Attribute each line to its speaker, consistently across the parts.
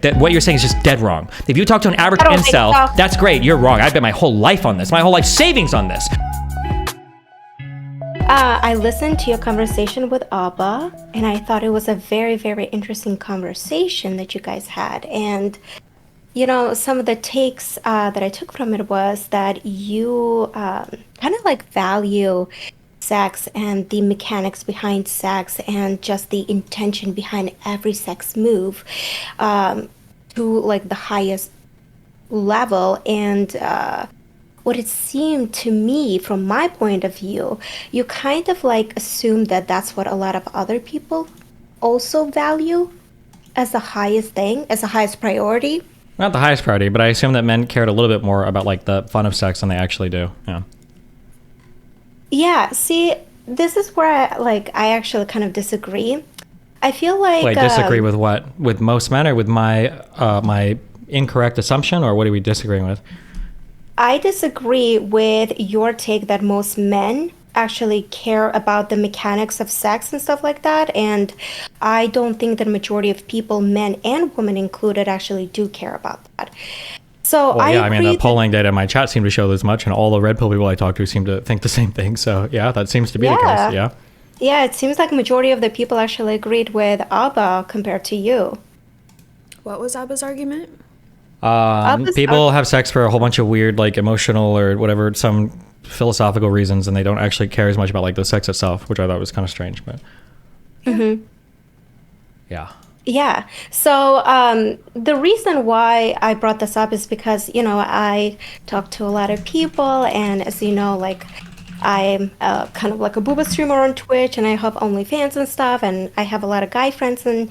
Speaker 1: that what you're saying is just dead wrong. If you talk to an average incel, so. That's great. You're wrong. I bet my whole life on this. My whole life savings on this.
Speaker 2: I listened to your conversation with Abba, and I thought it was a very, very interesting conversation that you guys had. And, you know, some of the takes that I took from it was that you kind of like value sex and the mechanics behind sex and just the intention behind every sex move to like the highest level. And what it seemed to me from my point of view, you kind of like assume that that's what a lot of other people also value as the highest thing, as the highest priority.
Speaker 1: Not the highest priority, but I assume that men cared a little bit more about like the fun of sex than they actually do. Yeah.
Speaker 2: Yeah, see, this is where I actually kind of disagree. I feel like...
Speaker 1: Wait, disagree with what? With most men or with my my incorrect assumption, or what are we disagreeing with?
Speaker 2: I disagree with your take that most men actually care about the mechanics of sex and stuff like that. And I don't think that the majority of people, men and women included, actually do care about that. So
Speaker 1: well, yeah, I mean, the polling data in my chat seemed to show as much, and all the red pill people I talk to seem to think the same thing. So yeah, that seems to be the case. Yeah.
Speaker 2: Yeah, it seems like majority of the people actually agreed with Abba compared to you.
Speaker 3: What was Abba's argument?
Speaker 1: People have sex for a whole bunch of weird, like emotional or whatever, some philosophical reasons, and they don't actually care as much about like the sex itself, which I thought was kind of strange. But yeah.
Speaker 2: Yeah. So the reason why I brought this up is because, you know, I talk to a lot of people, and as you know, like I'm kind of like a booba streamer on Twitch, and I have OnlyFans and stuff, and I have a lot of guy friends, and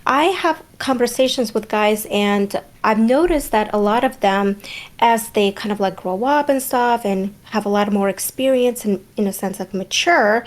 Speaker 2: I have conversations with guys, and I've noticed that a lot of them, as they kind of like grow up and stuff and have a lot more experience and in a sense of mature,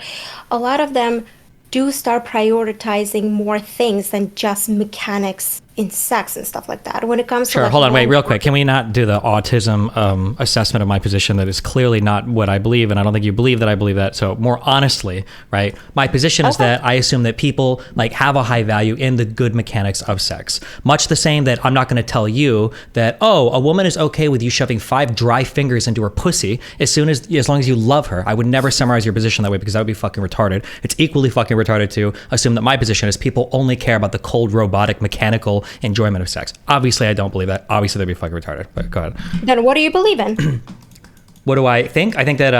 Speaker 2: a lot of them do start prioritizing more things than just mechanics in sex and stuff like that. When it comes to like,
Speaker 1: hold on, wait, real quick. Can we not do the autism assessment of my position that is clearly not what I believe, and I don't think you believe that I believe that. So more honestly, right? My position is that I assume that people like have a high value in the good mechanics of sex. Much the same that I'm not going to tell you that, oh, a woman is okay with you shoving 5 dry fingers into her pussy as long as you love her. I would never summarize your position that way, because that would be fucking retarded. It's equally fucking retarded to assume that my position is people only care about the cold, robotic, mechanical enjoyment of sex. Obviously, I don't believe that. Obviously, they'd be fucking retarded. But go ahead.
Speaker 2: Then what do you believe in?
Speaker 1: What do I think? I think that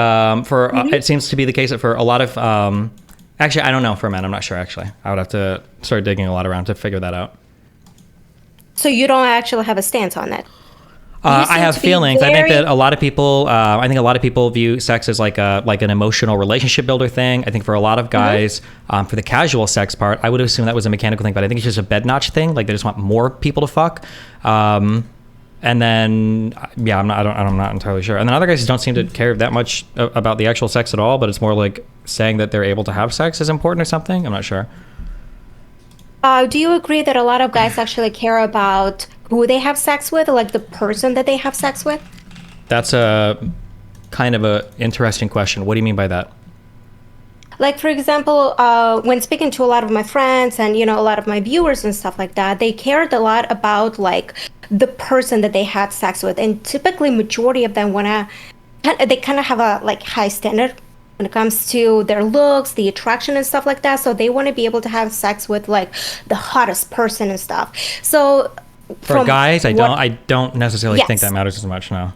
Speaker 1: it seems to be the case that for a lot of... actually, I don't know for men. I'm not sure, actually. I would have to start digging a lot around to figure that out.
Speaker 2: So you don't actually have a stance on that?
Speaker 1: I have feelings. I think that a lot of people view sex as like an emotional relationship builder thing. I think for a lot of guys, for the casual sex part, I would assume that was a mechanical thing, but I think it's just a bed notch thing. Like they just want more people to fuck. And then, yeah, I'm not entirely sure. And then other guys don't seem to care that much about the actual sex at all, but it's more like saying that they're able to have sex is important or something. I'm not sure.
Speaker 2: Do you agree that a lot of guys actually care about who they have sex with, like the person that they have sex with?
Speaker 1: That's a kind of a interesting question. What do you mean by that?
Speaker 2: Like, for example, when speaking to a lot of my friends and, you know, a lot of my viewers and stuff like that, they cared a lot about like the person that they had sex with. And typically majority of them they kind of have a like high standard when it comes to their looks, the attraction and stuff like that. So they want to be able to have sex with like the hottest person and stuff. So
Speaker 1: for guys, I don't necessarily think that matters as much. No.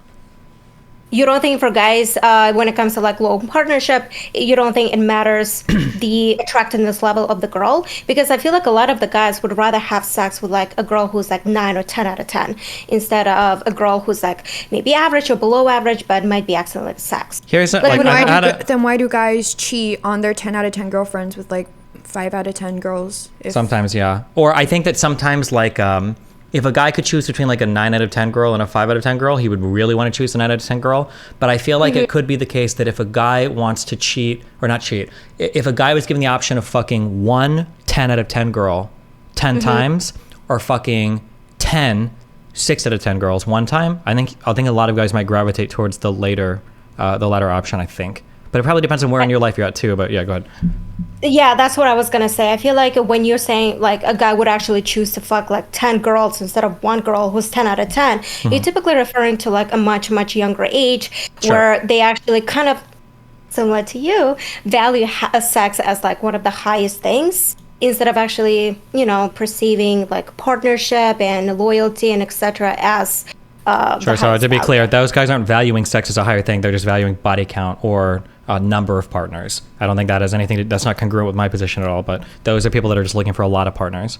Speaker 2: You don't think for guys, when it comes to like low partnership, you don't think it matters the attractiveness level of the girl? Because I feel like a lot of the guys would rather have sex with like a girl who's like 9 or 10 out of 10 instead of a girl who's like maybe average or below average, but might be excellent at sex.
Speaker 1: Here's
Speaker 3: then why do guys cheat on their 10 out of 10 girlfriends with like 5 out of 10 girls?
Speaker 1: Sometimes, yeah. Or I think that sometimes like... if a guy could choose between like a 9 out of 10 girl and a 5 out of 10 girl, he would really want to choose the 9 out of 10 girl. But I feel like it could be the case that if a guy wants to cheat, or not cheat, if a guy was given the option of fucking 1 10 out of 10 girl 10 times, or fucking 10 6 out of 10 girls one time, I think a lot of guys might gravitate towards the latter option, I think. But it probably depends on where in your life you're at too. But yeah, go ahead.
Speaker 2: Yeah, that's what I was gonna say. I feel like when you're saying like a guy would actually choose to fuck like 10 girls instead of one girl who's 10 out of 10, you're typically referring to like a much, much younger age where they actually kind of, similar to you, value sex as like one of the highest things instead of actually, you know, perceiving like partnership and loyalty and etc. as
Speaker 1: Sure. So to be clear, those guys aren't valuing sex as a higher thing. They're just valuing body count or number of partners. I don't think that has anything that's not congruent with my position at all. But those are people that are just looking for a lot of partners.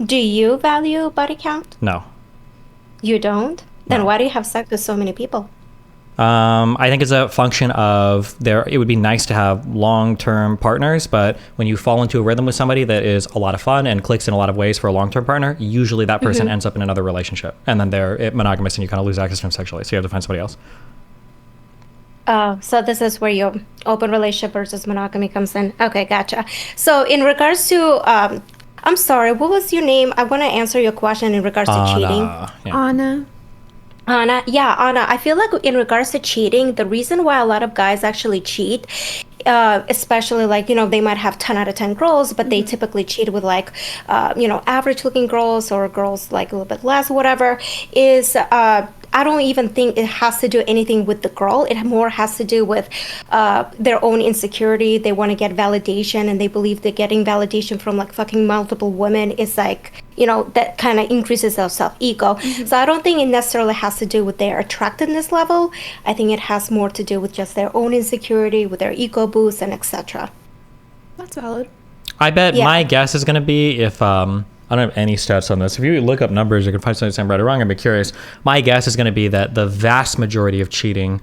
Speaker 2: Do you value body count?
Speaker 1: No.
Speaker 2: You don't? Then
Speaker 1: No.
Speaker 2: why do you have sex with so many people?
Speaker 1: I think it's a function of it would be nice to have long-term partners, but when you fall into a rhythm with somebody that is a lot of fun and clicks in a lot of ways for a long-term partner, usually that person ends up in another relationship, and then they're monogamous, and you kind of lose access to them sexually, so you have to find somebody else.
Speaker 2: So this is where your open relationship versus monogamy comes in. Okay, gotcha. So in regards to, I'm sorry, what was your name? I want to answer your question in regards to cheating.
Speaker 3: Anna.
Speaker 2: Anna, yeah, Anna, I feel like in regards to cheating, the reason why a lot of guys actually cheat, especially like, you know, they might have 10 out of 10 girls, but they typically cheat with like, you know, average looking girls or girls like a little bit less, whatever, is I don't even think it has to do anything with the girl. It more has to do with their own insecurity. They want to get validation, and they believe that getting validation from like fucking multiple women is like, you know, that kind of increases their self-ego. So I don't think it necessarily has to do with their attractiveness level. I think it has more to do with just their own insecurity, with their ego boost, and etc.
Speaker 3: That's valid.
Speaker 1: I bet my guess is going to be if I don't have any stats on this. If you look up numbers, you can find something right or wrong. I'm curious. My guess is going to be that the vast majority of cheating,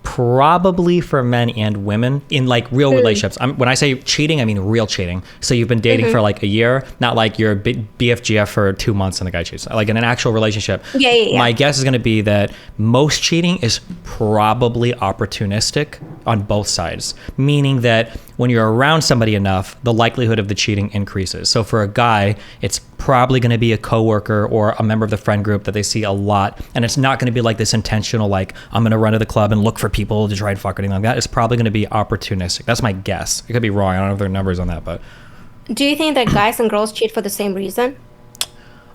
Speaker 1: probably for men and women in like real relationships. When I say cheating, I mean real cheating. So you've been dating for like a year, not like you're a BFGF for 2 months and the guy cheats. Like in an actual relationship.
Speaker 2: Yeah.
Speaker 1: My guess is going to be that most cheating is probably opportunistic on both sides, meaning that when you're around somebody enough, the likelihood of the cheating increases. So for a guy, it's probably going to be a coworker or a member of the friend group that they see a lot, and it's not going to be like this intentional, like I'm going to run to the club and look for people to try and fuck or anything like that. It's probably going to be opportunistic. That's my guess. It could be wrong. I don't know if there are numbers on that, but
Speaker 2: Do you think that guys and girls cheat for the same reason?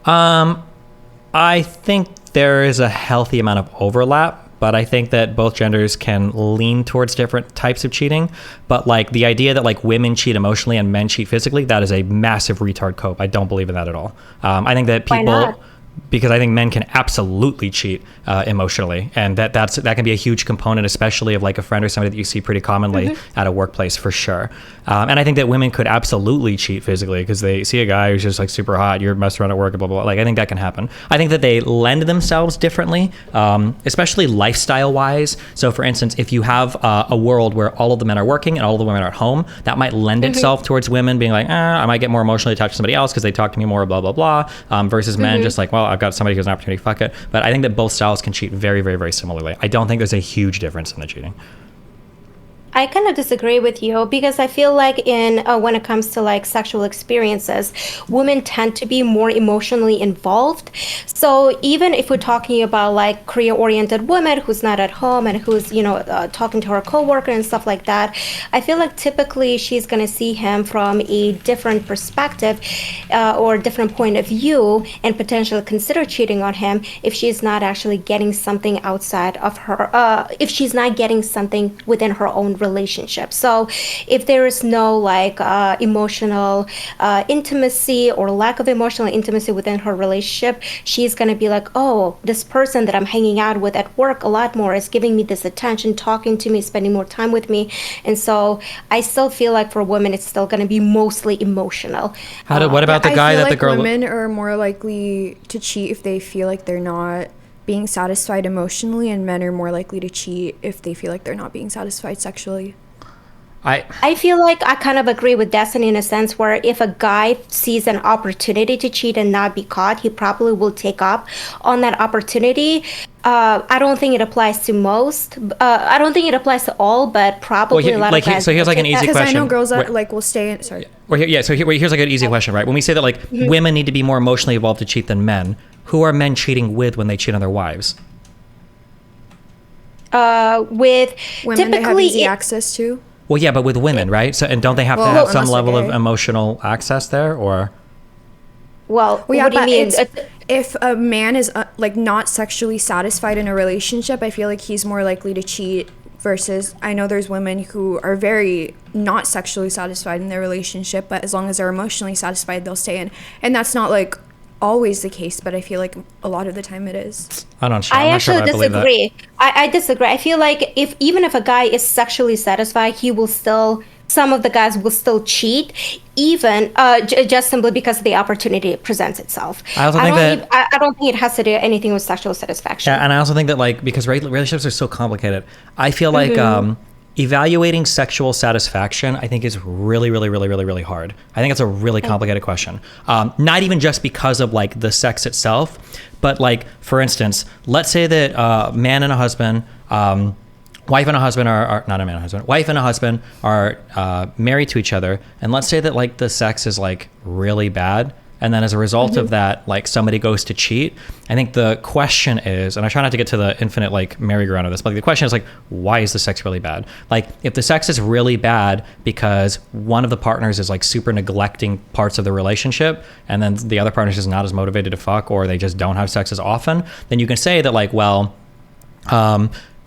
Speaker 1: I think there is a healthy amount of overlap. But I think that both genders can lean towards different types of cheating. But like the idea that like women cheat emotionally and men cheat physically, that is a massive retard cope. I don't believe in that at all. I think that people,
Speaker 2: Why not?
Speaker 1: because I think men can absolutely cheat emotionally, and that can be a huge component, especially of like a friend or somebody that you see pretty commonly at a workplace for sure. And I think that women could absolutely cheat physically because they see a guy who's just like super hot, you're messing around at work, blah, blah, blah. Like I think that can happen. I think that they lend themselves differently, especially lifestyle wise. So for instance, if you have a world where all of the men are working and all of the women are at home, that might lend itself towards women being like, I might get more emotionally attached to somebody else because they talk to me more, blah, blah, blah, versus men just like, well, I've got somebody who's an opportunity, fuck it. But I think that both styles can cheat very, very, very similarly. I don't think there's a huge difference in the cheating.
Speaker 2: I kind of disagree with you because I feel like when it comes to like sexual experiences, women tend to be more emotionally involved. So even if we're talking about like career-oriented women who's not at home and who's, you know, talking to her coworker and stuff like that, I feel like typically she's going to see him from a different perspective or different point of view and potentially consider cheating on him if she's not actually getting something outside of her, if she's not getting something within her own relationship. So if there is no like emotional intimacy or lack of emotional intimacy within her relationship, she's going to be like, oh, this person that I'm hanging out with at work a lot more is giving me this attention, talking to me, spending more time with me. And so I still feel like for women, it's still going to be mostly emotional.
Speaker 1: What about the guy
Speaker 3: I feel
Speaker 1: that
Speaker 3: like
Speaker 1: the girl...
Speaker 3: women are more likely to cheat if they feel like they're not being satisfied emotionally, and men are more likely to cheat if they feel like they're not being satisfied sexually.
Speaker 2: I feel like I kind of agree with Destiny in a sense where if a guy sees an opportunity to cheat and not be caught, he probably will take up on that opportunity. I don't think it applies to most. I don't think it applies to all, but probably a lot of guys.
Speaker 1: So here's like an easy
Speaker 3: Because
Speaker 1: question.
Speaker 3: I know girls that like will stay in. Sorry.
Speaker 1: Here's like an easy question, right? When we say that like women need to be more emotionally involved to cheat than men, who are men cheating with when they cheat on their wives?
Speaker 2: with
Speaker 3: Women they have
Speaker 2: typically
Speaker 3: easy access to.
Speaker 1: Well, yeah, but with women, right? So, and don't they have to
Speaker 3: Well,
Speaker 1: have some
Speaker 3: unless they're
Speaker 1: level of
Speaker 3: gay.
Speaker 1: emotional access there, or?
Speaker 2: well,
Speaker 3: Well, yeah,
Speaker 2: what do you
Speaker 3: but
Speaker 2: mean?
Speaker 3: if a man is like not sexually satisfied in a relationship, I feel like he's more likely to cheat. Versus, I know there's women who are very not sexually satisfied in their relationship, but as long as they're emotionally satisfied, they'll stay in. And that's not like always the case, but I feel like a lot of the time it is.
Speaker 1: I'm not sure.
Speaker 2: I
Speaker 1: I'm not sure
Speaker 2: actually
Speaker 1: if I believe that.
Speaker 2: disagree. I disagree. I feel like even if a guy is sexually satisfied, he will still. Some of the guys will still cheat, even just simply because the opportunity presents itself.
Speaker 1: I also think that.
Speaker 2: I don't think it has to do anything with sexual satisfaction.
Speaker 1: Yeah, and I also think that like because relationships are so complicated, I feel like evaluating sexual satisfaction, I think is really, really, really, really, really hard. I think it's a really complicated question. Not even just because of like the sex itself, but like for instance, let's say that man and a husband. Wife and a husband are not a man and a husband. Wife and a husband are married to each other, and let's say that like the sex is like really bad, and then as a result of that, like somebody goes to cheat. I think the question is, and I try not to get to the infinite like merry-go-round of this, but the question is like, why is the sex really bad? Like if the sex is really bad because one of the partners is like super neglecting parts of the relationship, and then the other partner is just not as motivated to fuck, or they just don't have sex as often, then you can say that like, well,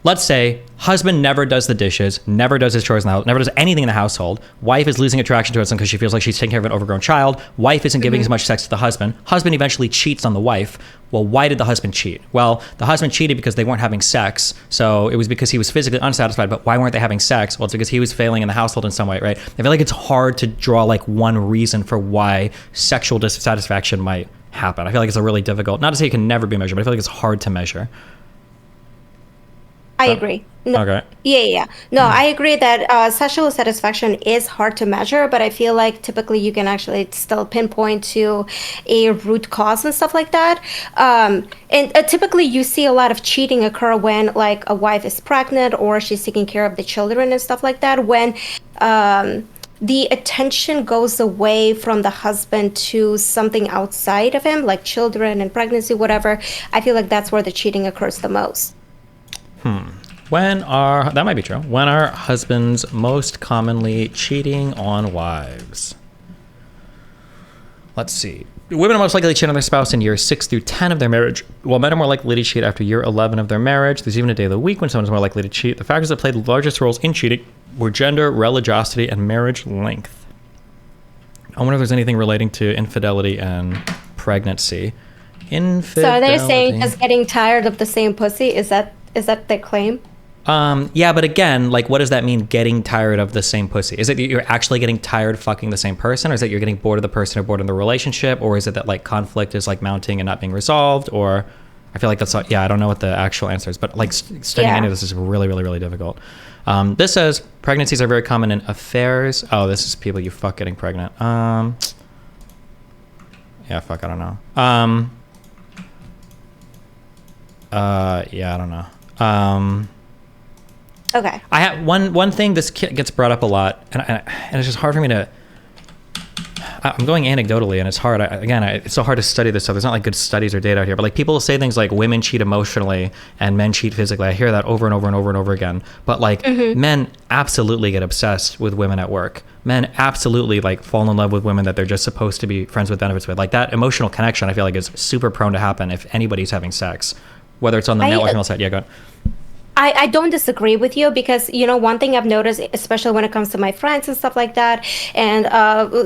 Speaker 1: let's say husband never does the dishes, never does his chores in the house, never does anything in the household. Wife is losing attraction to husband because she feels like she's taking care of an overgrown child. Wife isn't giving as much sex to the husband. Husband eventually cheats on the wife. Well, why did the husband cheat? Well, the husband cheated because they weren't having sex. So it was because he was physically unsatisfied, but why weren't they having sex? Well, it's because he was failing in the household in some way, right? I feel like it's hard to draw like one reason for why sexual dissatisfaction might happen. I feel like it's a really difficult, not to say it can never be measured, but I feel like it's hard to measure.
Speaker 2: I agree. No,
Speaker 1: Okay.
Speaker 2: yeah. No, I agree that sexual satisfaction is hard to measure, but I feel like typically you can actually still pinpoint to a root cause and stuff like that. And typically you see a lot of cheating occur when like a wife is pregnant or she's taking care of the children and stuff like that. When the attention goes away from the husband to something outside of him, like children and pregnancy, whatever. I feel like that's where the cheating occurs the most.
Speaker 1: That might be true. When are husbands most commonly cheating on wives? Let's see. Women are most likely to cheat on their spouse in years 6 through 10 of their marriage, while men are more likely to cheat after year 11 of their marriage. There's even a day of the week when someone is more likely to cheat. The factors that played the largest roles in cheating were gender, religiosity, and marriage length. I wonder if there's anything relating to infidelity and pregnancy.
Speaker 2: So are they saying just getting tired of the same pussy? Is that their claim?
Speaker 1: Yeah, but again, like, what does that mean, getting tired of the same pussy? Is it that you're actually getting tired of fucking the same person, or is it you're getting bored of the person or bored of the relationship, or is it that, like, conflict is, like, mounting and not being resolved, or... I feel like that's... I don't know what the actual answer is, but, like, studying any of this is really, really, really difficult. This says, pregnancies are very common in affairs. Oh, this is people you fuck getting pregnant. Yeah, fuck, I don't know. Yeah, I don't know.
Speaker 2: Okay.
Speaker 1: I have one thing. This gets brought up a lot, and it's just hard for me to. I'm going anecdotally, and it's hard. It's so hard to study this stuff. There's not like good studies or data out here, but like people will say things like women cheat emotionally and men cheat physically. I hear that over and over and over and over again. But like men absolutely get obsessed with women at work. Men absolutely like fall in love with women that they're just supposed to be friends with benefits with. Like that emotional connection, I feel like is super prone to happen if anybody's having sex, whether it's on the male or female side. Yeah, go ahead.
Speaker 2: I don't disagree with you because, you know, one thing I've noticed, especially when it comes to my friends and stuff like that, and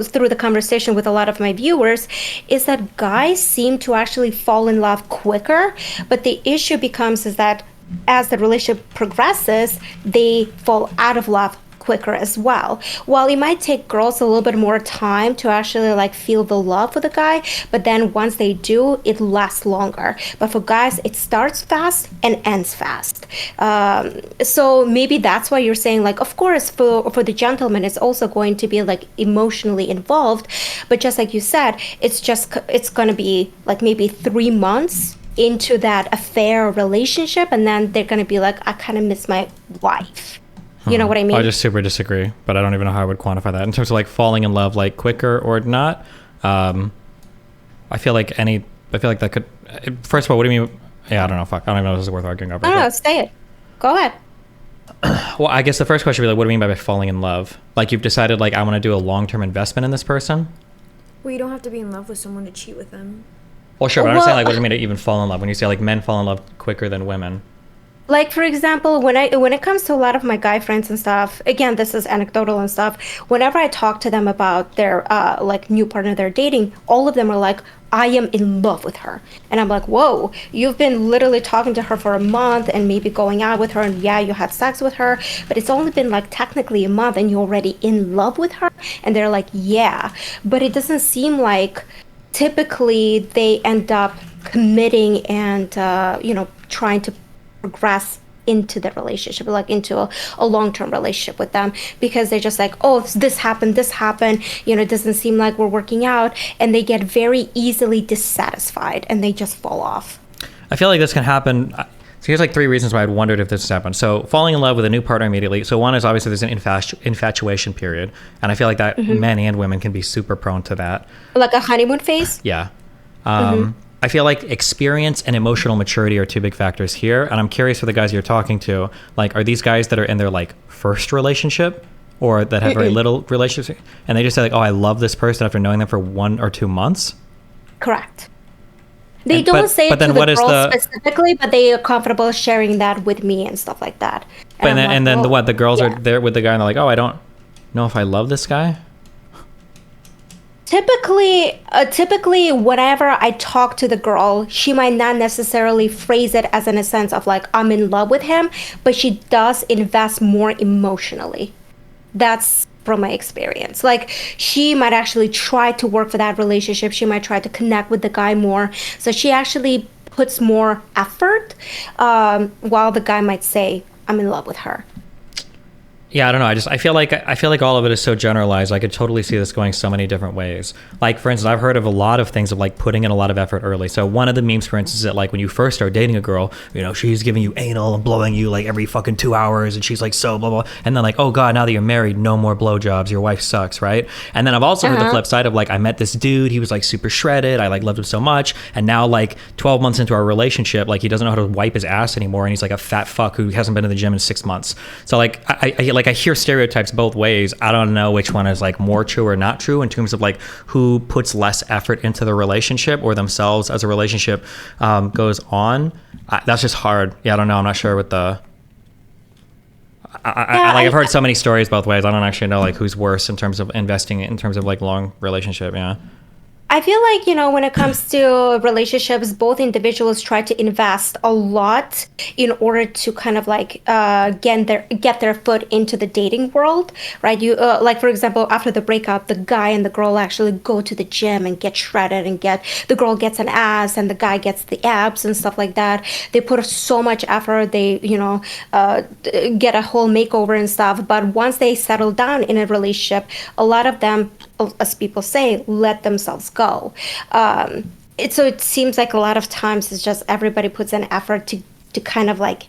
Speaker 2: through the conversation with a lot of my viewers, is that guys seem to actually fall in love quicker. But the issue becomes is that as the relationship progresses, they fall out of love quicker as well. While it might take girls a little bit more time to actually like feel the love for the guy, but then once they do, it lasts longer. But for guys, it starts fast and ends fast. So maybe that's why you're saying like, of course, for the gentleman, it's also going to be like emotionally involved. But just like you said, it's going to be like maybe 3 months into that affair relationship, and then they're going to be like, I kind of miss my wife. You know what I mean?
Speaker 1: I just super disagree, but I don't even know how I would quantify that in terms of like falling in love like quicker or not. I feel like that could. First of all, what do you mean? Yeah, I don't know. Fuck, I don't even know if this is worth arguing over.
Speaker 2: No, say it. go ahead.
Speaker 1: Well, I guess the first question would be like, what do you mean by falling in love? Like you've decided like I want to do a long-term investment in this person?
Speaker 3: Well, you don't have to be in love with someone to cheat with them.
Speaker 1: Well, sure, but I'm
Speaker 2: Well,
Speaker 1: saying like, what do you mean to even fall in love? When you say like men fall in love quicker than women?
Speaker 2: Like for example, when it comes to a lot of my guy friends and stuff, again, this is anecdotal and stuff. Whenever I talk to them about their like new partner they're dating, all of them are like, I am in love with her. And I'm like, whoa, you've been literally talking to her for a month and maybe going out with her, and yeah, you had sex with her, but it's only been like technically a month and you're already in love with her. And they're like, yeah, but it doesn't seem like typically they end up committing and trying to progress into the relationship, like into a long-term relationship with them, because they're just like, oh, this happened, it doesn't seem like we're working out, and they get very easily dissatisfied and they just fall off.
Speaker 1: I feel like this can happen. So here's like 3 reasons why I'd wondered if this has happened. So falling in love with a new partner immediately. So one is obviously there's an infatuation period, and I feel like that men and women can be super prone to that.
Speaker 2: Like a honeymoon phase?
Speaker 1: Yeah. I feel like experience and emotional maturity are 2 big factors here. And I'm curious for the guys you're talking to, like, are these guys that are in their like first relationship or that have very little relationship, and they just say like, oh, I love this person after knowing them for 1 or 2 months?
Speaker 2: Correct. They don't say it to the girl specifically, but they are comfortable sharing that with me and stuff like that.
Speaker 1: And then the girls are there with the guy and they're like, oh, I don't know if I love this guy.
Speaker 2: Typically, whenever I talk to the girl, she might not necessarily phrase it as in a sense of like, I'm in love with him, but she does invest more emotionally. That's from my experience. Like, she might actually try to work for that relationship. She might try to connect with the guy more. So she actually puts more effort, while the guy might say, I'm in love with her.
Speaker 1: Yeah, I don't know. I feel like all of it is so generalized. I could totally see this going so many different ways. Like, for instance, I've heard of a lot of things of like putting in a lot of effort early. So one of the memes, for instance, is that like when you first start dating a girl, she's giving you anal and blowing you like every fucking 2 hours, and she's like so blah blah. And then like, oh god, now that you're married, no more blowjobs. Your wife sucks, right? And then I've also heard the flip side of like, I met this dude, he was like super shredded, I like loved him so much, and now like 12 months into our relationship, like he doesn't know how to wipe his ass anymore, and he's like a fat fuck who hasn't been to the gym in 6 months. So like I hear stereotypes both ways. I don't know which one is like more true or not true in terms of like who puts less effort into the relationship or themselves as a relationship goes on. That's just hard. Yeah, I don't know. I'm not sure what the. I've heard so many stories both ways. I don't actually know like who's worse in terms of investing in terms of like long relationship. Yeah.
Speaker 2: I feel like, when it comes to relationships, both individuals try to invest a lot in order to kind of like get their foot into the dating world, right? You like, for example, after the breakup, the guy and the girl actually go to the gym and get shredded, and the girl gets an ass and the guy gets the abs and stuff like that. They put so much effort. They, get a whole makeover and stuff. But once they settle down in a relationship, a lot of them, as people say, let themselves go. So it seems like a lot of times it's just everybody puts an effort to kind of like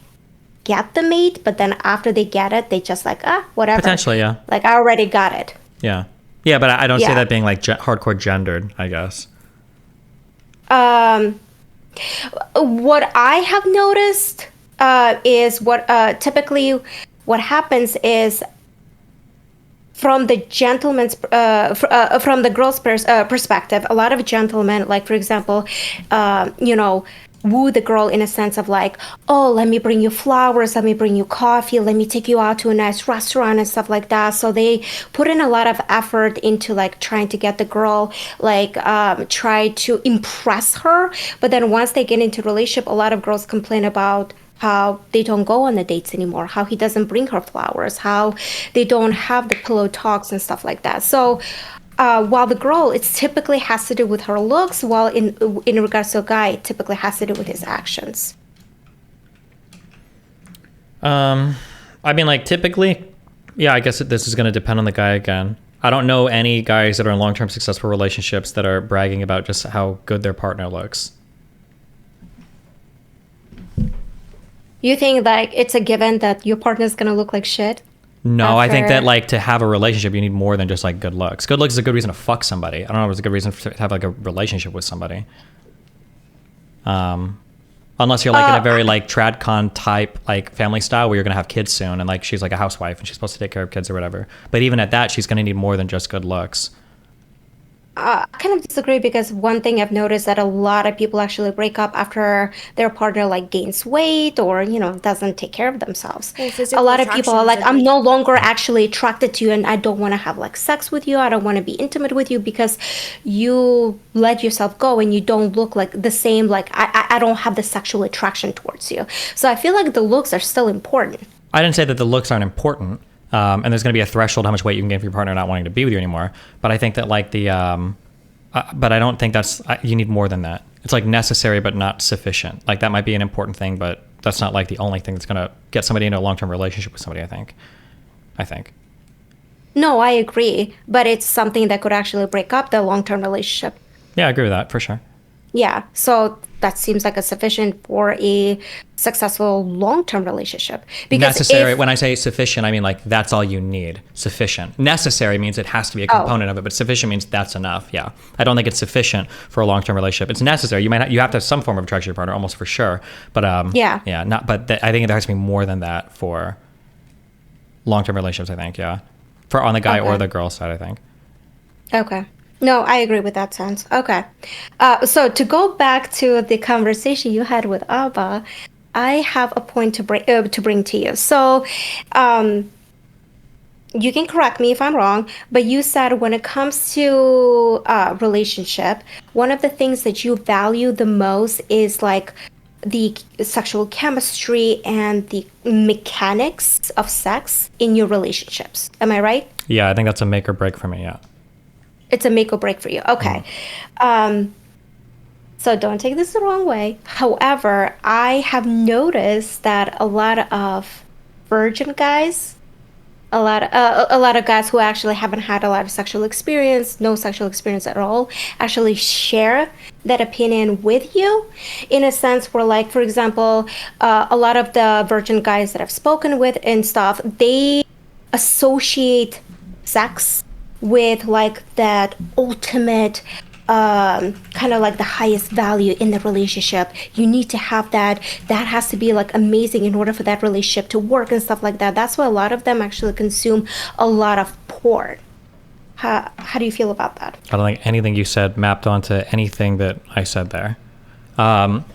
Speaker 2: get the mate, but then after they get it, they just like, whatever. Potentially, yeah. Like, I already got it.
Speaker 1: Yeah. Yeah, but I don't see that being like hardcore gendered, I guess.
Speaker 2: What I have noticed is typically what happens is, from the gentleman's, from the girl's perspective, a lot of gentlemen, like for example, woo the girl in a sense of like, oh, let me bring you flowers, let me bring you coffee, let me take you out to a nice restaurant and stuff like that. So they put in a lot of effort into like trying to get the girl, like try to impress her. But then once they get into a relationship, a lot of girls complain about how they don't go on the dates anymore, how he doesn't bring her flowers, how they don't have the pillow talks and stuff like that. So while the girl, it typically has to do with her looks, while in regards to a guy, it typically has to do with his actions.
Speaker 1: I mean, like typically, yeah, I guess this is going to depend on the guy again. I don't know any guys that are in long-term successful relationships that are bragging about just how good their partner looks.
Speaker 2: You think like it's a given that your partner's gonna look like shit?
Speaker 1: No, I think that like to have a relationship, you need more than just like good looks. Good looks is a good reason to fuck somebody. I don't know if it's a good reason to have like a relationship with somebody. Unless you're like in a very like tradcon type like family style where you're gonna have kids soon, and like she's like a housewife and she's supposed to take care of kids or whatever. But even at that, she's gonna need more than just good looks.
Speaker 2: I kind of disagree because one thing I've noticed that a lot of people actually break up after their partner like gains weight or, doesn't take care of themselves.
Speaker 3: Well,
Speaker 2: A
Speaker 3: physical
Speaker 2: lot of people
Speaker 3: attraction
Speaker 2: are
Speaker 3: is
Speaker 2: like,
Speaker 3: a
Speaker 2: I'm
Speaker 3: big.
Speaker 2: no longer actually attracted to you and I don't want to have like sex with you. I don't want to be intimate with you because you let yourself go and you don't look like the same, like I don't have the sexual attraction towards you. So I feel like the looks are still important.
Speaker 1: I didn't say that the looks aren't important, and there's going to be a threshold how much weight you can gain for your partner not wanting to be with you anymore. But I think that like but I don't think that's you need more than that. It's like necessary but not sufficient. Like that might be an important thing, but that's not like the only thing that's going to get somebody into a long-term relationship with somebody. I think.
Speaker 2: No, I agree, but it's something that could actually break up the long-term relationship.
Speaker 1: Yeah, I agree with that for sure.
Speaker 2: Yeah, so that seems like a sufficient for a successful long-term relationship. Because
Speaker 1: Necessary.
Speaker 2: if
Speaker 1: When I say sufficient, I mean like that's all you need. Sufficient. Necessary means it has to be a component of it, but sufficient means that's enough. Yeah, I don't think it's sufficient for a long-term relationship. It's necessary. You have to have some form of attraction to your partner, almost for sure. But yeah, not. But I think there has to be more than that for long-term relationships. I think for on the guy or
Speaker 2: Okay.
Speaker 1: the girl side. I think.
Speaker 2: Okay. No, I agree with that sense. Okay. So to go back to the conversation you had with Abba, I have a point to bring to you. So, you can correct me if I'm wrong, but you said when it comes to relationship, one of the things that you value the most is like the sexual chemistry and the mechanics of sex in your relationships. Am I right?
Speaker 1: Yeah, I think that's a make or break for me. Yeah.
Speaker 2: It's a make or break for you. Okay. So don't take this the wrong way. However, I have noticed that a lot of virgin guys, a lot of guys who actually haven't had a lot of sexual experience, no sexual experience at all, actually share that opinion with you in a sense where, like, for example, a lot of the virgin guys that I've spoken with and stuff, they associate sex with like that ultimate kind of like the highest value in the relationship. You need to have that. That has to be like amazing in order for that relationship to work and stuff like that. That's why a lot of them actually consume a lot of porn. How do you feel about that?
Speaker 1: I don't think anything you said mapped onto anything that I said there.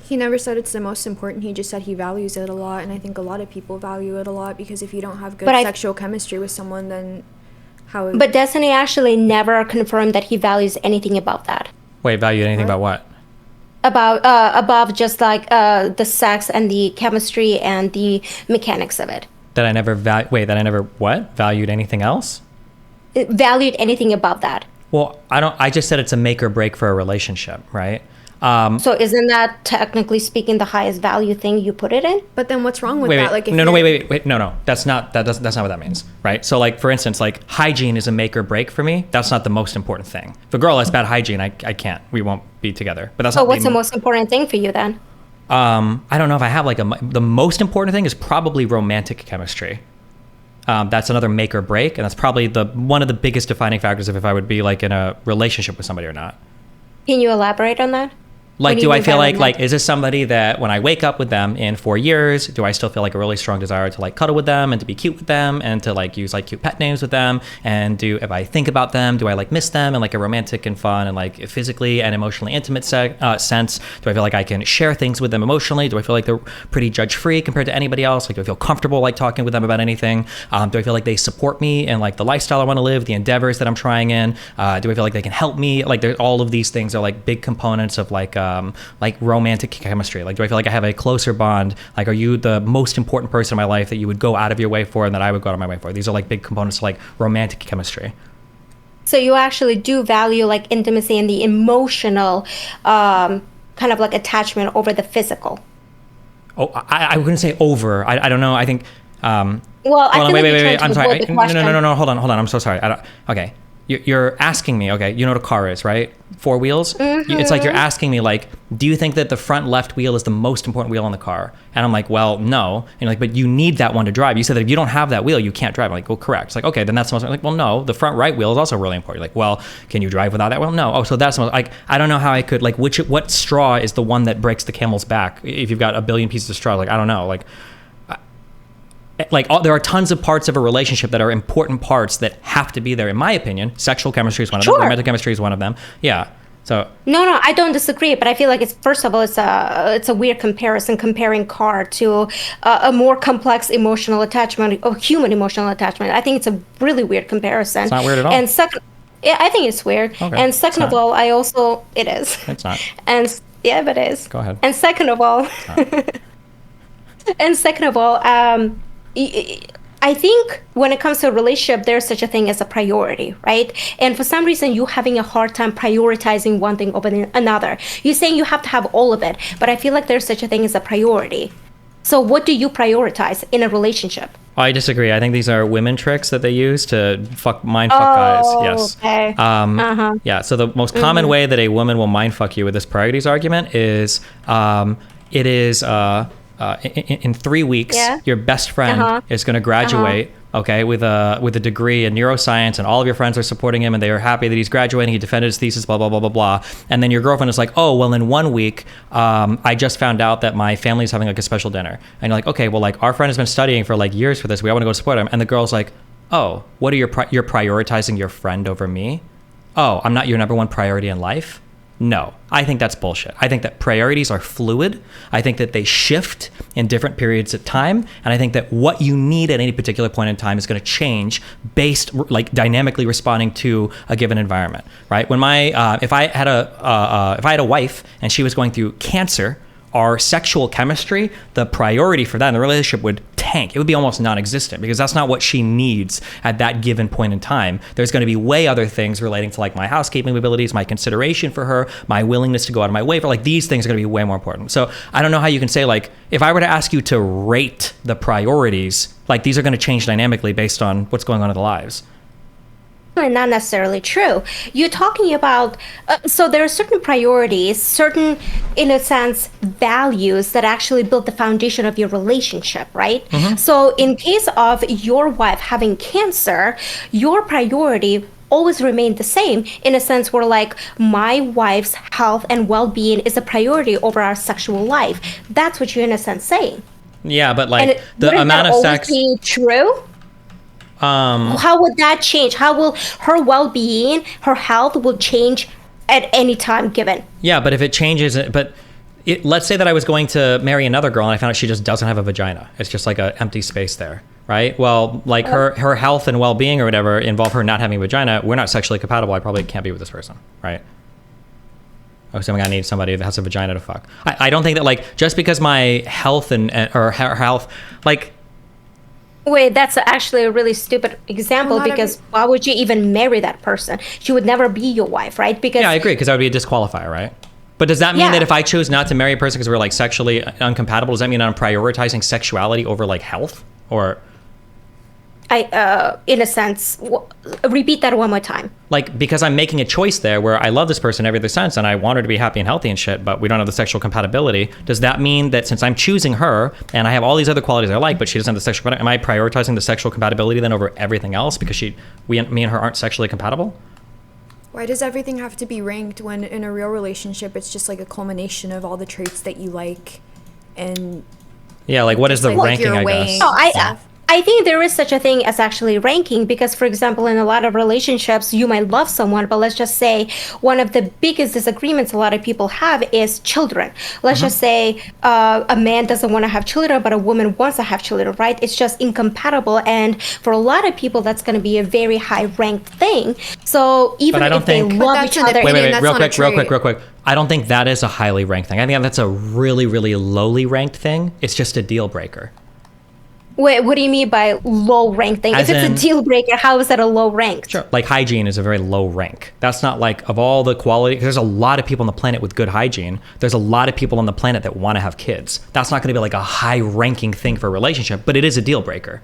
Speaker 3: He never said it's the most important. He just said he values it a lot, and I think a lot of people value it a lot because if you don't have good
Speaker 2: But
Speaker 3: sexual chemistry with someone, then how?
Speaker 2: But doesn't he actually never confirm that he values anything about that?
Speaker 1: Wait, value anything about what?
Speaker 2: About above just like the sex and the chemistry and the mechanics of it.
Speaker 1: That I never that I never what? Valued anything else?
Speaker 2: Valued anything above that.
Speaker 1: Well, I just said it's a make or break for a relationship, right?
Speaker 2: So isn't that technically speaking the highest value thing you put it in?
Speaker 3: But then what's wrong with
Speaker 1: Wait,
Speaker 3: that?
Speaker 1: wait,
Speaker 3: Like, if
Speaker 1: no,
Speaker 3: you're-
Speaker 1: wait, no. That's not what that means, right? So, like, for instance, like hygiene is a make or break for me. That's not the most important thing. If a girl has bad hygiene, I can't. We won't be together. But that's
Speaker 2: So
Speaker 1: not.
Speaker 2: what's the most important thing for you then?
Speaker 1: I don't know if I have like the most important thing is probably romantic chemistry. That's another make or break, and that's probably one of the biggest defining factors of if I would be like in a relationship with somebody or not.
Speaker 2: Can you elaborate on that? What
Speaker 1: Like,
Speaker 2: do you
Speaker 1: do I
Speaker 2: mean
Speaker 1: feel
Speaker 2: by
Speaker 1: like
Speaker 2: romantic?
Speaker 1: is this somebody that when I wake up with them in 4 years, do I still feel like a really strong desire to like cuddle with them and to be cute with them and to like use like cute pet names with them? And if I think about them, do I like miss them in like a romantic and fun and like physically and emotionally intimate sense? Do I feel like I can share things with them emotionally? Do I feel like they're pretty judge free compared to anybody else? Like, do I feel comfortable like talking with them about anything? Do I feel like they support me and like the lifestyle I want to live, the endeavors that I'm trying in? Do I feel like they can help me? Like, all of these things are like big components of like romantic chemistry. Like, do I feel like I have a closer bond? Like, are you the most important person in my life that you would go out of your way for and that I would go out of my way for? These are like big components of like romantic chemistry.
Speaker 2: So you actually do value like intimacy and the emotional kind of like attachment over the physical.
Speaker 1: Oh, I wouldn't say over. I don't know. I think.
Speaker 2: Well, I
Speaker 1: Hold on,
Speaker 2: feel like you're
Speaker 1: wait.
Speaker 2: trying to
Speaker 1: I'm
Speaker 2: avoid
Speaker 1: sorry.
Speaker 2: the question.
Speaker 1: No. Hold on. I'm so sorry. Okay. you're asking me, okay, you know what a car is, right? 4 wheels. It's like you're asking me, like, do you think that the front left wheel is the most important wheel in the car? And I'm like, well, no. And you're like, but you need that one to drive. You said that if you don't have that wheel, you can't drive. I'm like, well, correct. It's like, okay, then that's the most. I'm like, well, no, the front right wheel is also really important. You're like, well, can you drive without that wheel? No. Oh, so that's the most, like, I don't know how I could, like, what straw is the one that breaks the camel's back? If you've got a billion pieces of straw, like, I don't know, there are tons of parts of a relationship that are important parts that have to be there. In my opinion, sexual chemistry is one of them. Romantic chemistry is one of them. Yeah. So
Speaker 2: No, I don't disagree, but I feel like it's first of all, it's a weird comparison comparing car to a more complex emotional attachment or human emotional attachment. I think it's a really weird comparison.
Speaker 1: It's not weird at all.
Speaker 2: And second, yeah, I think it's weird.
Speaker 1: Okay.
Speaker 2: And second of all, it is.
Speaker 1: It's not.
Speaker 2: And yeah, but it is.
Speaker 1: Go ahead.
Speaker 2: And second of all, I think when it comes to a relationship, there's such a thing as a priority, right? And for some reason, you're having a hard time prioritizing one thing over another. You're saying you have to have all of it, but I feel like there's such a thing as a priority. So what do you prioritize in a relationship?
Speaker 1: I disagree. I think these are women tricks that they use to mind fuck guys. Yes.
Speaker 2: Okay.
Speaker 1: Yeah. So the most common way that a woman will mind fuck you with this priorities argument is in 3 weeks, your best friend is going to graduate, okay, with a degree in neuroscience, and all of your friends are supporting him, and they are happy that he's graduating. He defended his thesis, blah blah blah blah blah. And then your girlfriend is like, oh, well, in 1 week, I just found out that my family's having like a special dinner, and you're like, okay, well, like our friend has been studying for like years for this. We all want to go support him. And the girl's like, oh, what are you're prioritizing your friend over me? Oh, I'm not your number one priority in life. No, I think that's bullshit. I think that priorities are fluid. I think that they shift in different periods of time. And I think that what you need at any particular point in time is going to change based, like, dynamically responding to a given environment, right? When if I had a wife and she was going through cancer, our sexual chemistry, the priority for that in the relationship would tank. It would be almost non-existent because that's not what she needs at that given point in time. There's going to be way other things relating to like my housekeeping abilities, my consideration for her, my willingness to go out of my way for like these things are going to be way more important. So I don't know how you can say like, if I were to ask you to rate the priorities, like these are going to change dynamically based on what's going on in their lives.
Speaker 2: Not necessarily true. You're talking about, so there are certain priorities, certain, in a sense, values that actually build the foundation of your relationship, right? So in case of your wife having cancer, your priority always remained the same in a sense where like my wife's health and well-being is a priority over our sexual life. That's what you're in a sense saying.
Speaker 1: Yeah, but like the amount of sex.
Speaker 2: Be true? How would that change? How will her well-being, her health will change at any time given?
Speaker 1: Yeah, but if it changes, let's say that I was going to marry another girl and I found out she just doesn't have a vagina. It's just like an empty space there, right? Well, like her health and well-being or whatever involve her not having a vagina. We're not sexually compatible. I probably can't be with this person, right? Oh, so I'm gonna need somebody that has a vagina to fuck. I don't think that like just because my health or her health, like.
Speaker 2: Wait, that's actually a really stupid example because why would you even marry that person? She would never be your wife, right? Because
Speaker 1: yeah, I agree, because that would be a disqualifier, right? But does that mean that if I choose not to marry a person because we're like sexually incompatible, does that mean I'm prioritizing sexuality over like health? Or
Speaker 2: in a sense, repeat that one more time.
Speaker 1: Like, because I'm making a choice there where I love this person in every other sense and I want her to be happy and healthy and shit, but we don't have the sexual compatibility. Does that mean that since I'm choosing her and I have all these other qualities I like, but she doesn't have the sexual compatibility, am I prioritizing the sexual compatibility then over everything else because me and her aren't sexually compatible?
Speaker 3: Why does everything have to be ranked when in a real relationship it's just like a culmination of all the traits that you like and
Speaker 1: yeah, like what is the ranking, I guess?
Speaker 2: I think there is such a thing as actually ranking because, for example, in a lot of relationships, you might love someone, but let's just say one of the biggest disagreements a lot of people have is children. Let's just say a man doesn't want to have children, but a woman wants to have children, right? It's just incompatible. And for a lot of people, that's going to be a very high ranked thing. So even if they love each other.
Speaker 1: Wait, real quick. I don't think that is a highly ranked thing. I think that's a really, really lowly ranked thing. It's just a deal breaker.
Speaker 2: Wait, what do you mean by low rank thing? If it's a deal breaker, how is that a low rank?
Speaker 1: Sure. Like hygiene is a very low rank. That's not like of all the quality, because there's a lot of people on the planet with good hygiene. There's a lot of people on the planet that want to have kids. That's not going to be like a high ranking thing for a relationship, but it is a deal breaker.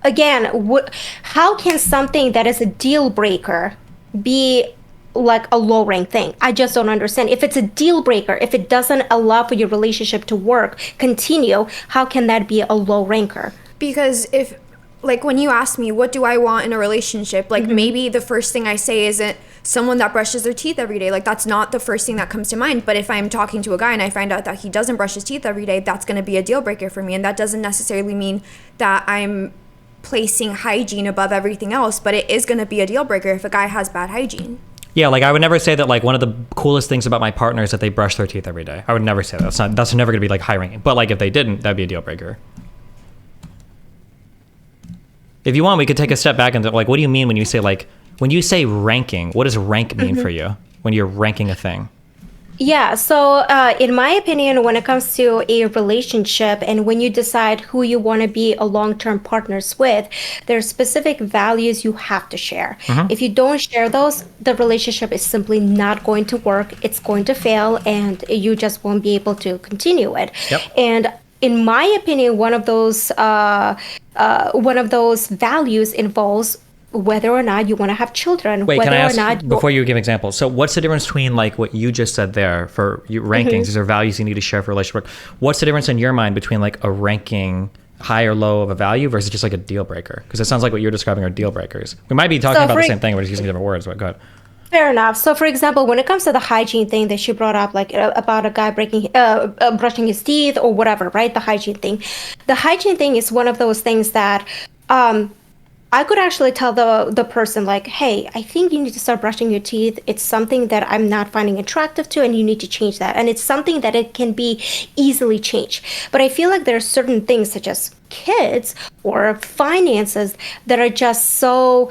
Speaker 2: again, how can something that is a deal breaker be like a low rank thing? I just don't understand. If it's a deal breaker, if it doesn't allow for your relationship to continue, how can that be a low ranker?
Speaker 3: Because if, like, when you ask me, what do I want in a relationship? Like, maybe the first thing I say isn't someone that brushes their teeth every day. Like, that's not the first thing that comes to mind. But if I'm talking to a guy and I find out that he doesn't brush his teeth every day, that's going to be a deal breaker for me. And that doesn't necessarily mean that I'm placing hygiene above everything else, but it is going to be a deal breaker if a guy has bad hygiene.
Speaker 1: Yeah, like I would never say that like one of the coolest things about my partner is that they brush their teeth every day. I would never say that. That's never going to be like high ranking. But like if they didn't, that'd be a deal breaker. If you want, we could take a step back and like, what do you mean when you say ranking? What does rank mean for you when you're ranking a thing?
Speaker 2: Yeah, so in my opinion, when it comes to a relationship and when you decide who you want to be a long-term partners with, there are specific values you have to share. If you don't share those, the relationship is simply not going to work. It's going to fail, and you just won't be able to continue it.
Speaker 1: Yep.
Speaker 2: And in my opinion, one of those values involves whether or not you want to have children.
Speaker 1: Wait,
Speaker 2: whether
Speaker 1: can I ask,
Speaker 2: or not
Speaker 1: before you give examples, so what's the difference between like what you just said there for you rankings? These are values you need to share for a relationship. What's the difference in your mind between like a ranking high or low of a value versus just like a deal breaker? Because it sounds like what you're describing are deal breakers. We might be talking about the same thing, we're just using different words, but go ahead.
Speaker 2: Fair enough. So, for example, when it comes to the hygiene thing that she brought up, like about a guy brushing his teeth or whatever, right? The hygiene thing. The hygiene thing is one of those things that I could actually tell the person, like, hey, I think you need to start brushing your teeth. It's something that I'm not finding attractive to, and you need to change that. And it's something that it can be easily changed. But I feel like there are certain things, such as kids or finances, that are just so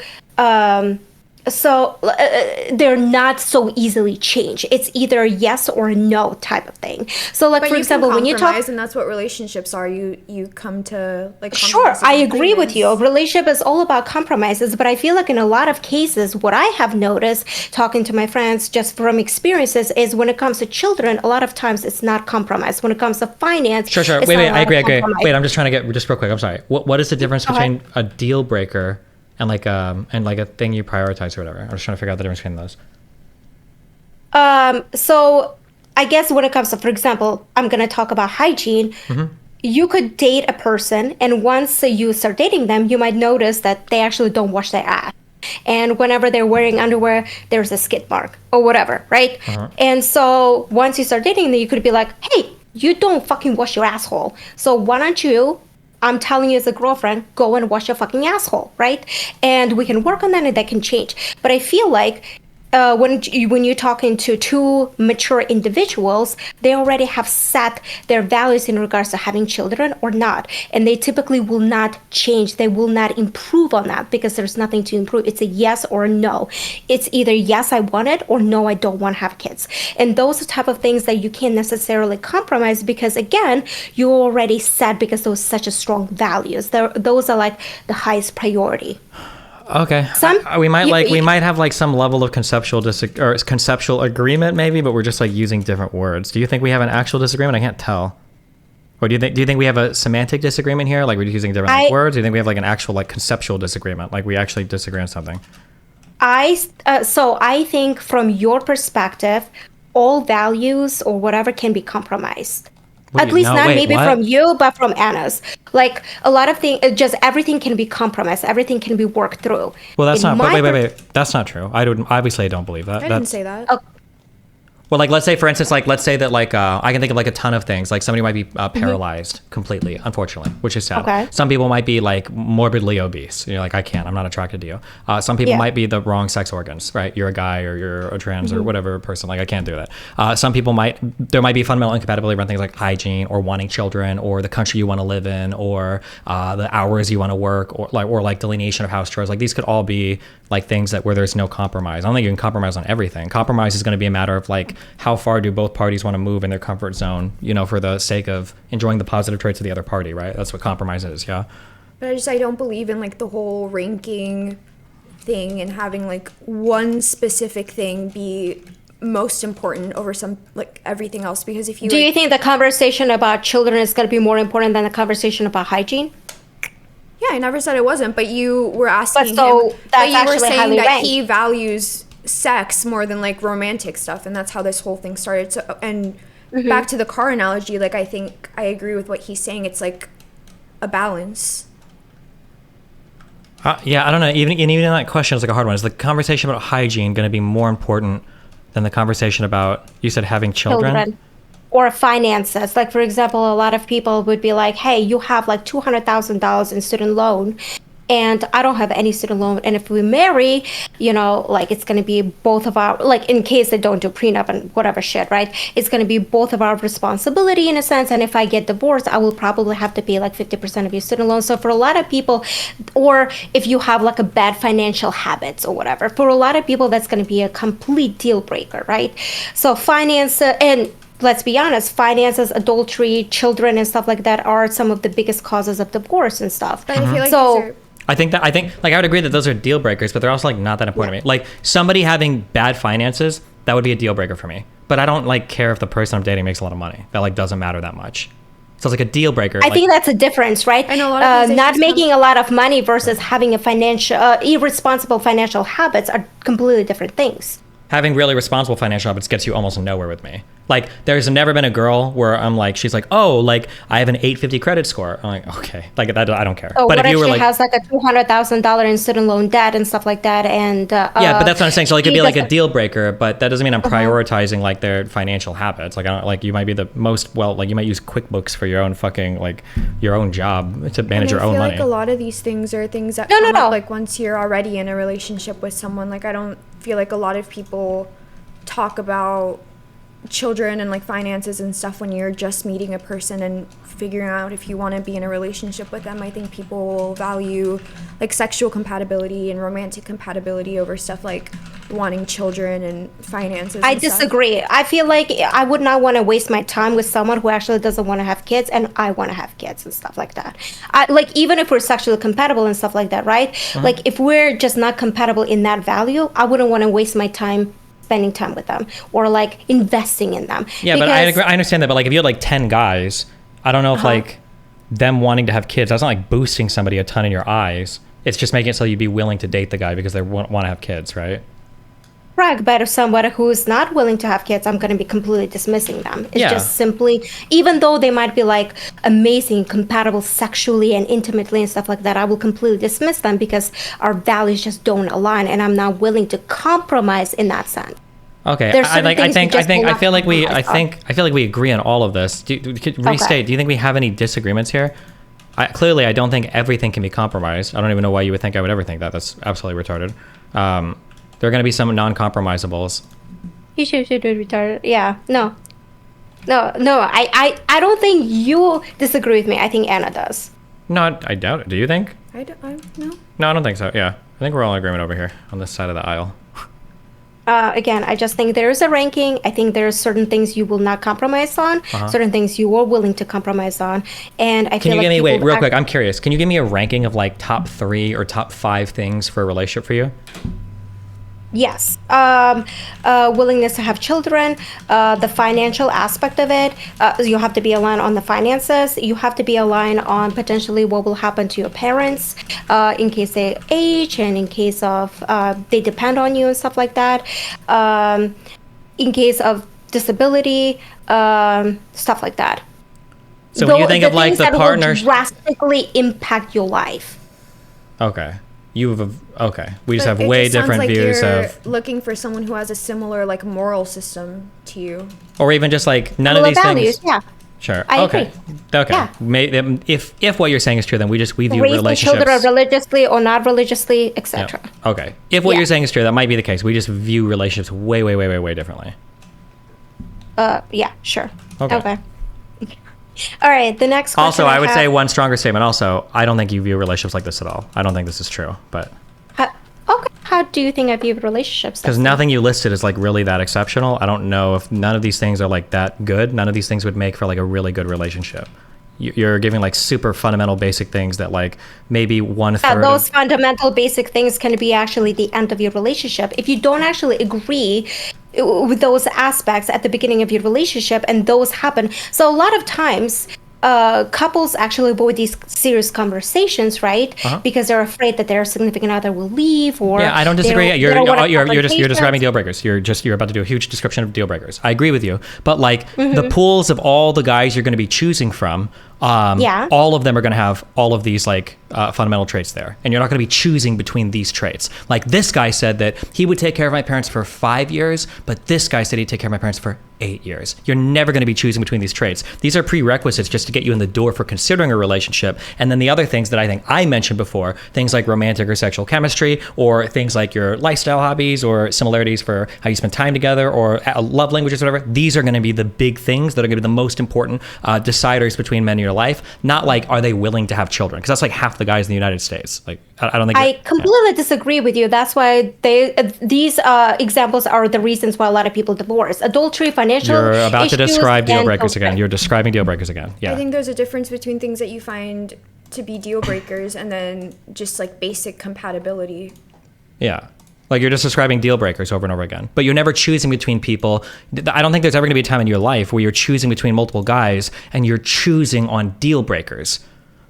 Speaker 2: they're not so easily changed. It's either yes or no type of thing. So like,
Speaker 3: But
Speaker 2: for example, when you talk,
Speaker 3: and that's what relationships are. You come to like
Speaker 2: sure, I agree with you. A
Speaker 3: agreements.
Speaker 2: relationship is all about compromises, but I feel like in a lot of cases, what I have noticed talking to my friends just from experiences is when it comes to children, a lot of times it's not compromise. When it comes to finance,
Speaker 1: Sure.
Speaker 2: it's
Speaker 1: Wait,
Speaker 2: not a
Speaker 1: I
Speaker 2: lot of
Speaker 1: agree.
Speaker 2: compromise.
Speaker 1: Wait, I'm just trying to get, just real quick, I'm sorry. What is the difference
Speaker 2: Go ahead.
Speaker 1: between a deal breaker and like a thing you prioritize or whatever? I'm just trying to figure out the difference between those.
Speaker 2: So I guess when it comes to, for example, I'm going to talk about hygiene. You could date a person, and once you start dating them, you might notice that they actually don't wash their ass. And whenever they're wearing underwear, there's a skid mark or whatever, right? And so once you start dating them, you could be like, hey, you don't fucking wash your asshole. So why don't you, I'm telling you as a girlfriend, go and wash your fucking asshole, right? And we can work on that and that can change. But I feel like when you're talking to two mature individuals, they already have set their values in regards to having children or not, and they typically will not change. They will not improve on that because there's nothing to improve. It's a yes or a no. It's either yes, I want it, or no, I don't want to have kids. And those are the type of things that you can't necessarily compromise because, again, you already set because those are such a strong values. Those are like the highest priority.
Speaker 1: Okay. We might have like some level of conceptual agreement maybe, but we're just like using different words. Do you think we have an actual disagreement? I can't tell. Or do you think we have a semantic disagreement here? Like we're using different words? Do you think we have like an actual like conceptual disagreement? Like we actually disagree on something?
Speaker 2: So I think from your perspective, all values or whatever can be compromised. At least not maybe from you, but from Anna's. Like a lot of things, just everything can be compromised. Everything can be worked through.
Speaker 1: Well, that's not. Wait. That's not true. I don't believe that.
Speaker 3: I didn't say that.
Speaker 1: Well, like let's say, for instance, let's say that I can think of like a ton of things. Like somebody might be paralyzed completely, unfortunately, which is sad.
Speaker 2: Okay.
Speaker 1: Some people might be like morbidly obese. You're like, I'm not attracted to you. Some people might be the wrong sex organs, right? You're a guy or you're a trans or whatever person. Like I can't do that. Some people there might be fundamental incompatibility around things like hygiene or wanting children or the country you want to live in or the hours you want to work or like delineation of house chores. Like these could all be like things where there's no compromise. I don't think you can compromise on everything. Compromise is going to be a matter of like how far do both parties want to move in their comfort zone, for the sake of enjoying the positive traits of the other party, right? That's what compromise is, yeah?
Speaker 3: But I don't believe in like the whole ranking thing and having like one specific thing be most important over everything else, because if you
Speaker 2: Do you think the conversation about children is going to be more important than the conversation about hygiene?
Speaker 3: I never said it wasn't, but you were asking
Speaker 2: so
Speaker 3: him.
Speaker 2: that's
Speaker 3: But you were
Speaker 2: actually
Speaker 3: saying
Speaker 2: highly
Speaker 3: that
Speaker 2: ranked.
Speaker 3: he values sex more than like romantic stuff, and that's how this whole thing started. So, and back to the car analogy, like I think I agree with what he's saying. It's like a balance.
Speaker 1: Yeah, I don't know. Even in that question is like a hard one. Is the conversation about hygiene going to be more important than the conversation about, you said, having children?
Speaker 2: Or finances. Like, for example, a lot of people would be like, hey, you have like $200,000 in student loan, and I don't have any student loan. And if we marry, like it's going to be both of our, like in case they don't do prenup and whatever shit, right? It's going to be both of our responsibility in a sense. And if I get divorced, I will probably have to pay like 50% of your student loan. So for a lot of people, or if you have like a bad financial habits or whatever, for a lot of people, that's going to be a complete deal breaker, right? So finance, and let's be honest, finances, adultery, children, and stuff like that are some of the biggest causes of divorce and stuff.
Speaker 3: But I feel like
Speaker 2: So
Speaker 1: I think like I would agree that those are deal breakers, but they're also like not that important to me. Like somebody having bad finances, that would be a deal breaker for me. But I don't like care if the person I'm dating makes a lot of money. That like doesn't matter that much. So it's like a deal breaker.
Speaker 2: I think that's a difference, right?
Speaker 3: I know a lot of these
Speaker 2: not
Speaker 3: issues
Speaker 2: making a lot of money versus having a irresponsible financial habits are completely different things.
Speaker 1: Having really responsible financial habits gets you almost nowhere with me. Like, there's never been a girl where I'm like, she's like, oh, like I have an 850 credit score. I'm like, okay, like that, I don't care.
Speaker 2: Oh,
Speaker 1: but
Speaker 2: what
Speaker 1: if you
Speaker 2: if
Speaker 1: were
Speaker 2: she
Speaker 1: like,
Speaker 2: has like a $200,000 in student loan debt and stuff like that, and
Speaker 1: yeah, but that's what I'm saying. So like, it could be like a
Speaker 2: doesn't-
Speaker 1: deal breaker, but that doesn't mean I'm prioritizing like their financial habits. Like, I don't like you might be the most like you might use QuickBooks for your own fucking like your own job to manage your own money.
Speaker 3: I feel like a lot of these things are things that
Speaker 2: No,
Speaker 3: come
Speaker 2: no.
Speaker 3: up like once you're already in a relationship with someone. Like I don't feel like a lot of people talk about children and like finances and stuff when you're just meeting a person and figuring out if you want to be in a relationship with them. I think people value like sexual compatibility and romantic compatibility over stuff like wanting children and finances.
Speaker 2: I
Speaker 3: and stuff.
Speaker 2: disagree. I feel like I would not want to waste my time with someone who actually doesn't want to have kids, and I want to have kids and stuff like that. Like even if we're sexually compatible and stuff like that, right? Like if we're just not compatible in that value, I wouldn't want to waste my time spending time with them or like investing in them.
Speaker 1: Yeah, but I agree, I understand that. But like, if you had like 10 guys, I don't know if like them wanting to have kids, that's not like boosting somebody a ton in your eyes. It's just making it so you'd be willing to date the guy because they want to have kids, right?
Speaker 2: Correct, but if somebody who's not willing to have kids, I'm going to be completely dismissing them. It's just simply, even though they might be like amazing, compatible sexually and intimately and stuff like that, I will completely dismiss them because our values just don't align, and I'm not willing to compromise in that sense.
Speaker 1: Okay,
Speaker 2: There's
Speaker 1: I
Speaker 2: certain things we just will not
Speaker 1: feel like we
Speaker 2: compromise
Speaker 1: we agree on all of this. Restate. Do you think we have any disagreements here? Clearly, I don't think everything can be compromised. I don't even know why you would think I would ever think that. That's absolutely retarded. There are going to be some non-compromisables.
Speaker 2: You should do retarded. Yeah, no. I don't think you disagree with me. I think Anna does.
Speaker 1: No, I doubt it. Do you think?
Speaker 3: I no.
Speaker 1: No, I don't think so. Yeah, I think we're all in agreement over here on this side of the aisle.
Speaker 2: Again, I just think there is a ranking. I think there are certain things you will not compromise on, certain things you are willing to compromise on, and I feel like
Speaker 1: Can you give me, wait,
Speaker 2: people
Speaker 1: real quick, I'm curious. Can you give me a ranking of like top 3 or top 5 things for a relationship for you?
Speaker 2: Yes. Willingness to have children, the financial aspect of it. You have to be aligned on the finances. You have to be aligned on potentially what will happen to your parents in case they age and in case of they depend on you and stuff like that. In case of disability, stuff like that.
Speaker 1: So when you think of like
Speaker 2: things
Speaker 1: the
Speaker 2: that will
Speaker 1: partners,
Speaker 2: drastically impact your life.
Speaker 1: okay, okay. We just
Speaker 3: But
Speaker 1: have
Speaker 3: it
Speaker 1: way
Speaker 3: just sounds
Speaker 1: different
Speaker 3: like
Speaker 1: views
Speaker 3: you're
Speaker 1: of,
Speaker 3: looking for someone who has a similar like moral system to you.
Speaker 1: or even just like none of
Speaker 2: Similar
Speaker 1: these
Speaker 2: values,
Speaker 1: things.
Speaker 2: yeah.
Speaker 1: Sure.
Speaker 2: I
Speaker 1: Okay.
Speaker 2: agree.
Speaker 1: Okay.
Speaker 2: Yeah.
Speaker 1: If what you're saying is true, then we view
Speaker 2: Raising
Speaker 1: relationships.
Speaker 2: children religiously or not religiously,
Speaker 1: Yeah.
Speaker 2: etc.
Speaker 1: Okay. If what
Speaker 2: Yeah.
Speaker 1: you're saying is true, that might be the case. We just view relationships way differently.
Speaker 2: Yeah, sure.
Speaker 1: Okay.
Speaker 2: All right, the next question.
Speaker 1: Also, I would
Speaker 2: have-
Speaker 1: say one stronger statement. Also, I don't think you view relationships like this at all. I don't think this is true, but
Speaker 2: How do you think I view relationships?
Speaker 1: because nothing you listed is like really that exceptional. I don't know if none of these things are like that good. None of these things would make for like a really good relationship. You're giving like super fundamental basic things that like maybe 1/3
Speaker 2: those fundamental basic things can be actually the end of your relationship if you don't actually agree with those aspects at the beginning of your relationship, and those happen. So a lot of times couples actually avoid these serious conversations, right? Because they're afraid that their significant other will leave, or
Speaker 1: Yeah, I don't
Speaker 2: they
Speaker 1: disagree.
Speaker 2: don't-
Speaker 1: You're
Speaker 2: they don't want
Speaker 1: you're just
Speaker 2: confrontation.
Speaker 1: describing deal breakers. You're about to do a huge description of deal breakers. I agree with you, but like the pools of all the guys you're going to be choosing from,
Speaker 2: Yeah.
Speaker 1: all of them are going to have all of these like fundamental traits there, and you're not going to be choosing between these traits. Like this guy said that he would take care of my parents for 5 years, but this guy said he'd take care of my parents for 8 years. You're never going to be choosing between these traits. These are prerequisites just to get you in the door for considering a relationship. And then the other things that I think I mentioned before, things like romantic or sexual chemistry, or things like your lifestyle hobbies or similarities for how you spend time together, or love languages, whatever. These are going to be the big things that are going to be the most important deciders between men in your life. Not like, are they willing to have children? Because that's like half the guys in the United States. Like, I don't think
Speaker 2: I completely disagree with you. That's why these examples are the reasons why a lot of people divorce. Adultery, financial
Speaker 1: you're about to
Speaker 2: issues,
Speaker 1: describe deal
Speaker 2: and
Speaker 1: breakers
Speaker 2: children.
Speaker 1: again. You're describing deal breakers again. Yeah.
Speaker 3: I think there's a difference between things that you find to be deal breakers and then just like basic compatibility.
Speaker 1: Yeah. Like you're just describing deal breakers over and over again, but you're never choosing between people. I don't think there's ever going to be a time in your life where you're choosing between multiple guys and you're choosing on deal breakers.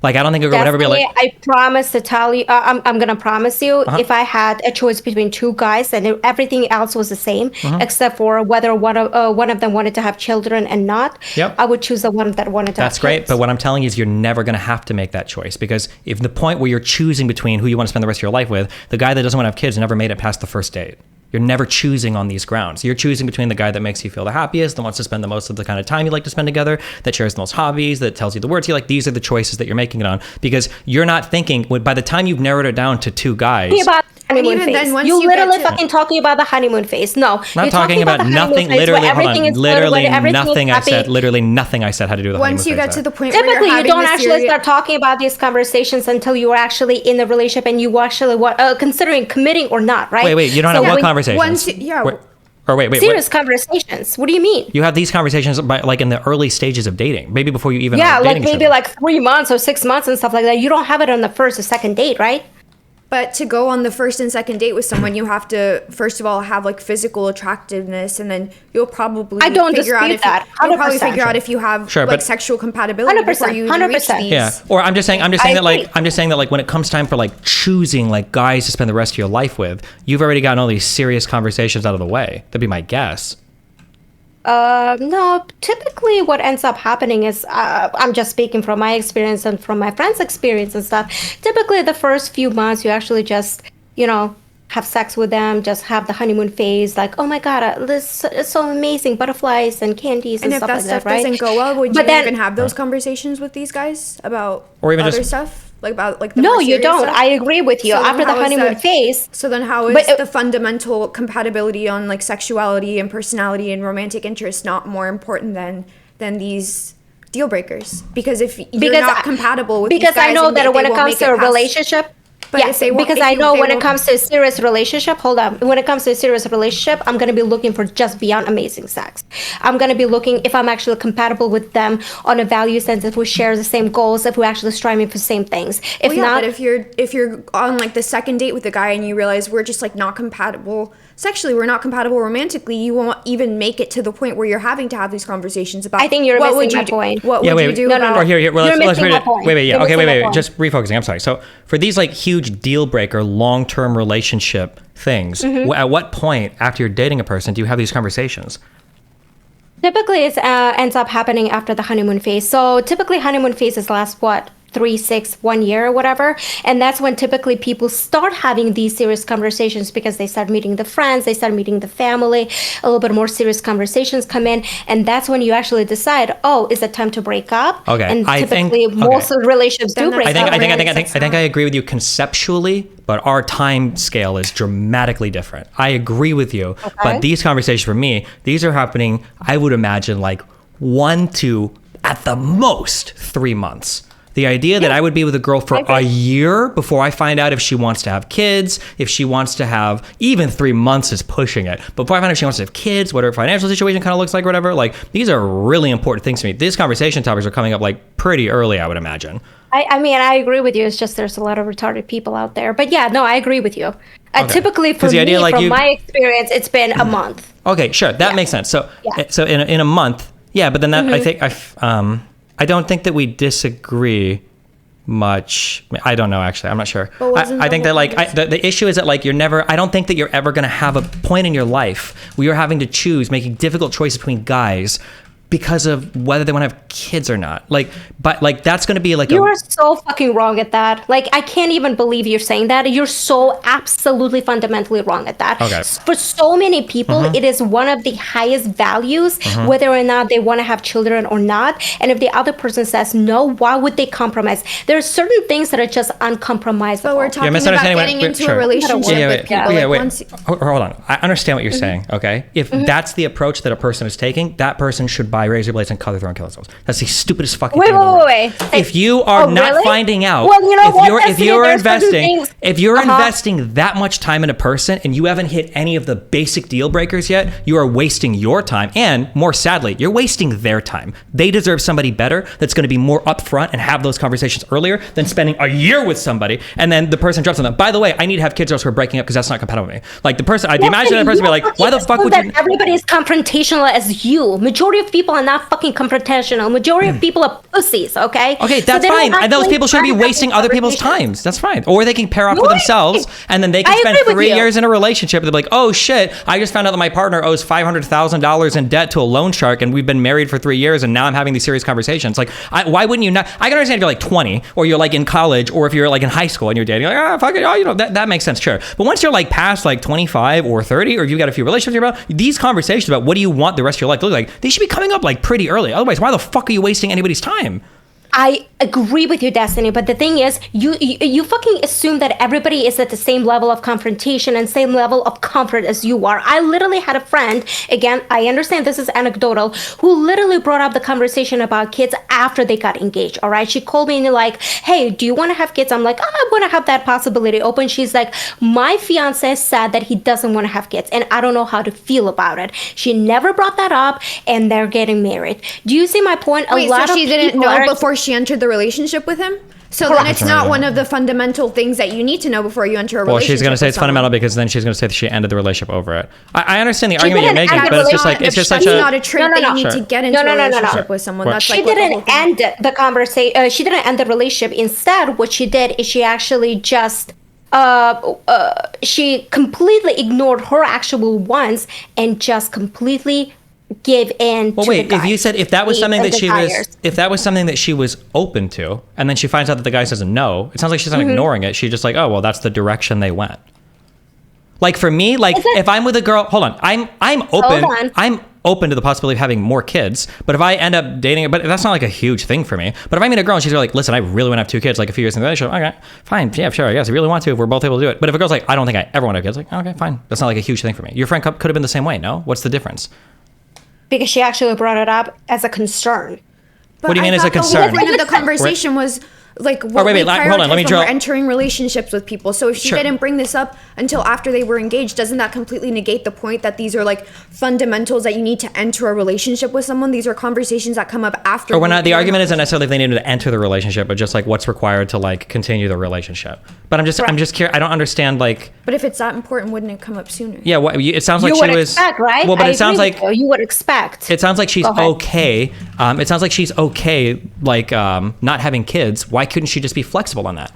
Speaker 1: Like, I don't think it would ever be like,
Speaker 2: I promise to tell you, I'm going to promise you, if I had a choice between two guys and everything else was the same, except for whether one of them wanted to have children and not,
Speaker 1: Yep.
Speaker 2: I would choose the one that wanted to
Speaker 1: that's
Speaker 2: have
Speaker 1: great.
Speaker 2: kids.
Speaker 1: But what I'm telling you is you're never going to have to make that choice, because if the point where you're choosing between who you want to spend the rest of your life with, the guy that doesn't want to have kids never made it past the first date. You're never choosing on these grounds. You're choosing between the guy that makes you feel the happiest, that wants to spend the most of the kind of time you like to spend together, that shares the most hobbies, that tells you the words you like. These are the choices that you're making it on, because you're not thinking, by the time you've narrowed it down to two guys.
Speaker 2: Talking about the honeymoon
Speaker 3: even
Speaker 2: phase.
Speaker 3: then, once
Speaker 2: You
Speaker 3: you get
Speaker 2: literally
Speaker 3: to-
Speaker 2: fucking talking about the honeymoon phase. No,
Speaker 1: Not
Speaker 2: you're
Speaker 1: talking about
Speaker 2: the honeymoon
Speaker 1: nothing,
Speaker 2: phase where
Speaker 1: literally, hold
Speaker 2: everything
Speaker 1: on,
Speaker 2: is good,
Speaker 1: literally
Speaker 2: where everything is
Speaker 1: nothing I
Speaker 2: happy.
Speaker 1: said, literally nothing I said had to do with the honeymoon
Speaker 3: Once you
Speaker 1: phase
Speaker 3: get to
Speaker 1: there.
Speaker 3: the point where
Speaker 2: Typically,
Speaker 3: you're
Speaker 2: you
Speaker 3: having
Speaker 2: don't
Speaker 3: the
Speaker 2: actually
Speaker 3: serious-
Speaker 2: start talking about these conversations until you are actually in a relationship and you actually considering committing or not, right?
Speaker 1: Wait, you don't
Speaker 2: So
Speaker 1: have what
Speaker 2: when-
Speaker 1: conversations?
Speaker 3: once you- yeah.
Speaker 1: Wait,
Speaker 2: Serious conversations. What do you mean?
Speaker 1: You have these conversations like in the early stages of dating, maybe before you even
Speaker 2: Yeah,
Speaker 1: are
Speaker 2: like
Speaker 1: dating
Speaker 2: maybe
Speaker 1: someone.
Speaker 2: like 3 months or 6 months and stuff like that. You don't have it on the first or second date, right?
Speaker 3: But to go on the first and second date with someone, you have to first of all have like physical attractiveness, and then you'll probably
Speaker 2: I don't
Speaker 3: figure out
Speaker 2: dispute
Speaker 3: if
Speaker 2: that.
Speaker 3: you'll probably
Speaker 2: 100%.
Speaker 3: figure out if you have
Speaker 1: Sure,
Speaker 3: like
Speaker 1: but-
Speaker 3: sexual compatibility
Speaker 2: 100%,
Speaker 3: before you even reach
Speaker 2: 100%.
Speaker 3: these.
Speaker 1: Yeah, or I'm just saying
Speaker 2: I
Speaker 1: that like
Speaker 2: agree.
Speaker 1: I'm just saying that like when it comes time for like choosing like guys to spend the rest of your life with, you've already gotten all these serious conversations out of the way. That'd be my guess.
Speaker 2: No, typically what ends up happening is, I'm just speaking from my experience and from my friends' experience and stuff. Typically, the first few months, you actually just, have sex with them, just have the honeymoon phase, like, oh my God, this is so amazing, butterflies and candies and,
Speaker 3: And if
Speaker 2: stuff
Speaker 3: that
Speaker 2: like
Speaker 3: stuff
Speaker 2: that, right?
Speaker 3: doesn't go well, would
Speaker 2: But
Speaker 3: you
Speaker 2: then-
Speaker 3: even have those conversations with these guys about
Speaker 1: Or even
Speaker 3: other
Speaker 1: just-
Speaker 3: stuff? Like about like the
Speaker 2: No,
Speaker 3: more
Speaker 2: you
Speaker 3: serious
Speaker 2: don't.
Speaker 3: stuff?
Speaker 2: I agree with you.
Speaker 3: So then
Speaker 2: After the
Speaker 3: how is
Speaker 2: honeymoon
Speaker 3: that-
Speaker 2: phase,
Speaker 3: So then how is
Speaker 2: But
Speaker 3: the fundamental compatibility on like sexuality and personality and romantic interest not more important than these deal breakers? Because if you're not compatible with these
Speaker 2: because I
Speaker 3: guys
Speaker 2: know
Speaker 3: and
Speaker 2: that
Speaker 3: they
Speaker 2: when it
Speaker 3: won't
Speaker 2: comes
Speaker 3: make
Speaker 2: to a
Speaker 3: past-
Speaker 2: relationship,
Speaker 3: But
Speaker 2: yes,
Speaker 3: if they won't-
Speaker 2: because
Speaker 3: if
Speaker 2: I
Speaker 3: you-
Speaker 2: know
Speaker 3: they
Speaker 2: when it
Speaker 3: won't-
Speaker 2: comes to a serious relationship, hold on. When it comes to a serious relationship, I'm going to be looking for just beyond amazing sex. I'm going to be looking if I'm actually compatible with them on a value sense, if we share the same goals, if we're actually striving for the same things. If
Speaker 3: Well, yeah,
Speaker 2: not,
Speaker 3: but if you're on like the second date with a guy and you realize we're just like not compatible sexually, we're not compatible romantically, you won't even make it to the point where you're having to have these conversations about.
Speaker 2: I think you're
Speaker 3: what
Speaker 2: missing
Speaker 3: would you
Speaker 2: my
Speaker 3: do,
Speaker 2: point.
Speaker 3: What
Speaker 1: Yeah,
Speaker 3: would
Speaker 1: wait,
Speaker 3: you do
Speaker 2: no, no,
Speaker 3: about?
Speaker 2: no.
Speaker 1: Or here, well,
Speaker 2: You're
Speaker 1: let's
Speaker 2: missing
Speaker 1: read
Speaker 2: my
Speaker 1: it.
Speaker 2: point.
Speaker 1: Wait, yeah,
Speaker 2: You're
Speaker 1: okay,
Speaker 2: missing my
Speaker 1: wait,
Speaker 2: point.
Speaker 1: just refocusing. I'm sorry. So for these like huge deal breaker, long-term relationship things,
Speaker 2: Mm-hmm.
Speaker 1: at what point after you're dating a person do you have these conversations?
Speaker 2: typically it ends up happening after the honeymoon phase. So typically honeymoon phases last what? 3, 6, 1 year or whatever. And that's when typically people start having these serious conversations because they start meeting the friends, they start meeting the family, a little bit more serious conversations come in. And that's when you actually decide, oh, is it time to break up?
Speaker 1: Okay,
Speaker 2: And
Speaker 1: I think-
Speaker 2: typically most
Speaker 1: okay.
Speaker 2: relationships do
Speaker 3: Then
Speaker 2: break
Speaker 3: that's-
Speaker 2: up.
Speaker 1: I think I agree with you conceptually, but our time scale is dramatically different. I agree with you, but these conversations for me, these are happening, I would imagine like 1 to at the most 3 months. The idea that I would be with a girl for a year before I find out if she wants to have kids, if she wants to have, even 3 months is pushing it. But before I find out if she wants to have kids, what her financial situation kind of looks like, or whatever, like these are really important things to me. These conversation topics are coming up like pretty early, I would imagine.
Speaker 2: I mean, I agree with you. It's just there's a lot of retarded people out there. But yeah, no, I agree with you. Typically for
Speaker 1: 'Cause the
Speaker 2: me,
Speaker 1: idea, like,
Speaker 2: from
Speaker 1: you-
Speaker 2: my experience, it's been a month.
Speaker 1: Okay, sure, that makes sense. So,
Speaker 2: Yeah.
Speaker 1: so in a month, yeah, but then that I think I don't think that we disagree much. I don't know, actually. I'm not sure. I think that like the issue is that like I don't think that you're ever going to have a point in your life where you're having to choose, making difficult choices between guys because of whether they want to have kids or not. Like, but like that's going to be like
Speaker 2: you are so fucking wrong at that. Like, I can't even believe you're saying that. You're so absolutely fundamentally wrong at that.
Speaker 1: Okay.
Speaker 2: For so many people, it is one of the highest values, whether or not they want to have children or not. And if the other person says no, why would they compromise? There are certain things that are just uncompromisable.
Speaker 3: But we're talking about getting into a relationship with people.
Speaker 1: Wait. Hold on. I understand what you're saying, okay? If that's the approach that a person is taking, that person should buy razor blades and cut their throat and kill themselves. That's the stupidest fucking thing in the world.
Speaker 2: Wait.
Speaker 1: If you are not
Speaker 2: really?
Speaker 1: finding out,
Speaker 2: well, you know
Speaker 1: if you're investing that much time in a person and you haven't hit any of the basic deal breakers yet, you are wasting your time, and more sadly, you're wasting their time. They deserve somebody better that's going to be more upfront and have those conversations earlier than spending a year with somebody and then the person drops on them. By the way, I need to have kids or else we're breaking up because that's not compatible with me. Like the person, I'd imagine that person be like, why the fuck would you?
Speaker 2: Everybody is confrontational as you. Majority of people are not fucking confrontational. Majority of people are pussies, okay?
Speaker 1: Okay, that's fine. And those people shouldn't be wasting other people's times. That's fine. Or they can pair off with themselves and then they can spend 3 years in a relationship. They'll be like, oh shit, I just found out that my partner owes $500,000 in debt to a loan shark and we've been married for 3 years and now I'm having these serious conversations. Like, why wouldn't you not? I can understand if you're like 20 or you're like in college or if you're like in high school and you're dating, like, fuck it, that makes sense, sure. But once you're like past like 25 or 30 or you've got a few relationships about, these conversations about what do you want the rest of your life to look like, they should be coming up like pretty early. Otherwise, why the fuck are you wasting anybody's time?
Speaker 2: I agree with you, Destiny, but the thing is, you fucking assume that everybody is at the same level of confrontation and same level of comfort as you are. I literally had a friend, again, I understand this is anecdotal, who literally brought up the conversation about kids after they got engaged, all right? She called me and like, hey, do you want to have kids? I'm like, I want to have that possibility open. She's like, my fiance said that he doesn't want to have kids, and I don't know how to feel about it. She never brought that up, and they're getting married. Do you see my point?
Speaker 3: Wait, so she didn't know before she entered the relationship with him? So then it's not one of the fundamental things that you need to know before you enter a relationship.
Speaker 1: Well, she's going to say it's fundamental because then she's going to say that she ended the relationship over it. I understand the argument you're making, but it's just like, it's just such a...
Speaker 3: It's not a trait that you need to get into a relationship with someone. That's
Speaker 2: she didn't end the conversation. She didn't end the relationship. Instead, what she did is she actually just... she completely ignored her actual wants and just completely give in to the guy.
Speaker 1: If you said if that was something that she was open to, and then she finds out that the guy says no, it sounds like she's not ignoring it. She's just like, oh well, that's the direction they went. Like for me, like if I'm with a girl, hold on, I'm open. I'm open to the possibility of having more kids, but if I end up dating, but that's not like a huge thing for me. But if I meet a girl and she's like, listen, I really want to have 2 kids, like a few years in the relationship, okay, fine, yeah, sure, I guess I really want to if we're both able to do it. But if a girl's like, I don't think I ever want to have kids, like, okay, fine, that's not like a huge thing for me. Your friend could have been the same way, no? What's the difference?
Speaker 2: Because she actually brought it up as a concern.
Speaker 1: What do you mean as a concern?
Speaker 3: The point of the conversation was like what
Speaker 1: hold on, let me drill.
Speaker 3: We're entering relationships with people. So if she didn't bring this up until after they were engaged, doesn't that completely negate the point that these are like fundamentals that you need to enter a relationship with someone? These are conversations that come up after.
Speaker 1: Or we're not. The argument isn't necessarily if they need to enter the relationship, but just like what's required to like continue the relationship. But I'm just curious. I don't understand like.
Speaker 3: But if it's that important, wouldn't it come up sooner?
Speaker 1: Yeah, it sounds like
Speaker 2: you
Speaker 1: she
Speaker 2: would
Speaker 1: was.
Speaker 2: Expect, right?
Speaker 1: Well, but it sounds like
Speaker 2: you would expect.
Speaker 1: It sounds like she's okay. It sounds like she's okay, like not having kids. Why couldn't she just be flexible on that?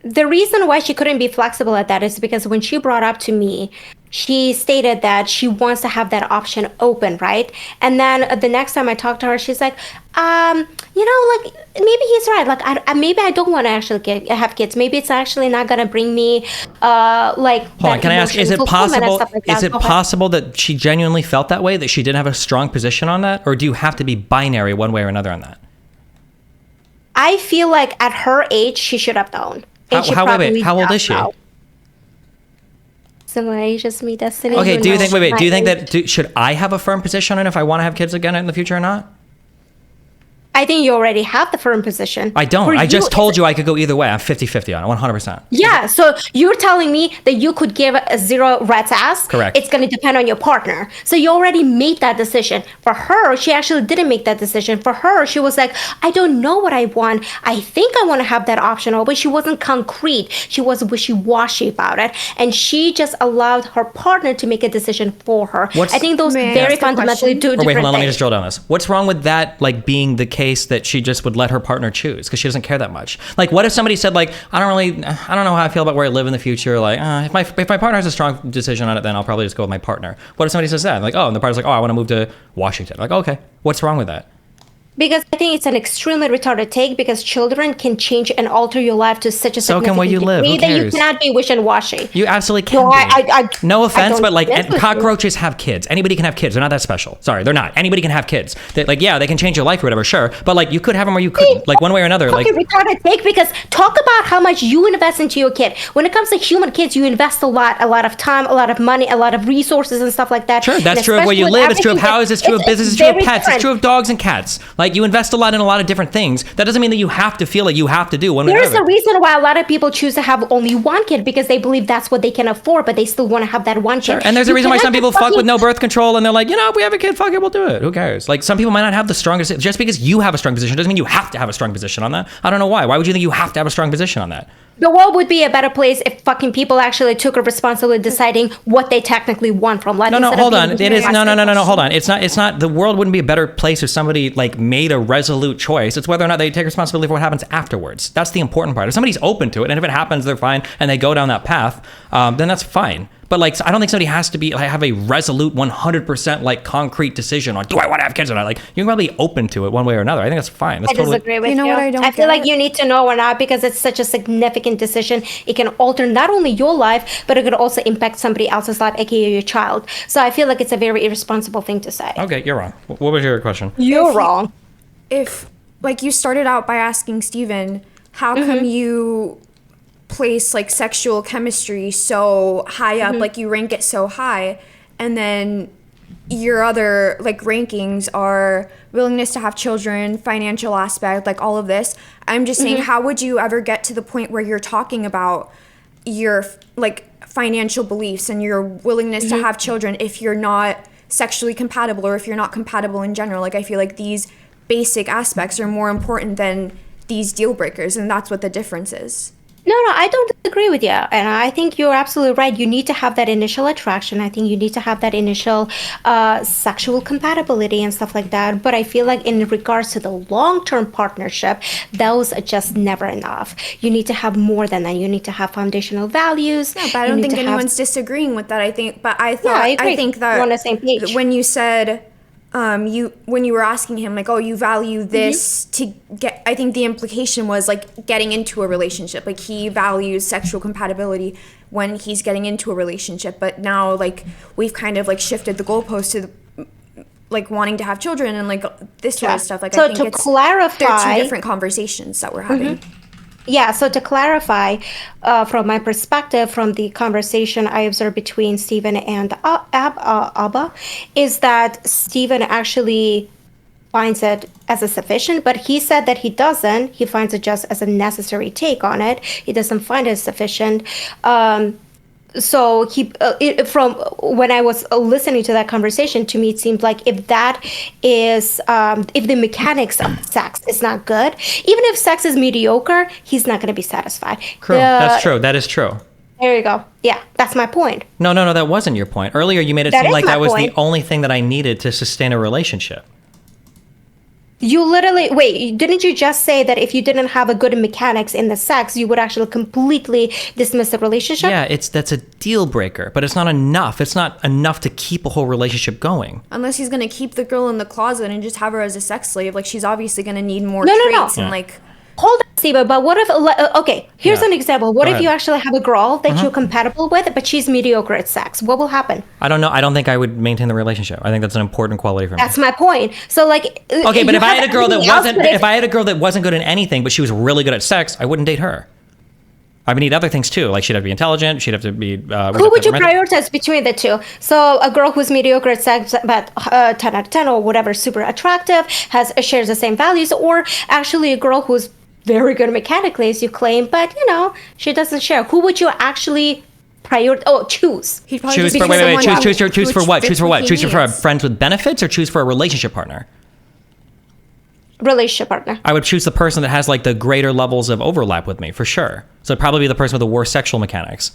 Speaker 2: The reason why she couldn't be flexible at that is because when she brought up to me, she stated that she wants to have that option open, right? And then the next time I talked to her, she's like, like maybe he's right. Like, maybe I don't want to actually have kids. Maybe it's actually not gonna bring me like. Hold
Speaker 1: on, can I ask? Is it possible? Is it possible that she genuinely felt that way? That she didn't have a strong position on that, or do you have to be binary one way or another on that?
Speaker 2: I feel like at her age, she should have known.
Speaker 1: How old is she?
Speaker 2: Similar age as me, Destiny.
Speaker 1: Okay, do you think that should I have a firm position on it if I want to have kids again in the future or not?
Speaker 2: I think you already have the firm position.
Speaker 1: I don't.
Speaker 2: For
Speaker 1: I
Speaker 2: you,
Speaker 1: just told
Speaker 2: it's-
Speaker 1: you I could go either way. I'm 50-50 on it, 100%.
Speaker 2: Yeah, so you're telling me that you could give a zero rat's ass?
Speaker 1: Correct.
Speaker 2: It's going to depend on your partner. So you already made that decision. For her, she actually didn't make that decision. For her, she was like, I don't know what I want. I think I want to have that optional, but she wasn't concrete. She was wishy-washy about it. And she just allowed her partner to make a decision for her. I think those
Speaker 3: May I
Speaker 2: very
Speaker 3: ask a
Speaker 2: fundamentally
Speaker 3: question?
Speaker 2: do
Speaker 1: Or
Speaker 2: different
Speaker 1: wait, hold on. Let me
Speaker 2: things.
Speaker 1: just drill down this. What's wrong with that? Like being the case that she just would let her partner choose because she doesn't care that much. Like, what if somebody said, like, I don't know how I feel about where I live in the future. Like, if my partner has a strong decision on it, then I'll probably just go with my partner. What if somebody says that? Like, oh, and the partner's like, oh, I want to move to Washington. Like, okay, what's wrong with that?
Speaker 2: Because I think it's an extremely retarded take because children can change and alter your life to such a
Speaker 1: So can
Speaker 2: significant
Speaker 1: where you live. Who
Speaker 2: degree that you
Speaker 1: cares?
Speaker 2: cannot be wish-and-washy.
Speaker 1: You absolutely can.
Speaker 2: No,
Speaker 1: be. No
Speaker 2: I
Speaker 1: offense,
Speaker 2: don't
Speaker 1: but like
Speaker 2: mess with you.
Speaker 1: cockroaches have kids. Anybody can have kids. They're not that special. Sorry, they're not. Anybody can have kids. Like, yeah, they can change your life or whatever, sure. But like, you could have them or you couldn't. Like one way or another. Like,
Speaker 2: Fucking retarded take because talk about how much you invest into your kid. When it comes to human kids, you invest a lot of time, a lot of money, a lot of resources and stuff like that.
Speaker 1: sure, that's
Speaker 2: And
Speaker 1: true of where you
Speaker 2: especially with
Speaker 1: live. It's true of
Speaker 2: everything
Speaker 1: houses. It's true of businesses. It's true of
Speaker 2: very
Speaker 1: pets. It's
Speaker 2: different.
Speaker 1: true of dogs and cats. Like you invest a lot in a lot of different things. That doesn't mean that you have to feel like you have to do one way or
Speaker 2: There's a
Speaker 1: another.
Speaker 2: reason why a lot of people choose to have only one kid because they believe that's what they can afford, but they still want to have that one kid.
Speaker 1: And there's a
Speaker 2: You
Speaker 1: reason why
Speaker 2: cannot
Speaker 1: some people
Speaker 2: just
Speaker 1: fuck with
Speaker 2: fucking-
Speaker 1: no birth control and they're like, if we have a kid, fuck it, we'll do it. Who cares? Like some people might not have the strongest, just because you have a strong position doesn't mean you have to have a strong position on that. I don't know why. Why would you think you have to have a strong position on that?
Speaker 2: The world would be a better place if fucking people actually took a responsibility deciding what they technically want from life.
Speaker 1: No,
Speaker 2: instead of
Speaker 1: hold
Speaker 2: being
Speaker 1: on. It
Speaker 2: very
Speaker 1: is no,
Speaker 2: realistic.
Speaker 1: hold on. It's not. The world wouldn't be a better place if somebody like made a resolute choice. It's whether or not they take responsibility for what happens afterwards. That's the important part. If somebody's open to it, and if it happens, they're fine, and they go down that path, then that's fine. But like, I don't think somebody has to be like, have a resolute 100% like concrete decision on do I want to have kids or not. Like you can probably be open to it one way or another. I think that's fine. That's
Speaker 2: I disagree with you.
Speaker 3: You know what I don't
Speaker 2: feel like
Speaker 3: get?
Speaker 2: you need to know or not because it's such a significant decision. It can alter not only your life, but it could also impact somebody else's life, aka your child. So I feel like it's a very irresponsible thing to say.
Speaker 1: Okay, you're wrong. What was your question?
Speaker 2: You're wrong.
Speaker 3: If like you started out by asking Steven, how come you place like sexual chemistry so high up, like you rank it so high, and then your other like rankings are willingness to have children, financial aspect, like all of this. I'm just saying, how would you ever get to the point where you're talking about your like financial beliefs and your willingness to have children if you're not sexually compatible or if you're not compatible in general? Like I feel like these basic aspects are more important than these deal breakers, and that's what the difference is.
Speaker 2: No, I don't agree with you. And I think you're absolutely right. You need to have that initial attraction. I think you need to have that initial sexual compatibility and stuff like that. But I feel like in regards to the long-term partnership, those are just never enough. You need to have more than that. You need to have foundational values.
Speaker 3: Yeah, but I don't think anyone's disagreeing with that. I
Speaker 2: agree.
Speaker 3: think that
Speaker 2: We're on the same page.
Speaker 3: when you said when you were asking him like, oh, you value this to get, I think the implication was like getting into a relationship. Like he values sexual compatibility when he's getting into a relationship. But now like we've kind of like shifted the goalpost to like wanting to have children and like this sort of stuff. Like
Speaker 2: So
Speaker 3: I think
Speaker 2: to
Speaker 3: they're
Speaker 2: clarify-
Speaker 3: two different conversations that we're having.
Speaker 2: Yeah, so to clarify, from my perspective, from the conversation I observed between Stephen and Abba, is that Stephen actually finds it as a sufficient, but he said that he doesn't. He finds it just as a necessary take on it. He doesn't find it sufficient. So from when I was listening to that conversation, to me it seemed like if that is if the mechanics of sex is not good, even if sex is mediocre, he's not going to be satisfied.
Speaker 1: True. That's true. That is true.
Speaker 2: There you go. Yeah, that's my point.
Speaker 1: No, that wasn't your point. Earlier, you made it
Speaker 2: That
Speaker 1: seem
Speaker 2: is
Speaker 1: like
Speaker 2: my
Speaker 1: that was
Speaker 2: point.
Speaker 1: the only thing that I needed to sustain a relationship.
Speaker 2: You literally wait. Didn't you just say that if you didn't have a good mechanics in the sex, you would actually completely dismiss the relationship?
Speaker 1: Yeah, that's a deal breaker, but it's not enough. It's not enough to keep a whole relationship going.
Speaker 3: Unless he's gonna keep the girl in the closet and just have her as a sex slave, like she's obviously gonna need more
Speaker 2: No.
Speaker 3: traits and like.
Speaker 2: Hold on, Steve, but what if, okay, here's
Speaker 1: Yeah.
Speaker 2: an example. What
Speaker 1: Go
Speaker 2: if you
Speaker 1: ahead.
Speaker 2: actually have a girl that you're compatible with, but she's mediocre at sex? What will happen?
Speaker 1: I don't know. I don't think I would maintain the relationship. I think that's an important quality for me.
Speaker 2: That's my point. So, like,
Speaker 1: Okay, but
Speaker 2: you
Speaker 1: if I
Speaker 2: have
Speaker 1: had a girl that
Speaker 2: everything else,
Speaker 1: wasn't,
Speaker 2: but
Speaker 1: if I had a girl that wasn't good at anything, but she was really good at sex, I wouldn't date her. I would need other things too. Like she'd have to be intelligent. She'd have to be.
Speaker 2: Who would you prioritize between the two? So a girl who's mediocre at sex, but 10 out of 10 or whatever, super attractive, shares the same values, or actually a girl who's very good mechanically, as you claim, but she doesn't share. Who would you actually choose?
Speaker 3: He'd probably
Speaker 1: Choose
Speaker 3: just
Speaker 1: for
Speaker 3: pick someone
Speaker 1: choose for what? Choose for what?
Speaker 3: he
Speaker 1: Choose for
Speaker 3: needs.
Speaker 1: friends with benefits or choose for a relationship partner?
Speaker 2: Relationship partner.
Speaker 1: I would choose the person that has like the greater levels of overlap with me for sure. So it'd probably be the person with the worst sexual mechanics.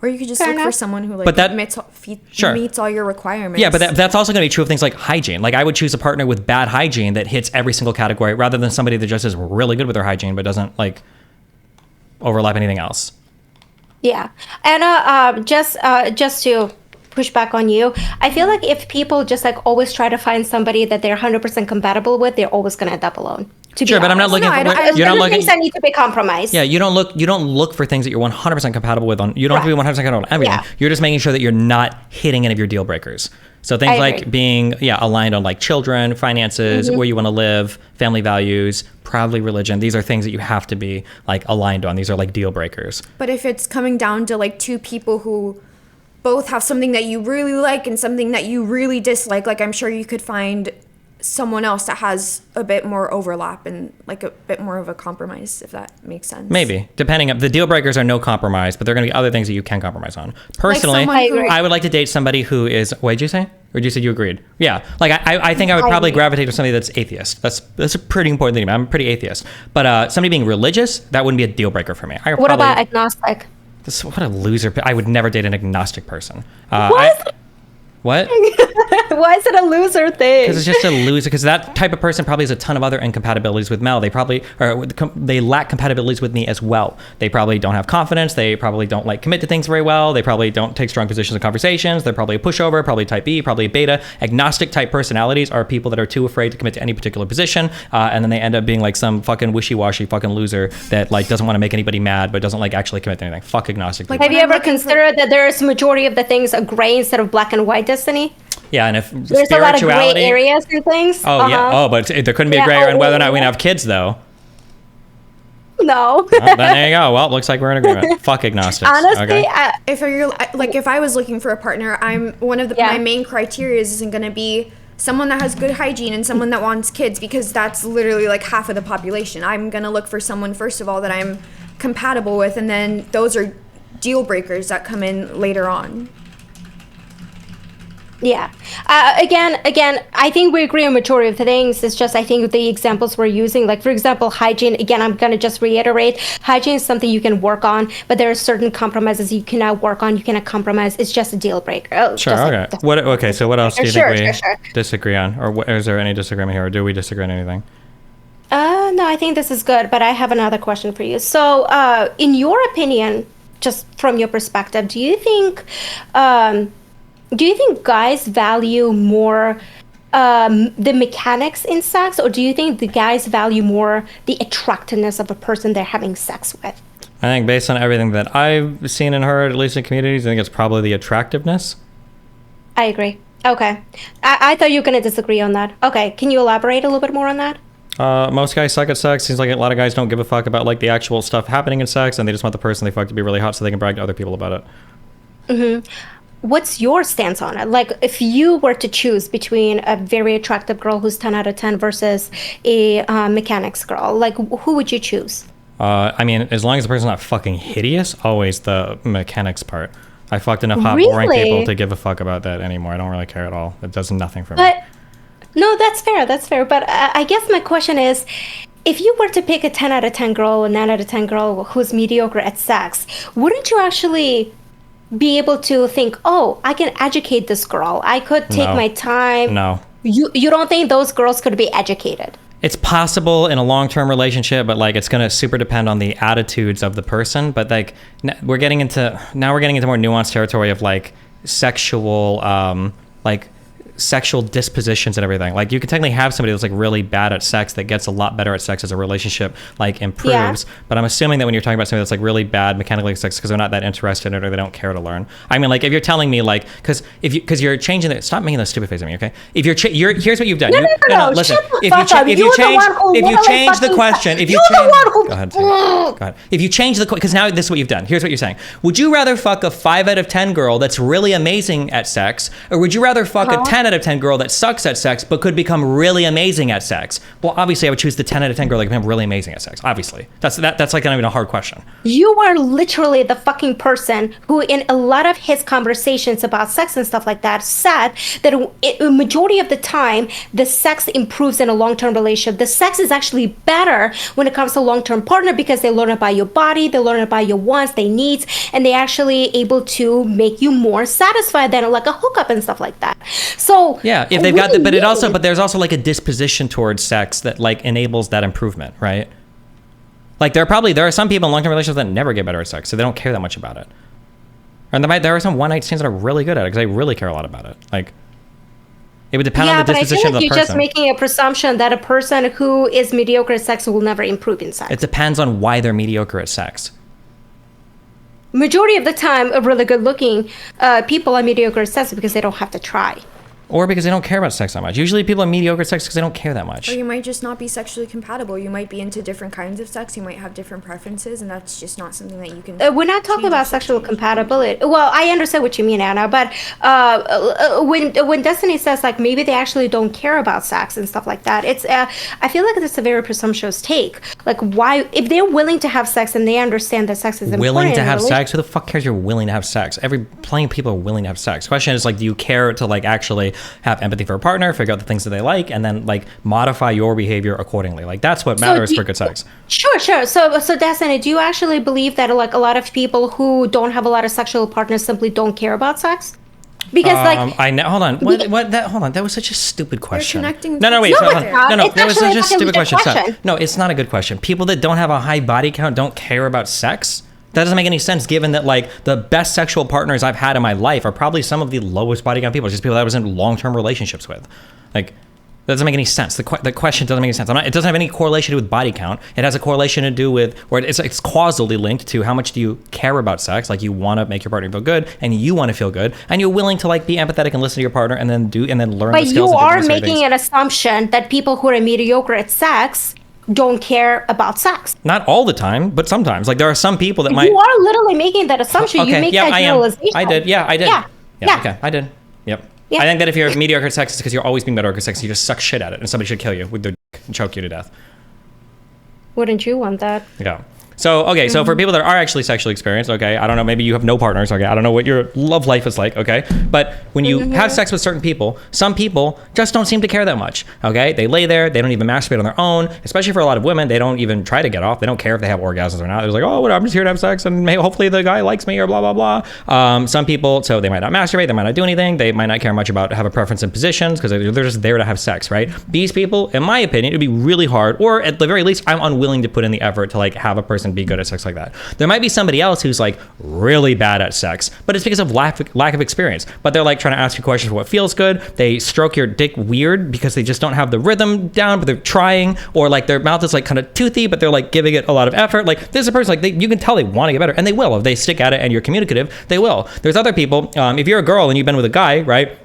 Speaker 3: Or you could just
Speaker 2: Fair
Speaker 3: look for
Speaker 2: enough.
Speaker 3: someone who
Speaker 1: But that-
Speaker 3: meets all your requirements.
Speaker 1: Yeah, but that's also going to be true of things like hygiene. Like I would choose a partner with bad hygiene that hits every single category rather than somebody that just is really good with their hygiene but doesn't like overlap anything else.
Speaker 2: Yeah, and just to push back on you, I feel like if people just like always try to find somebody that they're 100% compatible with, they're always gonna end up alone. To
Speaker 1: Sure,
Speaker 2: be
Speaker 1: but I'm not
Speaker 2: honest.
Speaker 1: looking
Speaker 3: No, I don't-
Speaker 1: for.
Speaker 3: I don't-
Speaker 1: You're not
Speaker 2: There are
Speaker 1: looking.
Speaker 2: things that need to be compromised.
Speaker 1: Yeah, you don't look for things that you're 100% compatible with. You don't have to be
Speaker 2: Right.
Speaker 1: 100% compatible on everything.
Speaker 2: Yeah.
Speaker 1: You're just making sure that you're not hitting any of your deal breakers. So things
Speaker 2: I
Speaker 1: like
Speaker 2: agree.
Speaker 1: being aligned on like children, finances, where you want to live, family values, probably religion. These are things that you have to be like aligned on. These are like deal breakers.
Speaker 3: But if it's coming down to like two people who both have something that you really like and something that you really dislike, like I'm sure you could find someone else that has a bit more overlap and like a bit more of a compromise, if that makes sense.
Speaker 1: Maybe, depending. The deal breakers are no compromise, but there are going to be other things that you can compromise on. Personally,
Speaker 3: someone
Speaker 2: I agree.
Speaker 1: I would like to date somebody who is. What did you say? Or did you say you agreed? Yeah, like I think I would probably
Speaker 2: agree.
Speaker 1: gravitate to somebody that's atheist. That's a pretty important thing to me. I'm a pretty atheist, but somebody being religious, that wouldn't be a deal breaker for me. I would
Speaker 2: What
Speaker 1: probably,
Speaker 2: about agnostic?
Speaker 1: what a loser! I would never date an agnostic person.
Speaker 2: What?
Speaker 1: What?
Speaker 2: Why is it a loser thing?
Speaker 1: Because it's just a loser. Because that type of person probably has a ton of other incompatibilities with Mel. They probably they lack compatibilities with me as well. They probably don't have confidence. They probably don't like commit to things very well. They probably don't take strong positions in conversations. They're probably a pushover, probably type B, probably a beta. Agnostic type personalities are people that are too afraid to commit to any particular position, and then they end up being like some fucking wishy-washy fucking loser that like doesn't want to make anybody mad but doesn't like actually commit to anything. Fuck agnostic.
Speaker 3: Like,
Speaker 1: people.
Speaker 2: Have you
Speaker 3: I'm
Speaker 2: ever
Speaker 3: looking for-
Speaker 2: considered that there's majority of the things a gray instead of black and white destiny?
Speaker 1: Yeah, and if
Speaker 2: There's a lot of gray
Speaker 1: spirituality.
Speaker 2: areas and things.
Speaker 1: Oh yeah. Oh, but there couldn't be a
Speaker 2: Yeah,
Speaker 1: gray area on whether or not we
Speaker 2: yeah.
Speaker 1: can have kids though.
Speaker 2: No.
Speaker 1: Well, then there you go. Well, looks like we're in agreement. Fuck agnostics.
Speaker 2: Honestly,
Speaker 1: Okay.
Speaker 3: If I was looking for a partner, I'm one of
Speaker 2: Yeah.
Speaker 3: my main criteria isn't going to be someone that has good hygiene and someone that wants kids, because that's literally like half of the population. I'm going to look for someone, first of all, that I'm compatible with, and then those are deal breakers that come in later on.
Speaker 2: yeah. Again, I think we agree on majority of the things. It's just I think the examples we're using, like for example, hygiene. Again, I'm gonna just reiterate, hygiene is something you can work on, but there are certain compromises you cannot work on. You cannot compromise. It's just a deal breaker. Oh,
Speaker 1: Sure.
Speaker 2: just
Speaker 1: Okay.
Speaker 2: like-
Speaker 1: Okay. So what else do you
Speaker 2: Sure,
Speaker 1: think we
Speaker 2: sure.
Speaker 1: disagree on, or is there any disagreement here, or do we disagree on anything?
Speaker 2: No, I think this is good, but I have another question for you. So, in your opinion, just from your perspective, do you think guys value more the mechanics in sex, or do you think the guys value more the attractiveness of a person they're having sex with?
Speaker 1: I think based on everything that I've seen and heard, at least in communities, I think it's probably the attractiveness.
Speaker 2: I agree. Okay. I thought you were going to disagree on that. Okay. Can you elaborate a little bit more on that?
Speaker 1: Most guys suck at sex. Seems like a lot of guys don't give a fuck about like the actual stuff happening in sex, and they just want the person they fuck to be really hot so they can brag to other people about it.
Speaker 2: What's your stance on it? Like, if you were to choose between a very attractive girl who's 10 out of 10 versus a mechanics girl, like, who would you choose?
Speaker 1: I mean, as long as the person's not fucking hideous, always the mechanics part. I fucked enough hot, boring
Speaker 2: Really?
Speaker 1: people to give a fuck about that anymore. I don't really care at all. It does nothing for me.
Speaker 2: But, no, that's fair. That's fair. But I guess my question is, if you were to pick a 10 out of 10 girl, a 9 out of 10 girl who's mediocre at sex, wouldn't you actually be able to think, oh, I can educate this girl. I could take
Speaker 1: No.
Speaker 2: my time.
Speaker 1: No.
Speaker 2: You don't think those girls could be educated?
Speaker 1: It's possible in a long-term relationship, but like it's gonna super depend on the attitudes of the person. But like we're getting into more nuanced territory of like sexual sexual dispositions and everything. Like you can technically have somebody that's like really bad at sex that gets a lot better at sex as a relationship like improves. But I'm assuming that when you're talking about somebody that's like really bad mechanically at sex because they're not that interested in it or they don't care to learn. I mean, like if you're telling me like, because you're changing it, stop making that stupid face at me, okay? If you're here's what you've done.
Speaker 2: No,
Speaker 1: listen.
Speaker 2: shut the
Speaker 1: If
Speaker 2: fuck up.
Speaker 1: if you change the
Speaker 2: fucking
Speaker 1: question, if you
Speaker 2: you're
Speaker 1: change,
Speaker 2: the one who
Speaker 1: go ahead. Go ahead. If you change the because now this is what you've done. Here's what you're saying. Would you rather fuck a 5 out of 10 girl that's really amazing at sex, or would you rather fuck a 10 out of 10 girl that sucks at sex but could become really amazing at sex? Well, obviously, I would choose the 10 out of 10 girl that can become really amazing at sex. Obviously, that's like not even a hard question.
Speaker 2: You are literally the fucking person who, in a lot of his conversations about sex and stuff like that, said that a majority of the time, the sex improves in a long-term relationship. The sex is actually better when it comes to long-term partner because they learn about your body, they learn about your wants, their needs, and they actually able to make you more satisfied than like a hookup and stuff like that. So
Speaker 1: yeah, if they've got but there's also like a disposition towards sex that like enables that improvement, right? Like there are some people in long-term relationships that never get better at sex, so they don't care that much about it. And there are some one-night stands that are really good at it because they really care a lot about it. Like it would depend on the disposition of the person.
Speaker 2: You're just making a presumption that a person who is mediocre at sex will never improve in sex.
Speaker 1: It depends on why they're mediocre at sex.
Speaker 2: Majority of the time, really good-looking people are mediocre at sex because they don't have to try.
Speaker 1: Or because they don't care about sex that much. Usually people are mediocre at sex because they don't care that much.
Speaker 3: Or you might just not be sexually compatible. You might be into different kinds of sex. You might have different preferences, and that's just not something that you can...
Speaker 2: we're not talking about sexual compatibility. Well, I understand what you mean, Anna, but when Destiny says, like, maybe they actually don't care about sex and stuff like that, it's I feel like it's a very presumptuous take. Like, why... If they're willing to have sex and they understand that sex is important...
Speaker 1: Willing to have sex? Who the fuck cares you're willing to have sex? Plenty of people are willing to have sex. The question is, like, do you care to, like, actually have empathy for a partner, figure out the things that they like, and then like modify your behavior accordingly? Like that's what matters for good sex.
Speaker 2: Sure. So Destiny, do you actually believe that like a lot of people who don't have a lot of sexual partners simply don't care about sex? Because
Speaker 1: I know. Hold on. Hold on. That was such a stupid question.
Speaker 3: You're connecting.
Speaker 1: No. Wait.
Speaker 2: No,
Speaker 1: Hold on. No.
Speaker 2: It's
Speaker 1: That was such a
Speaker 2: actually
Speaker 1: stupid question.
Speaker 2: question.
Speaker 1: No, it's not a good question. People that don't have a high body count don't care about sex. That doesn't make any sense given that like the best sexual partners I've had in my life are probably some of the lowest body count people, just people that I was in long-term relationships with. Like that doesn't make any sense. The question doesn't make any sense. It doesn't have any correlation with body count. It has a correlation to do with, or it's causally linked to how much do you care about sex. Like you want to make your partner feel good and you want to feel good and you're willing to like be empathetic and listen to your partner and then learn the skills. But
Speaker 2: you are making an assumption that people who are mediocre at sex don't care about sex.
Speaker 1: Not all the time, but sometimes. Like there are some people that might...
Speaker 2: You are literally making that assumption. Okay, you make that generalization.
Speaker 1: I did. Yeah, I did.
Speaker 2: Yeah.
Speaker 1: Okay, I did. Yep.
Speaker 2: Yeah.
Speaker 1: I think that if you're mediocre at sex, it's because you're always being mediocre at sex. You just suck shit at it, and somebody should kill you with their dick and choke you to death.
Speaker 2: Wouldn't you want that?
Speaker 1: Yeah. So, okay, so for people that are actually sexually experienced, okay, I don't know, maybe you have no partners, okay, I don't know what your love life is like, okay, but when you have sex with certain people, some people just don't seem to care that much, okay? They lay there, they don't even masturbate on their own, especially for a lot of women, they don't even try to get off, they don't care if they have orgasms or not, they're just like, oh, whatever, I'm just here to have sex, and hopefully the guy likes me, or blah, blah, blah. Some people, so they might not masturbate, they might not do anything, they might not care much about, have a preference in positions, because they're just there to have sex, right? These people, in my opinion, it'd be really hard, or at the very least, I'm unwilling to put in the effort to like have a person be good at sex like that. There might be somebody else who's like really bad at sex, but it's because of lack of experience. But they're like trying to ask you questions for what feels good. They stroke your dick weird because they just don't have the rhythm down, but they're trying, or like their mouth is like kind of toothy, but they're like giving it a lot of effort. Like there's a person like you can tell they want to get better, and they will if they stick at it and you're communicative. They will. There's other people. If you're a girl and you've been with a guy, right?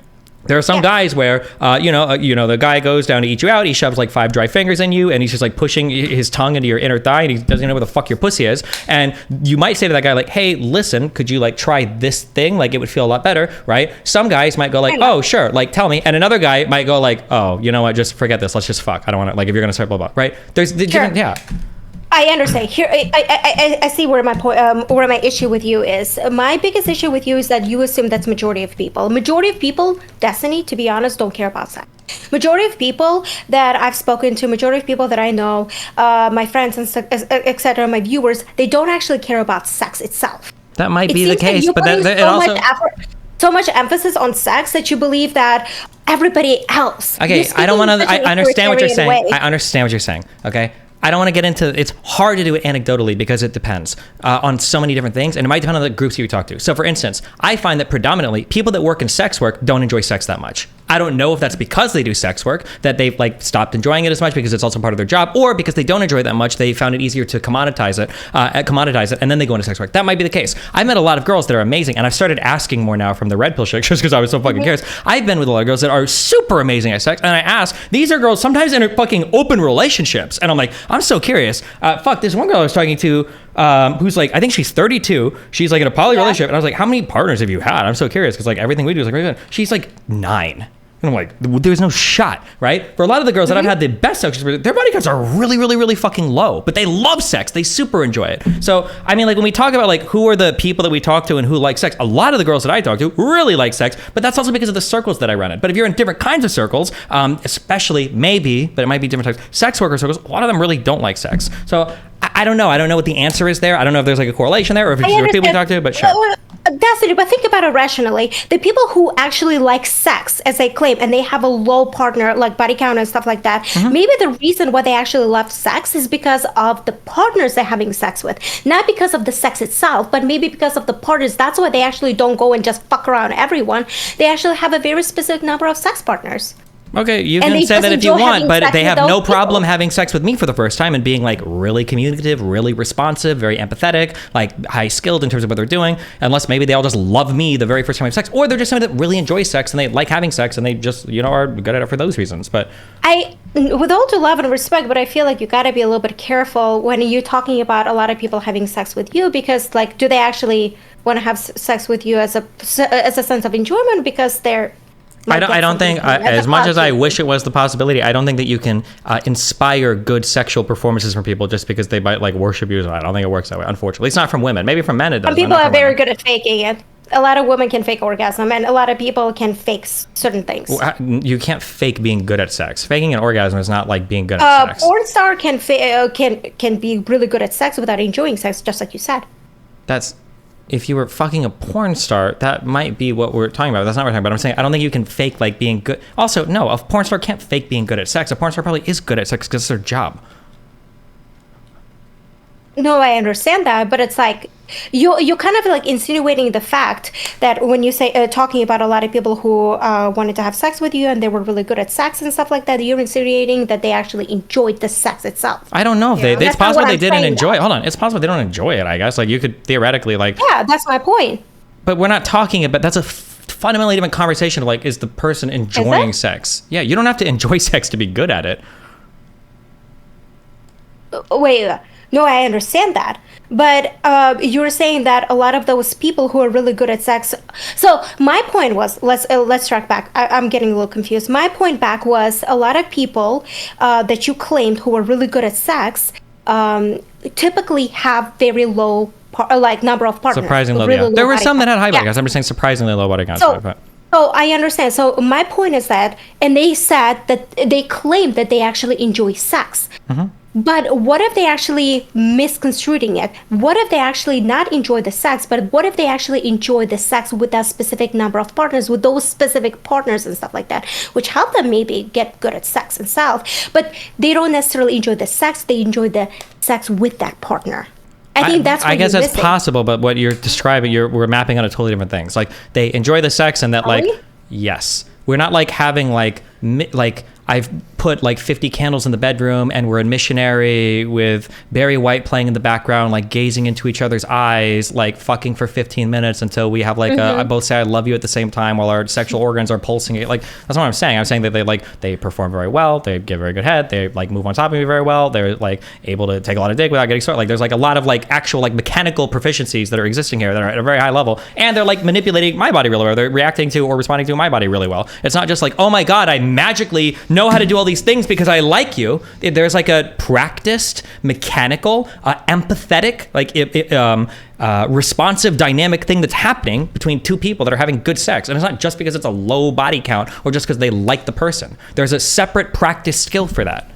Speaker 1: There are some guys where, the guy goes down to eat you out. He shoves like 5 dry fingers in you, and he's just like pushing his tongue into your inner thigh, and he doesn't know where the fuck your pussy is. And you might say to that guy like, "Hey, listen, could you like try this thing? Like it would feel a lot better, right?" Some guys might go like, "Oh, sure, like tell me." And another guy might go like, "Oh, you know what? Just forget this. Let's just fuck. I don't want to like if you're gonna start blah blah." Right? There's the different, yeah.
Speaker 2: I understand. Here, I see where my point, where my issue with you is. My biggest issue with you is that you assume that's majority of people. Majority of people, Destiny, to be honest, don't care about sex. Majority of people that I've spoken to, majority of people that I know, my friends and etc., my viewers, they don't actually care about sex itself.
Speaker 1: That might be the case, but it also
Speaker 2: so much emphasis on sex that you believe that everybody else.
Speaker 1: Okay, I don't want to. I understand what you're saying. I understand what you're saying. Okay. I don't want to get into, it's hard to do it anecdotally because it depends on so many different things, and it might depend on the groups you talk to. So for instance, I find that predominantly people that work in sex work don't enjoy sex that much. I don't know if that's because they do sex work that they've like stopped enjoying it as much because it's also part of their job, or because they don't enjoy it that much, they found it easier to commoditize it, and then they go into sex work. That might be the case. I've met a lot of girls that are amazing, and I've started asking more now from the red pill chicks just because I was so fucking curious. I've been with a lot of girls that are super amazing at sex, and I ask, these are girls sometimes in fucking open relationships, and I'm like, I'm so curious. This one girl I was talking to, who's like, I think she's 32. She's like in a poly relationship, and I was like, how many partners have you had? I'm so curious because like everything we do is like really good. She's like 9. And I'm like, there's no shot, right? For a lot of the girls that I've had the best sex experience, their body counts are really, really, really fucking low, but they love sex. They super enjoy it. So, I mean, like when we talk about like who are the people that we talk to and who like sex, a lot of the girls that I talk to really like sex, but that's also because of the circles that I run in. But if you're in different kinds of circles, especially maybe, but it might be different types, sex worker circles, a lot of them really don't like sex. So I don't know. I don't know what the answer is there. I don't know if there's like a correlation there or if it's just people we talk to, but sure.
Speaker 2: That's it, but think about it rationally. The people who actually like sex, as they claim, and they have a low partner, like body count and stuff like that, maybe the reason why they actually love sex is because of the partners they're having sex with. Not because of the sex itself, but maybe because of the partners. That's why they actually don't go and just fuck around everyone. They actually have a very specific number of sex partners.
Speaker 1: Okay, you can say that if you want, but they have no problem having sex with me for the first time and being like really communicative, really responsive, very empathetic, like high skilled in terms of what they're doing, unless maybe they all just love me the very first time we have sex, or they're just somebody that really enjoys sex and they like having sex and they just, are good at it for those reasons. But
Speaker 2: with all due love and respect, but I feel like you got to be a little bit careful when you're talking about a lot of people having sex with you, because like, do they actually want to have sex with you as a sense of enjoyment because they're
Speaker 1: I don't think, as much as I wish it was the possibility, I don't think that you can inspire good sexual performances from people just because they might like worship you. I don't think it works that way, unfortunately. It's not from women. Maybe from men it does.
Speaker 2: Some people are very good at faking it. A lot of women can fake orgasm, and a lot of people can fake certain things.
Speaker 1: Well, you can't fake being good at sex. Faking an orgasm is not like being good at sex.
Speaker 2: Porn star can be really good at sex without enjoying sex, just like you said.
Speaker 1: If you were fucking a porn star, that might be what we're talking about. That's not what we're talking about. I'm saying I don't think you can fake like being good. Also, no, a porn star can't fake being good at sex. A porn star probably is good at sex because it's their job.
Speaker 2: No, I understand that, but it's like you're kind of like insinuating the fact that when you say talking about a lot of people who wanted to have sex with you and they were really good at sex and stuff like that, you're insinuating that they actually enjoyed the sex itself.
Speaker 1: I don't know if it's possible they didn't enjoy it. Hold on, it's possible they don't enjoy it. I guess like you could theoretically like.
Speaker 2: Yeah, that's my point.
Speaker 1: But we're not talking about that's a fundamentally different conversation of like is the person enjoying sex? Yeah, you don't have to enjoy sex to be good at it.
Speaker 2: Wait. No, I understand that. But you're saying that a lot of those people who are really good at sex. So my point was, let's track back. I'm getting a little confused. My point back was a lot of people that you claimed who are really good at sex typically have very low number of partners.
Speaker 1: Surprisingly low, yeah. There were some that had high body counts. I'm just saying surprisingly low body counts.
Speaker 2: So I understand. So my point is that, and they said that they claimed that they actually enjoy sex. But what if they actually misconstruing it? What if they actually not enjoy the sex, but what if they actually enjoy the sex with that specific number of partners, with those specific partners and stuff like that, which help them maybe get good at sex themselves, but they don't necessarily enjoy the sex, they enjoy the sex with that partner. I think that's what
Speaker 1: I guess that's possible, but what you're describing, we're mapping on a totally different things. Like they enjoy the sex and that yes. We're not like having like I've put like 50 candles in the bedroom and we're a missionary with Barry White playing in the background, like gazing into each other's eyes, like fucking for 15 minutes until we have like both say I love you at the same time while our sexual organs are pulsing. Like that's what I'm saying. I'm saying that they perform very well, they give very good head, they like move on top of me very well, they're like able to take a lot of dick without getting started. Like there's like a lot of like actual like mechanical proficiencies that are existing here that are at a very high level, and they're like manipulating my body really well. They're reacting to or responding to my body really well. It's not just like, oh my god, I magically know how to do all these things because I like you. There's like a practiced, mechanical, empathetic, like responsive, dynamic thing that's happening between two people that are having good sex. And it's not just because it's a low body count or just because they like the person. There's a separate practice skill for that.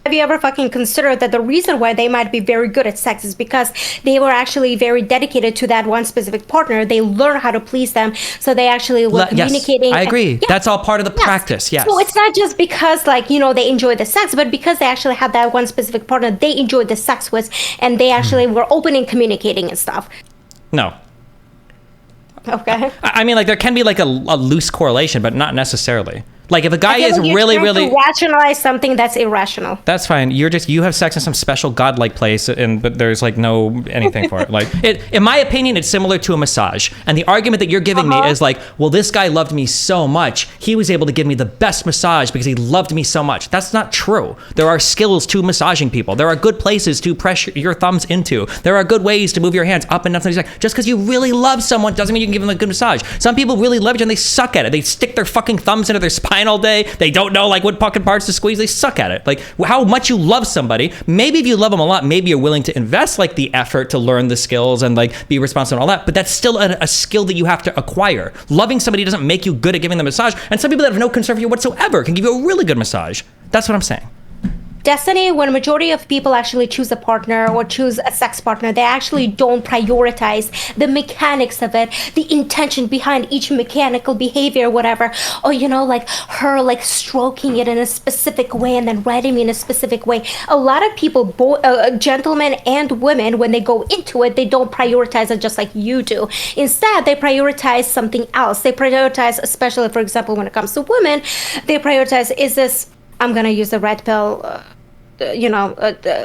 Speaker 2: Have you ever fucking considered that the reason why they might be very good at sex is because they were actually very dedicated to that one specific partner. They learn how to please them, so they actually were communicating.
Speaker 1: Yes, I agree. That's all part of the practice. Yes.
Speaker 2: So it's not just because they enjoy the sex, but because they actually had that one specific partner they enjoyed the sex with, and they actually were open and communicating and stuff.
Speaker 1: No.
Speaker 2: Okay.
Speaker 1: I mean, like there can be like a loose correlation, but not necessarily. Like if a guy is really
Speaker 2: to rationalize something that's irrational.
Speaker 1: that's fine. You have sex in some special godlike place, but there's like no anything for it. Like in my opinion, it's similar to a massage. And the argument that you're giving me is like, well, this guy loved me so much, he was able to give me the best massage because he loved me so much. That's not true. There are skills to massaging people. There are good places to press your thumbs into. There are good ways to move your hands up and down. Just because you really love someone doesn't mean you can give them a good massage. Some people really love you and they suck at it. They stick their fucking thumbs into their spine all day. They don't know like what fucking parts to squeeze. They suck at it. Like how much you love somebody. Maybe if you love them a lot, maybe you're willing to invest like the effort to learn the skills and like be responsible and all that. But that's still a skill that you have to acquire. Loving somebody doesn't make you good at giving them a massage. And some people that have no concern for you whatsoever can give you a really good massage. That's what I'm saying.
Speaker 2: Destiny, when a majority of people actually choose a partner or choose a sex partner, they actually don't prioritize the mechanics of it, the intention behind each mechanical behavior, whatever. Or, like her like stroking it in a specific way and then writing me in a specific way. A lot of people, both gentlemen and women, when they go into it, they don't prioritize it just like you do. Instead, they prioritize something else. They prioritize, especially, for example, when it comes to women, they prioritize, is this, I'm going to use the red pill,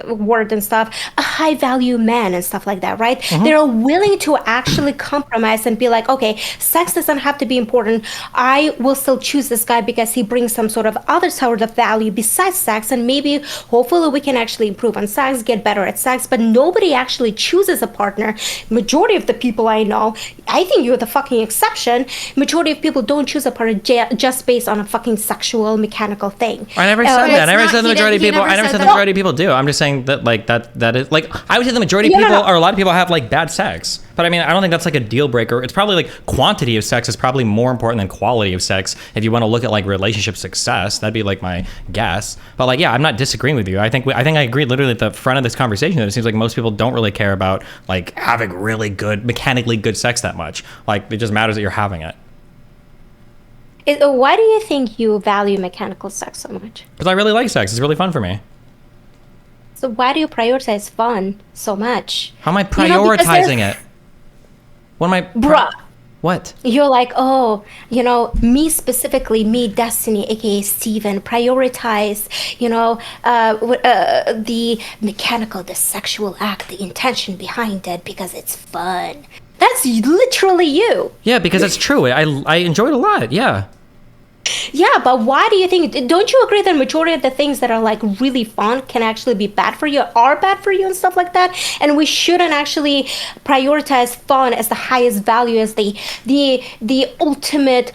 Speaker 2: word and stuff, a high value man and stuff like that, right? They're willing to actually compromise and be like, okay, sex doesn't have to be important. I will still choose this guy because he brings some sort of other sort of value besides sex, and maybe hopefully we can actually improve on sex, get better at sex. But nobody actually chooses a partner. Majority of the people I know, I think you're the fucking exception, majority of people don't choose a partner just based on a fucking sexual mechanical thing.
Speaker 1: I never said that. I never said the majority of people. I never said the majority of people do. I'm just saying that like that is like, I would say the majority of people or a lot of people have like bad sex. But I mean, I don't think that's like a deal breaker. It's probably like quantity of sex is probably more important than quality of sex. If you want to look at like relationship success, that'd be like my guess. But like, yeah, I'm not disagreeing with you. I think I agree literally at the front of this conversation that it seems like most people don't really care about like having really good, mechanically good sex that much. Like it just matters that you're having it.
Speaker 2: Why do you think you value mechanical sex so much?
Speaker 1: Because I really like sex. It's really fun for me.
Speaker 2: So why do you prioritize fun so much?
Speaker 1: How am I prioritizing it? What am I?
Speaker 2: Bruh.
Speaker 1: What?
Speaker 2: You're like, me specifically, me, Destiny, aka Steven, prioritize, the mechanical, the sexual act, the intention behind it because it's fun. That's literally you.
Speaker 1: Yeah, because that's true. I enjoy it a lot. Yeah.
Speaker 2: Yeah, but why do you think, don't you agree that majority of the things that are like really fun can actually be bad for you, are bad for you and stuff like that? And we shouldn't actually prioritize fun as the highest value, as the ultimate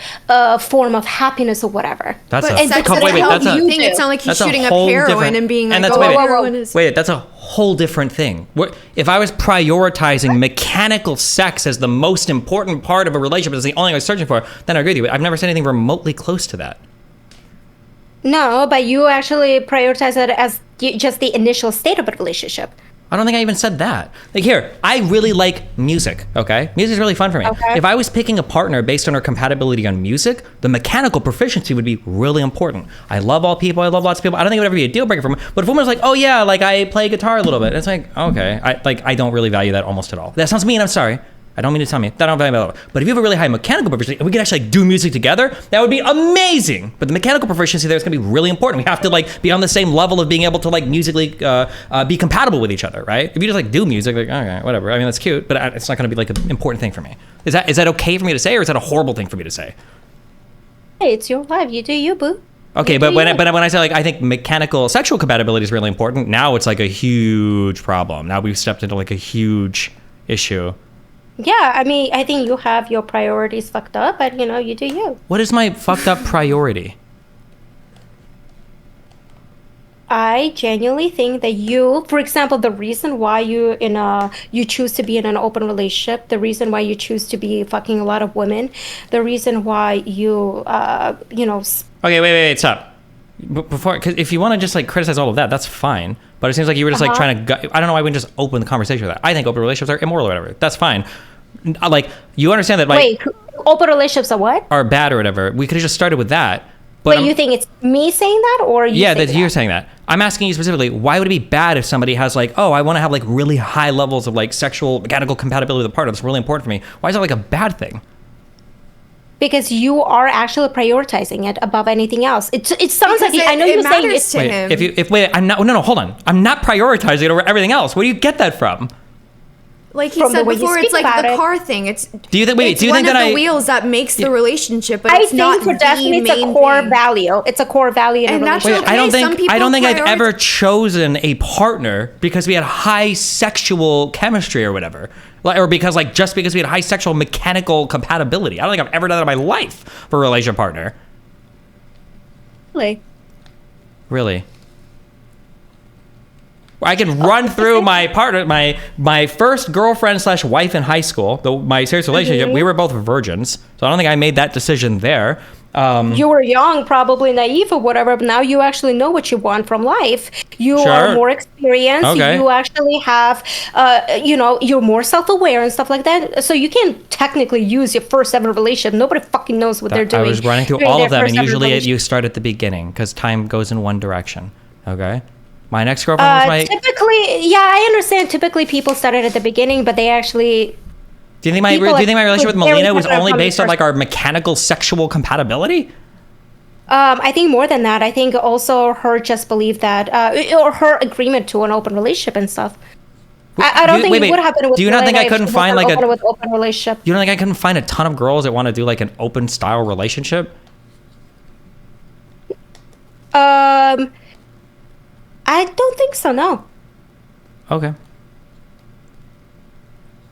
Speaker 2: form of happiness or whatever.
Speaker 1: That's
Speaker 3: you think it sounds like he's shooting up heroin and being like, heroin is...
Speaker 1: Wait, that's a whole different thing. If I was prioritizing mechanical sex as the most important part of a relationship, as the only thing I was searching for, then I agree with you. But I've never said anything remotely close to that.
Speaker 2: No, but you actually prioritize it as just the initial state of a relationship.
Speaker 1: I don't think I even said that. Like here, I really like music, okay? Music is really fun for me.
Speaker 2: Okay.
Speaker 1: If I was picking a partner based on our compatibility on music, the mechanical proficiency would be really important. I love all people, I love lots of people. I don't think it would ever be a deal breaker for me. But if a woman's like, oh yeah, like I play guitar a little bit, it's like, okay. I don't really value that almost at all. That sounds mean, I'm sorry. I don't mean to tell me that I don't value that. But if you have a really high mechanical proficiency and we can actually like, do music together, that would be amazing. But the mechanical proficiency there is going to be really important. We have to like be on the same level of being able to like musically be compatible with each other, right? If you just like do music, like okay, whatever. I mean that's cute, but it's not going to be like an important thing for me. Is that okay for me to say, or is that a horrible thing for me to say?
Speaker 2: Hey, it's your life. You do you, boo.
Speaker 1: Okay, but when I say like I think mechanical sexual compatibility is really important, now it's like a huge problem. Now we've stepped into like a huge issue.
Speaker 2: Yeah, I mean, I think you have your priorities fucked up, but you do you.
Speaker 1: What is my fucked up priority?
Speaker 2: I genuinely think that you, for example, the reason why you choose to be in an open relationship, the reason why you choose to be fucking a lot of women, the reason why you,
Speaker 1: Okay, wait, stop. Before, because if you want to just like criticize all of that, that's fine. But it seems like you were just like trying to. I don't know why we wouldn't just open the conversation with that. I think open relationships are immoral or whatever. That's fine. Like you understand that. Like,
Speaker 2: wait, open relationships are what?
Speaker 1: Are bad or whatever. We could have just started with that.
Speaker 2: But you think it's me saying that, or you?
Speaker 1: Yeah, that you're saying that. I'm asking you specifically. Why would it be bad if somebody has like, oh, I want to have like really high levels of like sexual mechanical compatibility with a partner? That's really important for me. Why is that like a bad thing?
Speaker 2: because you are actually prioritizing it above anything else. It sounds
Speaker 3: Because
Speaker 2: like I know
Speaker 3: it
Speaker 2: you're saying
Speaker 3: matters
Speaker 2: it's
Speaker 3: to him.
Speaker 1: I'm not. No, hold on. I'm not prioritizing it over everything else. Where do you get that from?
Speaker 3: Like he
Speaker 2: From the
Speaker 3: said
Speaker 2: way you
Speaker 3: before, it's
Speaker 2: speak
Speaker 3: like
Speaker 2: about
Speaker 3: the
Speaker 2: it.
Speaker 3: car thing. It's
Speaker 1: Do you think? Wait,
Speaker 3: it's
Speaker 1: do you
Speaker 3: one
Speaker 1: think
Speaker 3: of
Speaker 1: that
Speaker 3: the
Speaker 1: I?
Speaker 3: wheels that makes the relationship, but
Speaker 2: I
Speaker 3: it's not
Speaker 2: think for Destiny,
Speaker 3: the
Speaker 2: it's a
Speaker 3: main
Speaker 2: core
Speaker 3: thing.
Speaker 2: value. It's a core value in a
Speaker 3: And that's
Speaker 2: relationship.
Speaker 3: okay.
Speaker 1: I don't
Speaker 3: Some
Speaker 1: think
Speaker 3: people
Speaker 1: I've
Speaker 3: prioritize-
Speaker 1: ever chosen a partner because we had high sexual chemistry or whatever, or because just because we had high sexual mechanical compatibility. I don't think I've ever done that in my life for a relationship partner.
Speaker 2: Really?
Speaker 1: Really? I can run through my partner, my first girlfriend / wife in high school, my serious relationship. We were both virgins, so I don't think I made that decision there.
Speaker 2: You were young, probably naive or whatever, but now you actually know what you want from life. You
Speaker 1: Sure.
Speaker 2: are more experienced.
Speaker 1: Okay.
Speaker 2: You actually have, you're more self-aware and stuff like that. So you can technically use your first ever relationship. Nobody fucking knows what they're doing.
Speaker 1: I was running through
Speaker 2: during
Speaker 1: all of
Speaker 2: their
Speaker 1: them, and
Speaker 2: first ever
Speaker 1: usually
Speaker 2: relationship.
Speaker 1: you start at the beginning because time goes in one direction. Okay, my next girlfriend was my.
Speaker 2: Typically, yeah, I understand. Typically, people started at the beginning, but they actually.
Speaker 1: Do you think my
Speaker 2: people
Speaker 1: relationship with
Speaker 2: very
Speaker 1: Melina was
Speaker 2: different
Speaker 1: only
Speaker 2: from
Speaker 1: based on
Speaker 2: first-
Speaker 1: our mechanical sexual compatibility?
Speaker 2: I think more than that. I think also her just believed that, or her agreement to an open relationship and stuff. I don't think it would happen with.
Speaker 1: Do you not think
Speaker 2: Melina
Speaker 1: I
Speaker 2: if
Speaker 1: couldn't
Speaker 2: she
Speaker 1: find
Speaker 2: wasn't
Speaker 1: like
Speaker 2: open
Speaker 1: a?
Speaker 2: with open relationship?
Speaker 1: You don't think I couldn't find a ton of girls that want to do like an open style relationship?
Speaker 2: I don't think so. No.
Speaker 1: Okay.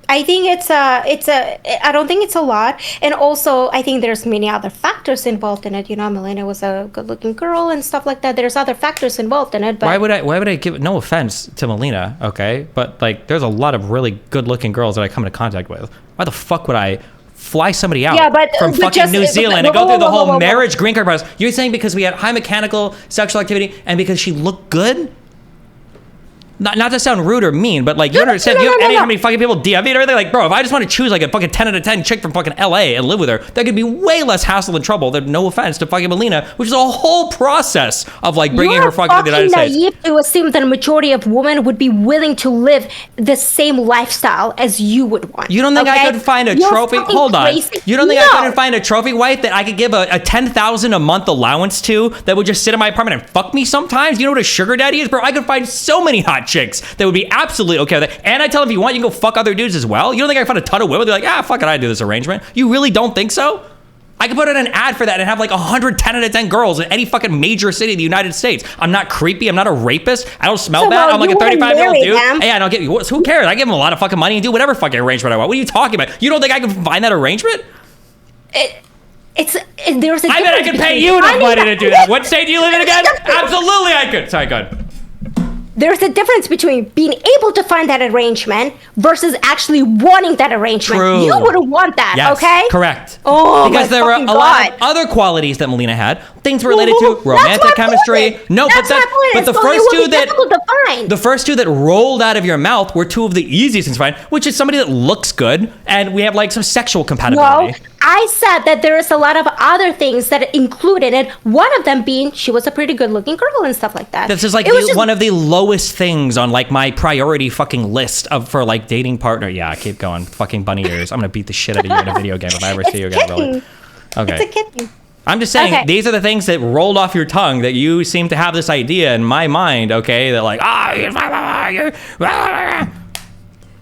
Speaker 2: I think I don't think it's a lot. And also, I think there's many other factors involved in it. You know, Melina was a good looking girl and stuff like that. There's other factors involved in it. But
Speaker 1: Why would I give no offense to Melina, okay? But there's a lot of really good looking girls that I come into contact with. Why the fuck would I fly somebody out from fucking New Zealand and go through the whole marriage green card process? You're saying because we had high mechanical sexual activity and because she looked good? Not to sound rude or mean, but you understand, how many fucking people DM me or anything? Bro, if I just want to choose a fucking 10 out of 10 chick from fucking LA and live with her, that could be way less hassle and trouble than, no offense to fucking Melina, which is a whole process of bringing her fucking to the United States.
Speaker 2: You're fucking naive to assume that a majority of women would be willing to live the same lifestyle as you would want.
Speaker 1: You don't think I could find a trophy? Hold on.
Speaker 2: Crazy.
Speaker 1: You don't think I couldn't find a trophy wife that I could give a $10,000 a month allowance to that would just sit in my apartment and fuck me sometimes? You know what a sugar daddy is, bro? I could find so many hot chicks that would be absolutely okay with it. And I tell them, if you want, you can go fuck other dudes as well. You don't think I find a ton of women? They're like, fuck it, I do this arrangement. You really don't think so? I could put in an ad for that and have 110 out of 10 girls in any fucking major city in the United States. I'm not creepy. I'm not a rapist. I don't smell bad. I'm like a 35-year-old dude. Hey, I don't get you. Who cares? I give them a lot of fucking money and do whatever fucking arrangement I want. What are you talking about? You don't think I can find that arrangement?
Speaker 2: There's a
Speaker 1: I bet I could pay you enough money to do that. What state do you live in again? Absolutely I could. Sorry, go ahead.
Speaker 2: There's a difference between being able to find that arrangement versus actually wanting that arrangement.
Speaker 1: True.
Speaker 2: You wouldn't want that,
Speaker 1: Yes,
Speaker 2: okay?
Speaker 1: correct.
Speaker 2: Oh,
Speaker 1: because
Speaker 2: my
Speaker 1: there were a
Speaker 2: fucking
Speaker 1: lot
Speaker 2: God.
Speaker 1: of other qualities that Melina had, things related to
Speaker 2: That's
Speaker 1: romantic
Speaker 2: my
Speaker 1: chemistry.
Speaker 2: point.
Speaker 1: No,
Speaker 2: That's my point.
Speaker 1: but the
Speaker 2: So
Speaker 1: first
Speaker 2: it would
Speaker 1: two
Speaker 2: be
Speaker 1: that
Speaker 2: difficult to find.
Speaker 1: the first two that rolled out of your mouth were two of the easiest things to find, which is somebody that looks good and we have some sexual compatibility.
Speaker 2: No, I said that there is a lot of other things that included it. One of them being she was a pretty good-looking girl and stuff like that.
Speaker 1: This is one of the lowest things on my priority fucking list for dating partner. Yeah, keep going. Fucking bunny ears. I'm gonna beat the shit out of you in a video game if I ever see you again. Really. Okay.
Speaker 2: It's a kitten.
Speaker 1: I'm just saying,
Speaker 2: Okay.
Speaker 1: these are the things that rolled off your tongue that you seem to have this idea in my mind, okay? That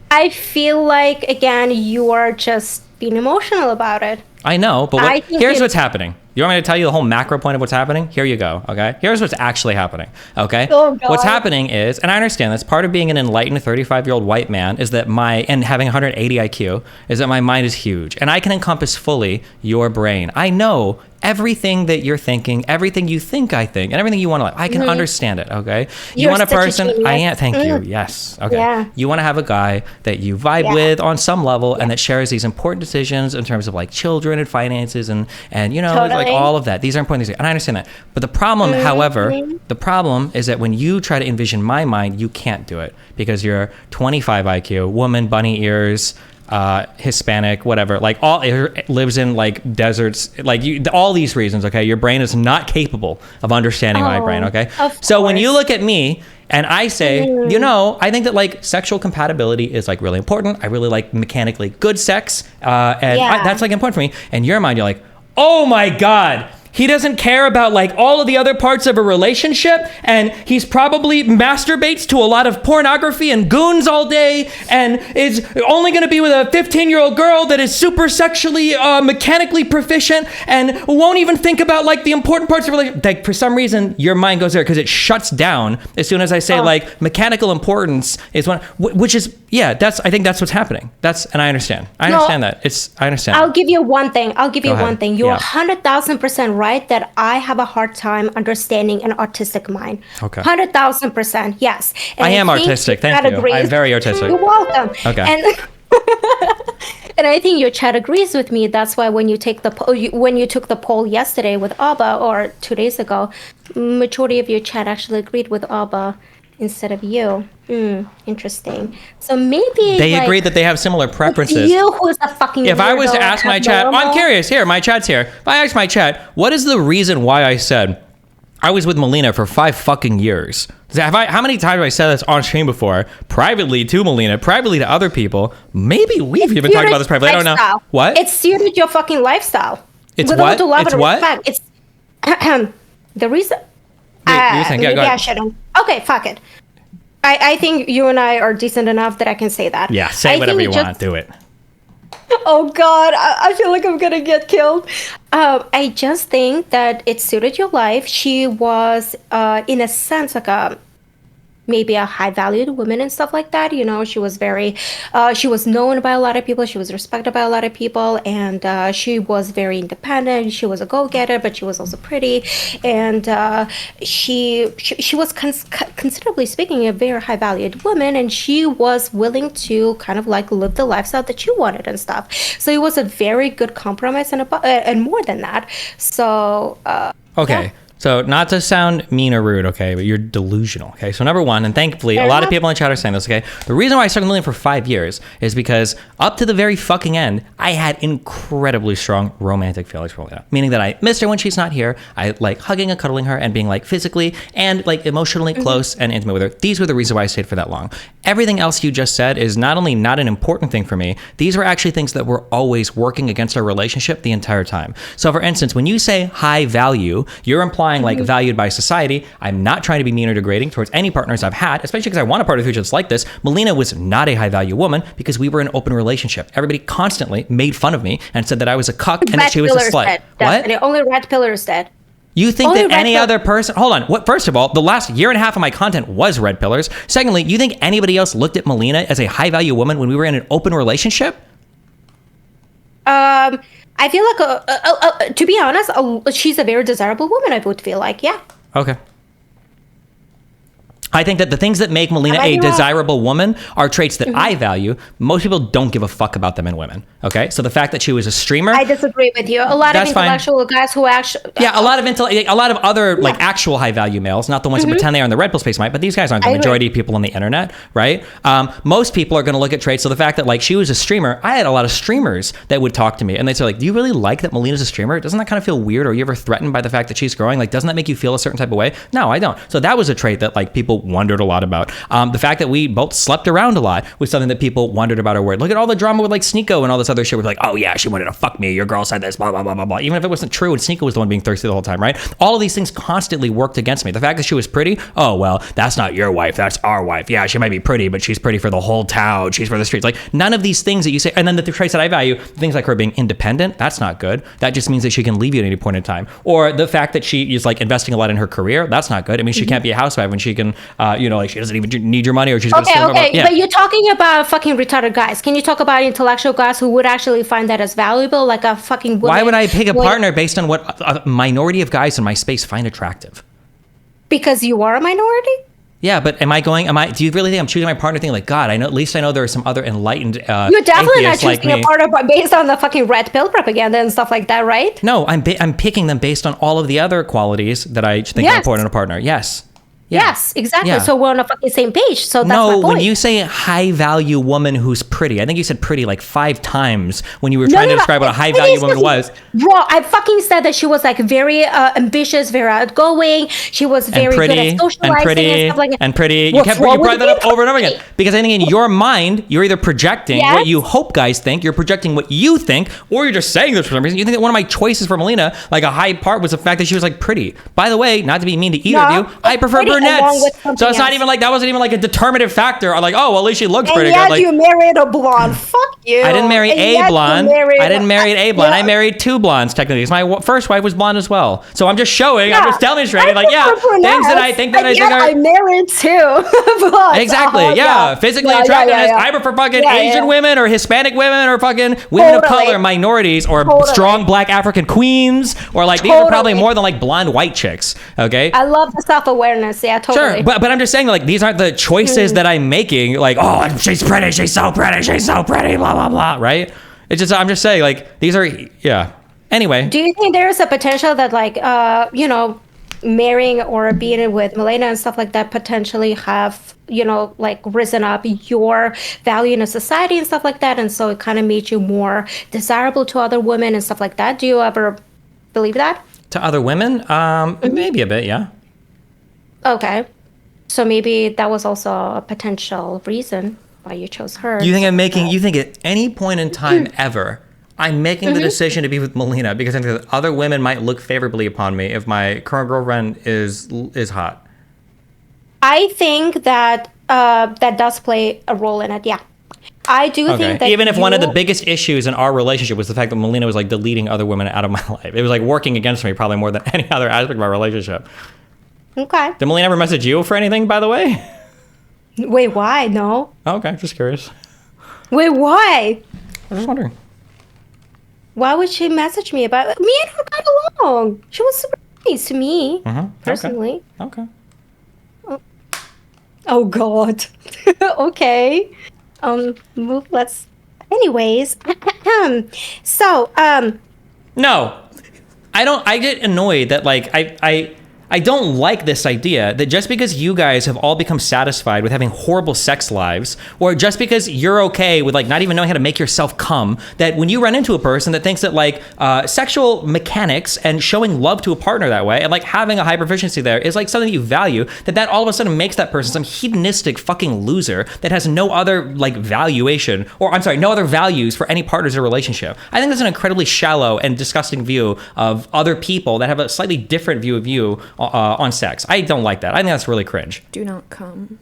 Speaker 2: I feel like, again, you are just being emotional about it.
Speaker 1: I know, but
Speaker 2: I think
Speaker 1: here's
Speaker 2: it's-
Speaker 1: what's happening. You want me to tell you the whole macro point of what's happening? Here you go, okay? Here's what's actually happening, okay?
Speaker 2: Oh, God.
Speaker 1: What's happening is, and I understand that's part of being an enlightened 35-year-old white man, is that and having 180 IQ, is that my mind is huge. And I can encompass fully your brain. I know everything that you're thinking, everything you think I think, and everything you want to I can understand it, okay? You
Speaker 2: You're
Speaker 1: want a
Speaker 2: such a
Speaker 1: person,
Speaker 2: genius.
Speaker 1: I am, thank you, yes, okay.
Speaker 2: Yeah.
Speaker 1: You want to have a guy that you vibe
Speaker 2: Yeah.
Speaker 1: with on some level and that shares these important decisions in terms of children and finances and
Speaker 2: Totally.
Speaker 1: all of that. These are important things. And I understand that. But the problem, however, the problem is that when you try to envision my mind, you can't do it because you're 25 IQ, woman, bunny ears, Hispanic, whatever, lives in deserts, all these reasons, okay? Your brain is not capable of understanding my brain, okay? So when you look at me and I say, I think that sexual compatibility is really important. I really like mechanically good sex. That's important for me. And your mind, you're like, Oh my God. He doesn't care about like all of the other parts of a relationship, and he's probably masturbates to a lot of pornography and goons all day, and is only going to be with a 15-year-old girl that is super sexually mechanically proficient and won't even think about like the important parts of a relationship. Like for some reason your mind goes there because it shuts down as soon as I say like mechanical importance is one, which is I think that's what's happening. And I understand. I understand that. I understand.
Speaker 2: I'll give you one thing. You're
Speaker 1: Yeah.
Speaker 2: 100,000% right that I have a hard time understanding an autistic mind.
Speaker 1: Okay.
Speaker 2: 100,000%, yes. And
Speaker 1: I am
Speaker 2: think
Speaker 1: artistic. Thank
Speaker 2: Chad
Speaker 1: you.
Speaker 2: agrees.
Speaker 1: I'm very artistic.
Speaker 2: You're welcome.
Speaker 1: Okay.
Speaker 2: And I think your chat agrees with me. That's why when you took the poll yesterday with Abba, or 2 days ago, majority of your chat actually agreed with Abba instead of you. Interesting. So maybe
Speaker 1: They
Speaker 2: like,
Speaker 1: agree that they have similar preferences.
Speaker 2: it's you who's a fucking
Speaker 1: If I was to
Speaker 2: weirdo
Speaker 1: ask my
Speaker 2: and
Speaker 1: chat,
Speaker 2: abnormal.
Speaker 1: I'm curious. Here, my chat's here. If I ask my chat, what is the reason why I said I was with Melina for 5 fucking years? How many times have I said this on stream before? Privately to Melina, privately to other people. Maybe we've even talked about this privately. I don't know.
Speaker 2: Lifestyle.
Speaker 1: What?
Speaker 2: It suited your fucking lifestyle.
Speaker 1: It's
Speaker 2: With
Speaker 1: what?
Speaker 2: all the love
Speaker 1: It's
Speaker 2: and
Speaker 1: what?
Speaker 2: respect. It's the reason.
Speaker 1: Wait, you think? Yeah,
Speaker 2: Maybe
Speaker 1: go
Speaker 2: I
Speaker 1: ahead.
Speaker 2: shouldn't. Okay, fuck it. I think you and I are decent enough that I can say that.
Speaker 1: Yeah, say
Speaker 2: I
Speaker 1: whatever you
Speaker 2: think
Speaker 1: want. Do it.
Speaker 2: Oh God, I feel like I'm gonna get killed. I just think that it suited your life. She was, in a sense, like maybe a high valued woman and stuff like that. You know, she was she was known by a lot of people. She was respected by a lot of people, and she was very independent. She was a go getter, but she was also pretty, and she was considerably speaking a very high valued woman, and she was willing to kind of like live the lifestyle that you wanted and stuff. So it was a very good compromise, and more than that. So
Speaker 1: Okay.
Speaker 2: yeah.
Speaker 1: So not to sound mean or rude, okay, but you're delusional, okay? So number one, and thankfully, a lot of people in the chat are saying this, okay? The reason why I started Lillian for 5 years is because up to the very fucking end, I had incredibly strong romantic feelings for Lillian. Meaning that I missed her when she's not here. I like hugging and cuddling her and being like physically and like emotionally close and intimate with her. These were the reasons why I stayed for that long. Everything else you just said is not only not an important thing for me, these were actually things that were always working against our relationship the entire time. So for instance, when you say high value, you're implying like valued by society. I'm not trying to be mean or degrading towards any partners I've had, especially because I want a partner who's just like this. Melina was not a high value woman because we were in an open relationship. Everybody constantly made fun of me and said that I was a cuck and that she was a slut.
Speaker 2: Dead.
Speaker 1: What?
Speaker 2: Definitely. Only Red Pillar is dead.
Speaker 1: You think
Speaker 2: Only
Speaker 1: that
Speaker 2: red
Speaker 1: any
Speaker 2: pill-
Speaker 1: other person, hold on, what? First of all, the last year and a half of my content was red pillars. Secondly, you think anybody else looked at Melina as a high value woman when we were in an open relationship?
Speaker 2: I feel like, to be honest, she's a very desirable woman. I would feel like, yeah.
Speaker 1: Okay. I think that the things that make Melina
Speaker 2: Am I
Speaker 1: a
Speaker 2: wrong?
Speaker 1: desirable woman are traits that I value. Most people don't give a fuck about them in women. Okay, so the fact that she was a streamer,
Speaker 2: I disagree with you. A lot
Speaker 1: That's
Speaker 2: of
Speaker 1: fine.
Speaker 2: intellectual guys who actually,
Speaker 1: yeah, a lot of other like actual high value males, not the ones that pretend they are in the red pill space, might, but these guys aren't the
Speaker 2: I agree.
Speaker 1: majority of people on the internet, right? Most people are going to look at traits. So the fact that like she was a streamer, I had a lot of streamers that would talk to me and they'd say like, "Do you really like that Melina's a streamer? Doesn't that kind of feel weird? Or are you ever threatened by the fact that she's growing? Like, doesn't that make you feel a certain type of way?" No, I don't. So that was a trait that like people wondered a lot about. The fact that we both slept around a lot was something that people wondered about our word. Look at all the drama with like Sneeko and all this other shit. We're like, "Oh yeah, she wanted to fuck me. Your girl said this, blah, blah, blah, blah, blah." Even if it wasn't true and Sneeko was the one being thirsty the whole time, right? All of these things constantly worked against me. The fact that she was pretty, oh, well, that's not your wife. That's our wife. Yeah, she might be pretty, but she's pretty for the whole town. She's for the streets. Like none of these things that you say. And then the traits that I value, things like her being independent, that's not good. That just means that she can leave you at any point in time. Or the fact that she is like investing a lot in her career, that's not good. I mean, she can't be a housewife when she can, like she doesn't even need your money or she's going to
Speaker 2: Okay, but you're talking about fucking retarded guys. Can you talk about intellectual guys who would actually find that as valuable, like a fucking woman?
Speaker 1: Why would I pick a
Speaker 2: would-
Speaker 1: partner based on what a minority of guys in my space find attractive?
Speaker 2: Because you are a minority?
Speaker 1: Yeah, but do you really think I'm choosing my partner thinking like, God, at least I know there are some other enlightened
Speaker 2: You're definitely not
Speaker 1: atheists like
Speaker 2: choosing
Speaker 1: me.
Speaker 2: a partner based on the fucking red pill propaganda and stuff like that, right?
Speaker 1: No, I'm picking them based on all of the other qualities that I think are
Speaker 2: Yes.
Speaker 1: important in a partner. Yes.
Speaker 2: Yes, exactly.
Speaker 1: Yeah.
Speaker 2: So we're on a fucking same page. So that's my
Speaker 1: No,
Speaker 2: point.
Speaker 1: when you say high value woman who's pretty, I think you said pretty like 5 times when you were trying to describe what a high value woman was.
Speaker 2: Bro, I fucking said that she was like very ambitious, very outgoing. She was very good at socializing and stuff like that.
Speaker 1: And pretty. You
Speaker 2: What's
Speaker 1: you
Speaker 2: wrong
Speaker 1: brought
Speaker 2: with
Speaker 1: that up
Speaker 2: being
Speaker 1: over and over again.
Speaker 2: pretty?
Speaker 1: Because I think in your mind, you're either projecting
Speaker 2: Yes.
Speaker 1: what you hope guys think, you're projecting what you think, or you're just saying this for some reason. You think that one of my choices for Melina, like a high part, was the fact that she was like pretty. By the way, not to be mean to either
Speaker 2: No,
Speaker 1: of you, I prefer
Speaker 2: pretty along
Speaker 1: brunettes.
Speaker 2: with something
Speaker 1: So it's not
Speaker 2: else.
Speaker 1: even like, that wasn't even like a determinative factor. I'm like, oh, well, at least she looks
Speaker 2: And
Speaker 1: pretty
Speaker 2: yet
Speaker 1: good. Like,
Speaker 2: you married a blonde. Fuck you.
Speaker 1: I didn't marry
Speaker 2: And
Speaker 1: a
Speaker 2: yet you
Speaker 1: blonde.
Speaker 2: married-
Speaker 1: I didn't marry a blonde.
Speaker 2: Yeah.
Speaker 1: I married 2 blondes technically. 'Cause my first wife was blonde as well. So I'm just showing. I'm
Speaker 2: Yeah.
Speaker 1: just demonstrating. Like, yeah,
Speaker 2: prefer
Speaker 1: things that I
Speaker 2: brunettes,
Speaker 1: think that
Speaker 2: and
Speaker 1: I think
Speaker 2: yet
Speaker 1: are
Speaker 2: I married 2 blondes.
Speaker 1: exactly.
Speaker 2: Uh-huh,
Speaker 1: Yeah, physically
Speaker 2: Yeah,
Speaker 1: attractiveness.
Speaker 2: yeah.
Speaker 1: I prefer fucking
Speaker 2: Yeah,
Speaker 1: Asian
Speaker 2: yeah.
Speaker 1: women or Hispanic women or fucking women of
Speaker 2: Totally.
Speaker 1: color, minorities, or
Speaker 2: Totally.
Speaker 1: strong Black African queens, or like these are probably
Speaker 2: Totally.
Speaker 1: more than like blonde white chicks. Okay.
Speaker 2: I love the self-awareness. Yeah, totally.
Speaker 1: Sure, but I'm just saying, like, these aren't the choices that I'm making. Like, oh, she's pretty, she's so pretty, blah blah blah. Right? It's just, I'm just saying, like, these are, yeah. Anyway,
Speaker 2: Do you think there's a potential that, like, marrying or being with Milena and stuff like that potentially have, like, risen up your value in a society and stuff like that, and so it kind of made you more desirable to other women and stuff like that? Do you ever believe that?
Speaker 1: to other women, maybe a bit, yeah.
Speaker 2: Okay. So maybe that was also a potential reason why you chose her.
Speaker 1: You think you think at any point in time ever, I'm making the decision to be with Melina because I think that other women might look favorably upon me if my current girlfriend is hot.
Speaker 2: I think that that does play a role in it. Yeah, I do think that
Speaker 1: Even if one of the
Speaker 2: you-
Speaker 1: biggest issues in our relationship was the fact that Melina was like deleting other women out of my life. It was like working against me probably more than any other aspect of our relationship.
Speaker 2: Okay.
Speaker 1: Did Melina ever message you for anything, by the way?
Speaker 2: Wait, why? No.
Speaker 1: Oh, okay, just curious.
Speaker 2: Wait, why?
Speaker 1: I was just wondering.
Speaker 2: Why would she message me about me and her got along? She was super nice to me, personally.
Speaker 1: Okay.
Speaker 2: Oh God. Okay. Let's. Anyways, so
Speaker 1: No, I don't. I get annoyed that like I don't like this idea that just because you guys have all become satisfied with having horrible sex lives, or just because you're okay with like not even knowing how to make yourself come, that when you run into a person that thinks that like sexual mechanics and showing love to a partner that way and like having a high proficiency there is like something that you value, that all of a sudden makes that person some hedonistic fucking loser that has no other like valuation, or I'm sorry, no other values for any partners in a relationship. I think that's an incredibly shallow and disgusting view of other people that have a slightly different view of you on sex. I don't like that. I think that's really cringe.
Speaker 3: Do not come.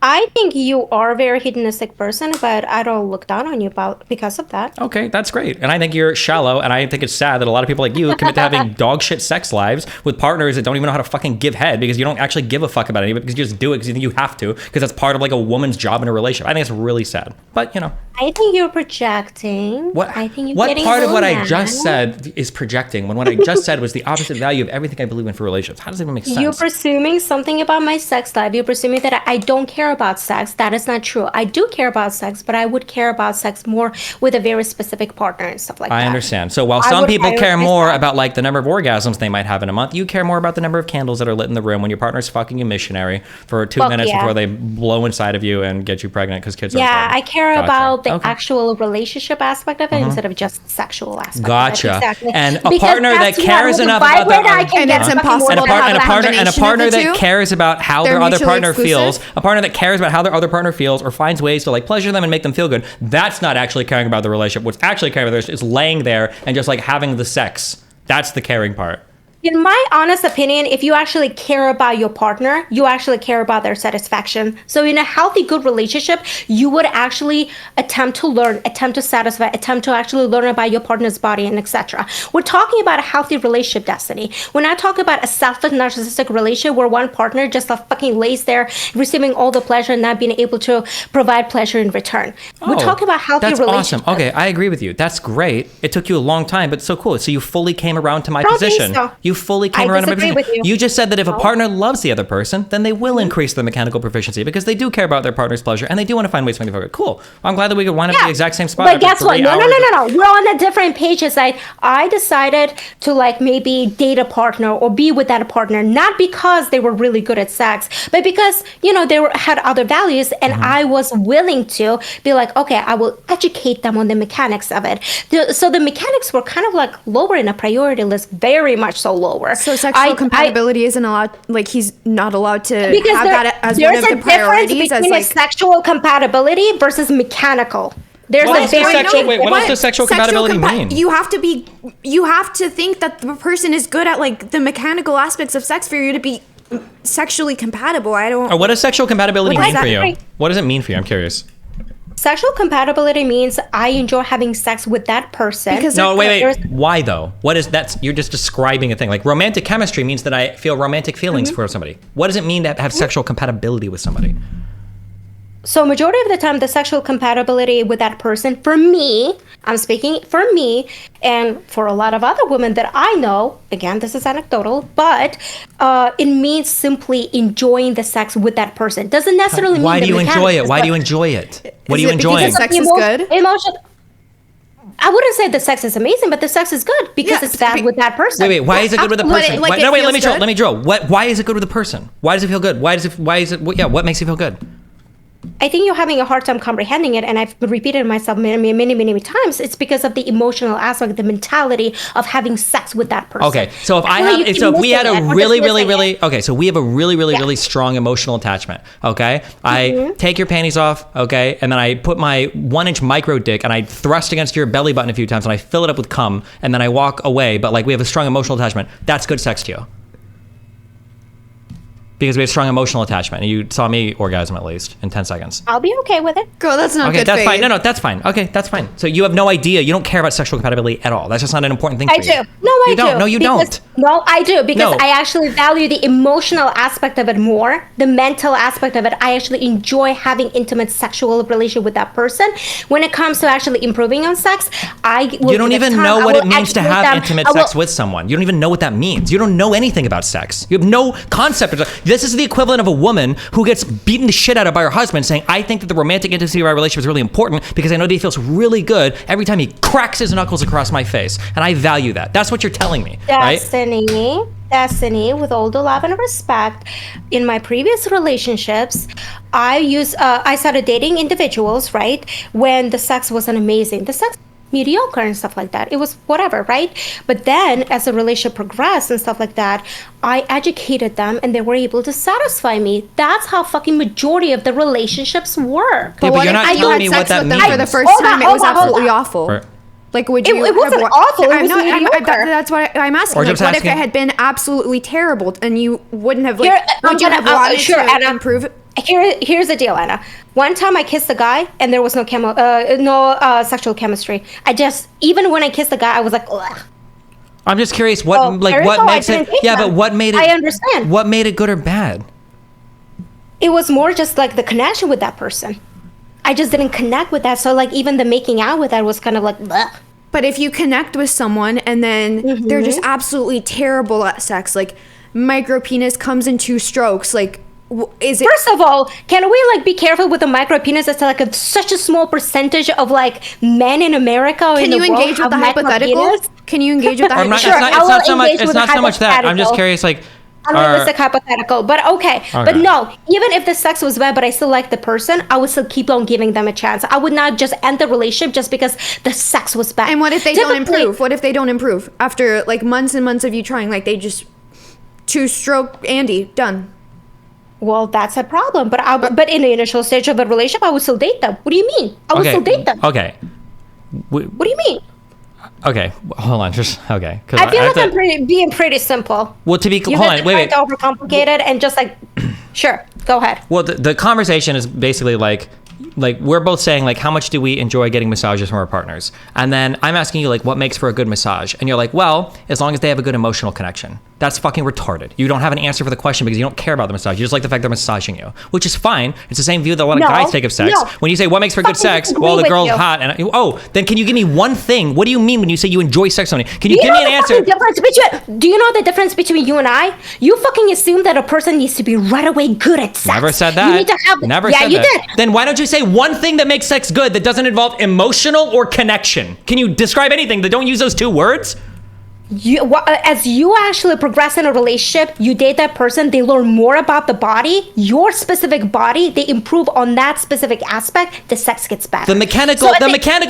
Speaker 2: I think you are a very hedonistic person, but I don't look down on you because of that.
Speaker 1: Okay, that's great. And I think you're shallow, and I think it's sad that a lot of people like you commit to having dog shit sex lives with partners that don't even know how to fucking give head because you don't actually give a fuck about any of it because you just do it because you think you have to because that's part of like a woman's job in a relationship. I think it's really sad. But,
Speaker 2: I think you're projecting.
Speaker 1: What,
Speaker 2: I think you're
Speaker 1: what
Speaker 2: getting
Speaker 1: part of what I
Speaker 2: mad.
Speaker 1: just said is projecting when what I just said was the opposite value of everything I believe in for relationships? How does that even make sense?
Speaker 2: You're presuming something about my sex life. You're presuming that I don't care about sex. That is not true. I do care about sex, but I would care about sex more with a very specific partner and stuff like that.
Speaker 1: I understand. So while
Speaker 2: I
Speaker 1: some
Speaker 2: would
Speaker 1: people care
Speaker 2: prioritize
Speaker 1: more
Speaker 2: that.
Speaker 1: about like the number of orgasms they might have in a month, you care more about the number of candles that are lit in the room when your partner's fucking you missionary for 2
Speaker 2: Fuck
Speaker 1: minutes
Speaker 2: yeah.
Speaker 1: before they blow inside of you and get you pregnant because kids are
Speaker 2: Yeah,
Speaker 1: important.
Speaker 2: I care
Speaker 1: Gotcha.
Speaker 2: about the
Speaker 1: Okay.
Speaker 2: actual relationship aspect of it instead of just sexual aspect.
Speaker 1: Gotcha.
Speaker 2: Of it. Exactly.
Speaker 1: And a
Speaker 2: Because
Speaker 1: partner that
Speaker 2: that's what
Speaker 1: cares
Speaker 2: with
Speaker 1: enough
Speaker 2: the
Speaker 1: about
Speaker 2: vibrator,
Speaker 1: their-
Speaker 2: I can
Speaker 3: And
Speaker 2: get
Speaker 3: it's
Speaker 2: fucking
Speaker 3: impossible
Speaker 2: more
Speaker 3: to
Speaker 1: and
Speaker 2: than
Speaker 1: a,
Speaker 3: have
Speaker 1: and a
Speaker 3: a
Speaker 2: that.
Speaker 1: partner and a
Speaker 3: combination of
Speaker 1: partner
Speaker 3: the
Speaker 1: that
Speaker 3: two?
Speaker 1: cares about how
Speaker 3: They're
Speaker 1: their other
Speaker 3: mutually
Speaker 1: partner
Speaker 3: exclusive?
Speaker 1: feels, a partner that cares about how their other partner feels or finds ways to like pleasure them and make them feel good. That's not actually caring about the relationship. What's actually caring about the relationship is laying there and just like having the sex. That's the caring part.
Speaker 2: In my honest opinion, if you actually care about your partner, you actually care about their satisfaction. So in a healthy, good relationship, you would actually attempt to learn, attempt to satisfy, attempt to actually learn about your partner's body and etc. We're talking about a healthy relationship, Destiny. When I talk about a selfish, narcissistic relationship where one partner just fucking lays there receiving all the pleasure and not being able to provide pleasure in return. We're talking about healthy
Speaker 1: That's
Speaker 2: relationships.
Speaker 1: awesome. Okay, I agree with you. That's great. It took you a long time, but so cool. So you fully came around to my
Speaker 2: I don't think
Speaker 1: position.
Speaker 2: so.
Speaker 1: You You fully came
Speaker 2: I
Speaker 1: around to my
Speaker 2: disagree
Speaker 1: position.
Speaker 2: with you.
Speaker 1: You just said that if a partner loves the other person, then they will increase their mechanical proficiency because they do care about their partner's pleasure and they do want to find ways to make them feel good. Cool. I'm glad that we could wind up at the exact same spot.
Speaker 2: But
Speaker 1: after
Speaker 2: guess what?
Speaker 1: 3
Speaker 2: No, no,
Speaker 1: hours
Speaker 2: no, no, no. We're on a different page. It's like I decided to like maybe date a partner or be with that partner, not because they were really good at sex, but because, they had other values and I was willing to be like, okay, I will educate them on the mechanics of it. So the mechanics were kind of like lower in a priority list, very much so lower.
Speaker 3: So sexual compatibility isn't allowed, like he's not allowed to
Speaker 2: because
Speaker 3: have that as one of the priorities.
Speaker 2: There's a difference between sexual compatibility versus mechanical. There's
Speaker 1: What
Speaker 2: a
Speaker 1: does the
Speaker 2: very
Speaker 1: sexual- wait, what does the sexual compatibility mean?
Speaker 3: You have to think that the person is good at like the mechanical aspects of sex for you to be sexually compatible. I don't.
Speaker 1: Or what does sexual compatibility
Speaker 2: What
Speaker 1: mean
Speaker 2: does
Speaker 1: for
Speaker 2: that
Speaker 1: you?
Speaker 2: mean?
Speaker 1: What does it mean for you? I'm curious.
Speaker 2: Sexual compatibility means I enjoy having sex with that person.
Speaker 3: Because
Speaker 1: No, wait.
Speaker 2: there's-
Speaker 1: Why though? What is that? You're just describing a thing. Like romantic chemistry means that I feel romantic feelings for somebody. What does it mean to have sexual compatibility with somebody?
Speaker 2: So majority of the time, the sexual compatibility with that person, for me, I'm speaking for me, and for a lot of other women that I know, again, this is anecdotal, but it means simply enjoying the sex with that person. Doesn't necessarily mean
Speaker 1: Why do
Speaker 2: the
Speaker 1: you enjoy
Speaker 2: mechanics,
Speaker 1: it? Why do you
Speaker 2: but
Speaker 1: enjoy it? What are
Speaker 3: Is
Speaker 1: you
Speaker 3: it because
Speaker 1: enjoying?
Speaker 3: of sex is good?
Speaker 2: Emotion. I wouldn't say the sex is amazing, but the sex is good because
Speaker 3: Yeah,
Speaker 2: it's bad with that person.
Speaker 1: Wait. Why is it good with the
Speaker 3: But it-
Speaker 1: person?
Speaker 3: like,
Speaker 1: Why-
Speaker 3: it
Speaker 1: no, wait. Let me
Speaker 3: feels
Speaker 1: drill.
Speaker 3: good?
Speaker 1: Let me drill. Why is it good with the person? Why does it feel good? Why is it? What makes it feel good?
Speaker 2: I think you're having a hard time comprehending it, and I've repeated myself many times. It's because of the emotional aspect, the mentality of having sex with that person.
Speaker 1: Okay, so if we had a really strong emotional attachment, okay, I take your panties off, okay, and then I put my 1-inch micro dick and I thrust against your belly button a few times and I fill it up with cum and then I walk away, but like we have a strong emotional attachment. That's good sex to you. Because we have strong emotional attachment. And you saw me orgasm at least in 10 seconds.
Speaker 2: I'll be okay with it.
Speaker 3: Girl, that's not
Speaker 1: Okay,
Speaker 3: good
Speaker 1: that's
Speaker 3: faith.
Speaker 1: fine. No, that's fine. Okay, that's fine. So you have no idea. You don't care about sexual compatibility at all. That's just not an important thing for
Speaker 2: I
Speaker 1: you.
Speaker 2: do. No, I
Speaker 1: You
Speaker 2: do.
Speaker 1: don't. No, you don't.
Speaker 2: No, I do because
Speaker 1: No.
Speaker 2: I actually value the emotional aspect of it more, the mental aspect of it. I actually enjoy having intimate sexual relationship with that person. When it comes to actually improving on sex,
Speaker 1: You don't even know what it means to have intimate sex with someone. You don't even know what that means. You don't know anything about sex. You have no concept of this. Is the equivalent of a woman who gets beaten the shit out of by her husband saying, I think that the romantic intimacy of our relationship is really important because I know that he feels really good every time he cracks his knuckles across my face. And I value that. That's what you're telling me, right?
Speaker 2: Destiny, with all the love and respect, in my previous relationships, I started dating individuals, right, when the sex wasn't amazing. The sex mediocre and stuff like that. It was whatever, right? But then as the relationship progressed and stuff like that, I educated them and they were able to satisfy me. That's how fucking majority of the relationships work.
Speaker 1: But
Speaker 3: what
Speaker 1: you're
Speaker 3: if
Speaker 1: not
Speaker 3: you
Speaker 1: telling
Speaker 3: had
Speaker 1: me
Speaker 3: sex
Speaker 1: what that
Speaker 3: with them
Speaker 1: means.
Speaker 3: for the first
Speaker 2: Hold on,
Speaker 3: time? It
Speaker 2: hold
Speaker 3: was
Speaker 2: on, hold
Speaker 3: absolutely
Speaker 2: on.
Speaker 3: awful.
Speaker 1: Or-
Speaker 3: Like, would you?
Speaker 2: It wasn't
Speaker 3: have
Speaker 2: awful, it
Speaker 3: I'm
Speaker 2: was
Speaker 3: not.
Speaker 2: mediocre.
Speaker 3: That's what I'm asking.
Speaker 1: Or
Speaker 3: Like,
Speaker 1: just
Speaker 3: what if it
Speaker 1: asking-
Speaker 3: had been absolutely terrible and you wouldn't have like?
Speaker 2: Here,
Speaker 3: would you have wanted
Speaker 2: sure,
Speaker 3: to
Speaker 2: Anna.
Speaker 3: improve?
Speaker 2: Here's the deal, Anna. One time I kissed a guy and there was no sexual chemistry. Even when I kissed the guy, I was like, ugh.
Speaker 1: I'm just curious what
Speaker 2: I
Speaker 1: makes
Speaker 2: didn't
Speaker 1: it.
Speaker 2: take
Speaker 1: Yeah,
Speaker 2: them.
Speaker 1: but what made it?
Speaker 2: I understand.
Speaker 1: What made it good or bad?
Speaker 2: It was more just like the connection with that person. I just didn't connect with that. So like even the making out with that was kind of like, bleh.
Speaker 3: But if you connect with someone and then they're just absolutely terrible at sex, like micro penis comes in 2 strokes, like is it?
Speaker 2: First of all, can we like be careful with the micro penis? It's like such a small percentage of like men in America. Or
Speaker 3: Can
Speaker 2: in
Speaker 3: you
Speaker 2: the world
Speaker 3: engage with the
Speaker 2: have micro
Speaker 3: hypothetical?
Speaker 2: penis.
Speaker 3: Can you engage with the
Speaker 1: I'm not,
Speaker 3: hypothetical?
Speaker 2: Sure, I will
Speaker 1: it's not so much.
Speaker 2: engage
Speaker 1: It's
Speaker 2: with
Speaker 1: not
Speaker 2: a
Speaker 1: so much that. I'm just
Speaker 2: hypothetical.
Speaker 1: curious. Like,
Speaker 2: Unrealistic hypothetical, but okay. But no, even if the sex was bad, but I still like the person, I would still keep on giving them a chance. I would not just end the relationship just because the sex was bad.
Speaker 3: And what if they don't
Speaker 2: Typically-
Speaker 3: improve? What if they don't improve after like months and months of you trying? Like they just 2-stroke Andy done.
Speaker 2: Well, that's a problem. But in the initial stage of a relationship, I would still date them. What do you mean? I would still date them.
Speaker 1: Okay.
Speaker 2: What do you mean?
Speaker 1: Okay. Hold on. Just okay. 'Cause
Speaker 2: I feel
Speaker 1: have
Speaker 2: like
Speaker 1: to-
Speaker 2: I'm being pretty simple.
Speaker 1: Well, to be
Speaker 2: You
Speaker 1: hold
Speaker 2: guys
Speaker 1: on.
Speaker 2: are
Speaker 1: Wait.
Speaker 2: trying to overcomplicate it and just like, sure, go ahead.
Speaker 1: Well, the conversation is basically like like we're both saying like how much do we enjoy getting massages from our partners, and then I'm asking you like what makes for a good massage, and you're like, well, as long as they have a good emotional connection. That's fucking retarded. You don't have an answer for the question because you don't care about the massage. You just like the fact they're massaging you, which is fine. It's the same view that a lot of guys take of sex.
Speaker 2: No.
Speaker 1: When you say what makes for good sex, well, the girl's hot, and then can you give me one thing? What do you mean when you say you enjoy sex on it? Can you give me an answer?
Speaker 2: Do you know the difference between you and I? You fucking assume that a person needs to be right away good at sex.
Speaker 1: Never said that.
Speaker 2: You need to have.
Speaker 1: Never
Speaker 2: yeah,
Speaker 1: said
Speaker 2: you
Speaker 1: that.
Speaker 2: did.
Speaker 1: Then why don't you say one thing that makes sex good that doesn't involve emotional or connection? Can you describe anything that don't use those two words?
Speaker 2: As you actually progress in a relationship, you date that person, they learn more about the body, your specific body, they improve on that specific aspect, the sex gets better.
Speaker 1: The mechanical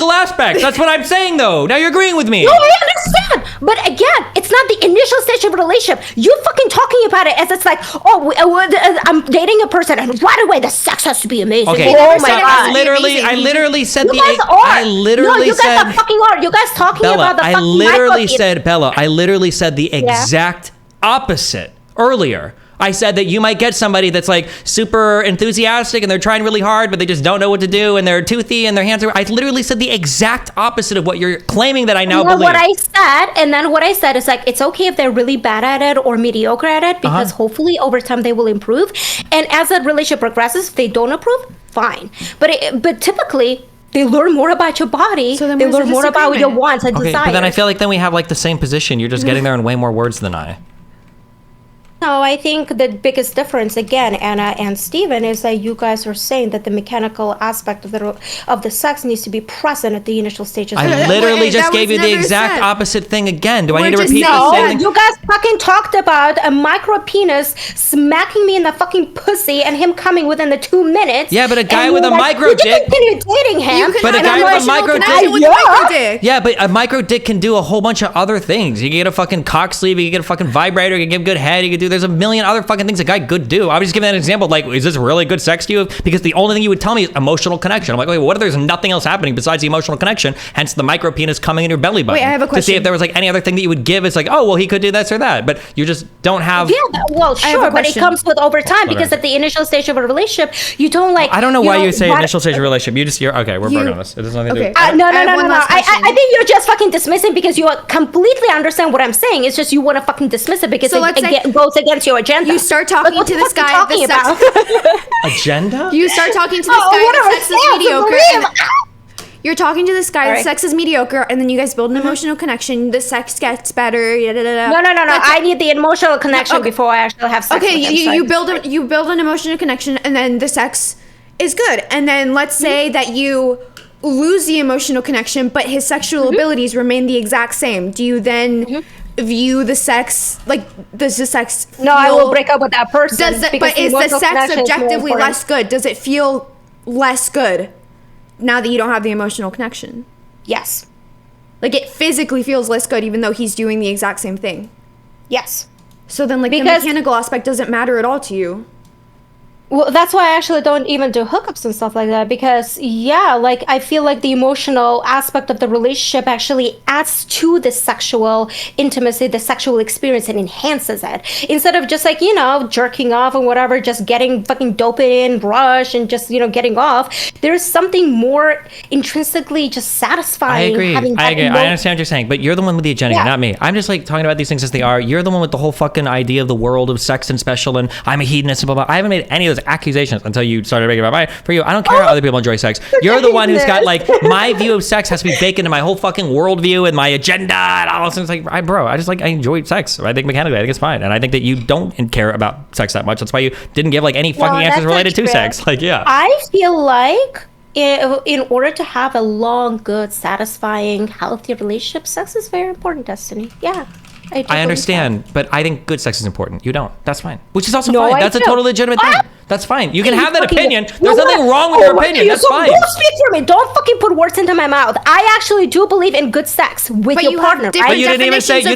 Speaker 1: aspect. That's what I'm saying, though. Now you're agreeing with me.
Speaker 2: No, I understand. But again, it's not the initial stage of a relationship. You fucking talking about it as it's like, I'm dating a person and right away the sex has to be amazing.
Speaker 1: Okay,
Speaker 2: oh my God.
Speaker 1: I literally said
Speaker 2: you guys are.
Speaker 1: You guys
Speaker 2: fucking are. You guys talking
Speaker 1: Bella,
Speaker 2: about the fucking
Speaker 1: I literally said the exact opposite earlier. I said that you might get somebody that's like super enthusiastic and they're trying really hard, but they just don't know what to do and they're toothy and their hands are. I literally said the exact opposite of what you're claiming that I now believe.
Speaker 2: What I said is like, it's okay if they're really bad at it or mediocre at it because hopefully over time they will improve. And as that relationship progresses, if they don't improve, fine. But typically, they learn more about your body. So they learn more about your wants and desires.
Speaker 1: But then I feel like then we have like the same position. You're just getting there in way more words than I.
Speaker 2: No, I think the biggest difference, again, Anna and Steven, is that you guys are saying that the mechanical aspect of the sex needs to be present at the initial stages.
Speaker 1: I literally just gave you the exact opposite thing again. Do I need to repeat the same thing?
Speaker 2: You guys fucking talked about a micro penis smacking me in the fucking pussy and him coming within the 2 minutes.
Speaker 1: Yeah, but a guy with a micro dick.
Speaker 2: You continue dating him.
Speaker 1: But a guy with a micro dick. Yeah, but a micro dick can do a whole bunch of other things. You can get a fucking cock sleeve. You can get a fucking vibrator. You can give good head. You can do. There's a million other fucking things a guy could do. I was just giving that example. Like, is this really good sex to you? Because the only thing you would tell me is emotional connection. I'm like, wait, what if there's nothing else happening besides the emotional connection? Hence the micro penis coming in your belly button.
Speaker 3: Wait, I have a question.
Speaker 1: To see if there was like any other thing that you would give. It's like, oh, well, he could do this or that. But you just don't have.
Speaker 2: Yeah, well, sure, but it comes with over time because at the initial stage of a relationship, you don't like.
Speaker 1: I don't know why you say initial stage of a relationship. You're okay. We're burning on this. It has nothing to do.
Speaker 2: No. I think you're just fucking dismissing because you completely understand what I'm saying. It's just you want to fucking dismiss it because it goes against your agenda.
Speaker 3: You start talking to this guy at the sex
Speaker 1: agenda.
Speaker 3: You start talking to this guy at the sex is mediocre. You're talking to this guy, the sex is mediocre, and then you guys build an emotional connection. The sex gets better. No.
Speaker 2: I need the emotional connection before I actually have sex.
Speaker 3: Okay,
Speaker 2: with him,
Speaker 3: you build an emotional connection, and then the sex is good. And then let's say that you lose the emotional connection, but his sexual abilities remain the exact same. Do you then view the sex like does the sex feel,
Speaker 2: I will break up with that person.
Speaker 3: But is the sex objectively less good? Does it feel less good now that you don't have the emotional connection?
Speaker 2: Yes.
Speaker 3: Like it physically feels less good even though he's doing the exact same thing?
Speaker 2: Yes.
Speaker 3: So then like the mechanical aspect doesn't matter at all to you?
Speaker 2: Well, that's why I actually don't even do hookups and stuff like that because, like I feel like the emotional aspect of the relationship actually adds to the sexual intimacy, the sexual experience, and enhances it. Instead of just like, jerking off and whatever, just getting fucking dopamine rush and just, getting off. There's something more intrinsically just satisfying.
Speaker 1: I agree. I understand what you're saying, but you're the one with the agenda, not me. I'm just like talking about these things as they are. You're the one with the whole fucking idea of the world of sex and special and I'm a hedonist and blah, blah. I haven't made any of those accusations until you started making about mine. For you, I don't care how other people enjoy sex. You're the one who's got like my view of sex has to be baked into my whole fucking worldview and my agenda and all those things. Like, I enjoy sex. I think mechanically, I think it's fine, and I think that you don't care about sex that much. That's why you didn't give like any fucking answers related to sex. Like,
Speaker 2: I feel like in order to have a long, good, satisfying, healthy relationship, sex is very important, Destiny. Yeah. I
Speaker 1: understand, but I think good sex is important. You don't. That's fine. Which is also fine. That's a totally legitimate thing. That's fine. You can have that opinion. There's nothing wrong with your opinion. That's fine.
Speaker 2: Don't speak for me. Don't fucking put words into my mouth. I actually do believe in good sex with your partner, right?
Speaker 1: But you didn't even say, you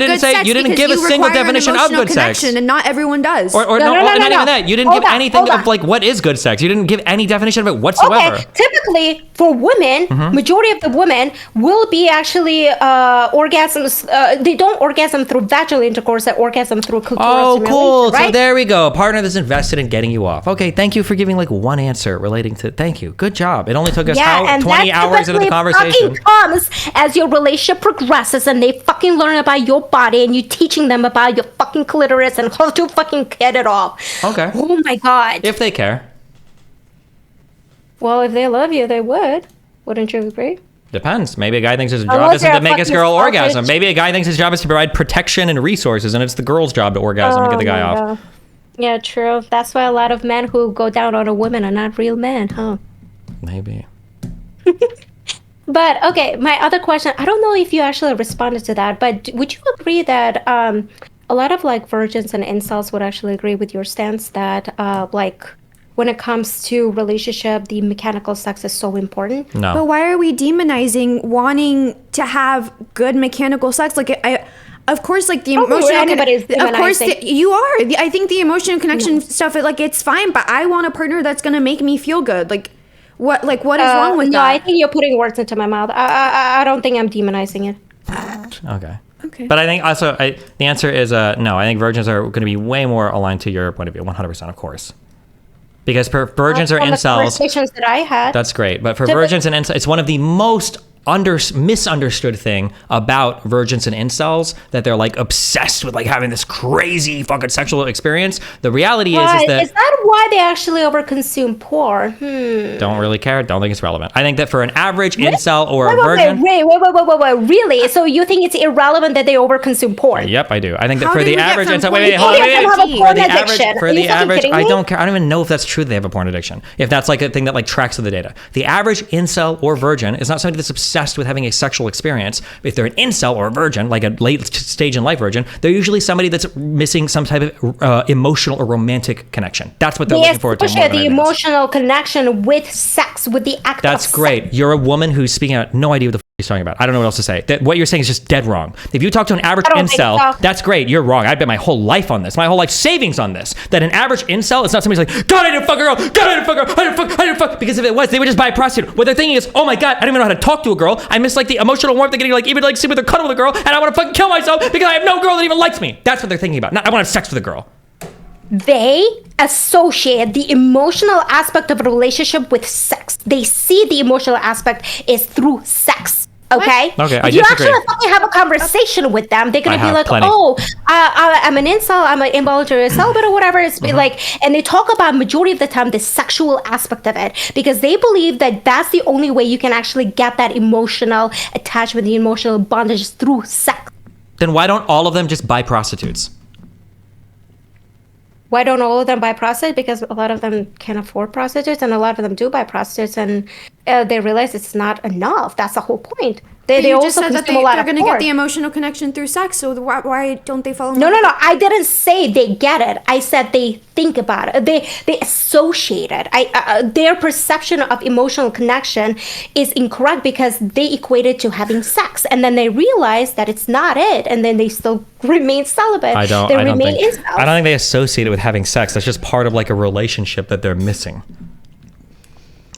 Speaker 1: didn't give a single definition of good sex.
Speaker 3: And not everyone does.
Speaker 1: Or not even that. You didn't give anything of like what is good sex. You didn't give any definition of it whatsoever.
Speaker 2: Okay, typically for women, majority of the women will be actually orgasms. They don't orgasm through vaginal intercourse. They orgasm through clitoral stimulation.
Speaker 1: Oh, cool.
Speaker 2: Right?
Speaker 1: So there we go. A partner that's invested in getting you off. Okay, Okay, thank you for giving like one answer relating to. Thank you. Good job. It only took us
Speaker 2: and
Speaker 1: 20
Speaker 2: that
Speaker 1: hours into the
Speaker 2: typically
Speaker 1: conversation.
Speaker 2: fucking comes as your relationship progresses and they fucking learn about your body and you teaching them about your fucking clitoris and how to fucking get it off.
Speaker 1: Okay.
Speaker 2: Oh my god.
Speaker 1: If they care.
Speaker 2: Well, if they love you, they would. Wouldn't you agree?
Speaker 1: Depends. Maybe a guy thinks his job
Speaker 2: Unless
Speaker 1: isn't
Speaker 2: you're
Speaker 1: to
Speaker 2: a
Speaker 1: make his
Speaker 2: fucking
Speaker 1: girl
Speaker 2: selfish-
Speaker 1: orgasm. Maybe a guy thinks his job is to provide protection and resources, and it's the girl's job to orgasm and get the guy
Speaker 2: my
Speaker 1: off.
Speaker 2: God. Yeah, true. That's why a lot of men who go down on a woman are not real men, huh?
Speaker 1: Maybe.
Speaker 2: But okay, my other question, I don't know if you actually responded to that, but would you agree that a lot of like virgins and incels would actually agree with your stance that like when it comes to relationship, the mechanical sex is so important?
Speaker 1: No.
Speaker 3: But why are we demonizing wanting to have good mechanical sex? Like, of course, like the emotional.
Speaker 2: anybody's
Speaker 3: Of course,
Speaker 2: demonizing.
Speaker 3: you are. I think the emotional connection stuff, like, it's fine. But I want a partner that's gonna make me feel good. Like, what is wrong with
Speaker 2: no,
Speaker 3: that?
Speaker 2: I think you're putting words into my mouth. I don't think I'm demonizing it.
Speaker 1: Okay.
Speaker 3: Okay.
Speaker 1: But I think also the answer is no. I think virgins are going to be way more aligned to your point of view, 100%, of course. Because for virgins or
Speaker 2: From the
Speaker 1: incels,
Speaker 2: conversations that I had.
Speaker 1: that's great. But for
Speaker 2: Typ-
Speaker 1: virgins and incels, it's one of the most misunderstood thing about virgins and incels that they're like obsessed with like having this crazy fucking sexual experience. The reality is
Speaker 2: Right.
Speaker 1: that
Speaker 2: Is that why they actually overconsume porn?
Speaker 1: don't really care. Don't think it's relevant. I think that for an average incel or a
Speaker 2: Wait,
Speaker 1: virgin.
Speaker 2: really? So you think it's irrelevant that they overconsume porn?
Speaker 1: Yep, I do. I think that
Speaker 3: How
Speaker 1: for
Speaker 3: did
Speaker 1: the
Speaker 3: we get
Speaker 1: average
Speaker 3: from
Speaker 1: incel,
Speaker 3: porn
Speaker 1: wait,
Speaker 3: to
Speaker 1: hold on,
Speaker 2: Any of them have a
Speaker 1: wait.
Speaker 2: porn
Speaker 1: For the average,
Speaker 2: addiction?
Speaker 1: for
Speaker 2: Are you
Speaker 1: the
Speaker 2: fucking
Speaker 1: average,
Speaker 2: kidding
Speaker 1: I
Speaker 2: me?
Speaker 1: don't care. I don't even know if that's true that they have a porn addiction. If that's like a thing that like tracks to the data. The average incel or virgin is not somebody that's obsessed with having a sexual experience. If they're an incel or a virgin, like a late stage in life virgin, they're usually somebody that's missing some type of emotional or romantic connection. That's what they're
Speaker 2: They
Speaker 1: looking forward to. More
Speaker 2: associate
Speaker 1: than
Speaker 2: the
Speaker 1: anything else.
Speaker 2: emotional connection with sex, with the act
Speaker 1: That's
Speaker 2: of
Speaker 1: great.
Speaker 2: sex.
Speaker 1: You're a woman who's speaking out, no idea what the he's talking about. I don't know what else to say. That what you're saying is just dead wrong. If you talk to an average
Speaker 2: I don't think
Speaker 1: incel,
Speaker 2: so.
Speaker 1: that's great. You're wrong. I bet my whole life on this, my whole life savings on this. That an average incel is not somebody's like, God, I didn't fuck a girl. God, I didn't fuck a girl. I didn't fuck. Because if it was, they would just buy a prostitute. What they're thinking is, oh my God, I don't even know how to talk to a girl. I miss like the emotional warmth of getting like even like sit with a cuddle with a girl, and I want to fucking kill myself because I have no girl that even likes me. That's what they're thinking about. Not I want to have sex with a girl.
Speaker 2: They associate the emotional aspect of a relationship with sex. They see the emotional aspect is through sex. Okay.
Speaker 1: Okay, I
Speaker 2: If you
Speaker 1: disagree.
Speaker 2: actually fucking have a conversation with them, they're gonna
Speaker 1: I
Speaker 2: be
Speaker 1: have
Speaker 2: like,
Speaker 1: plenty.
Speaker 2: "Oh, I'm an incel. I'm an involuntary celibate or whatever." It's like, and they talk about majority of the time the sexual aspect of it because they believe that that's the only way you can actually get that emotional attachment, the emotional bondage is through sex.
Speaker 1: Then why don't all of them just buy prostitutes?
Speaker 2: Why don't all of them buy prostitutes? Because a lot of them can't afford prostitutes, and a lot of them do buy prostitutes, and they realize it's not enough. That's the whole point. They
Speaker 3: you
Speaker 2: also
Speaker 3: just said that
Speaker 2: consume a lot
Speaker 3: they're
Speaker 2: of
Speaker 3: going to get
Speaker 2: porn.
Speaker 3: the emotional connection through sex. So why don't they follow?
Speaker 2: No. I didn't say they get it. I said they think about it. They associate it. Their perception of emotional connection is incorrect because they equate it to having sex, and then they realize that it's not it, and then they still remain celibate.
Speaker 1: I don't
Speaker 2: They remain
Speaker 1: think
Speaker 2: incels.
Speaker 1: I don't think they associate it with having sex. That's just part of like a relationship that they're missing.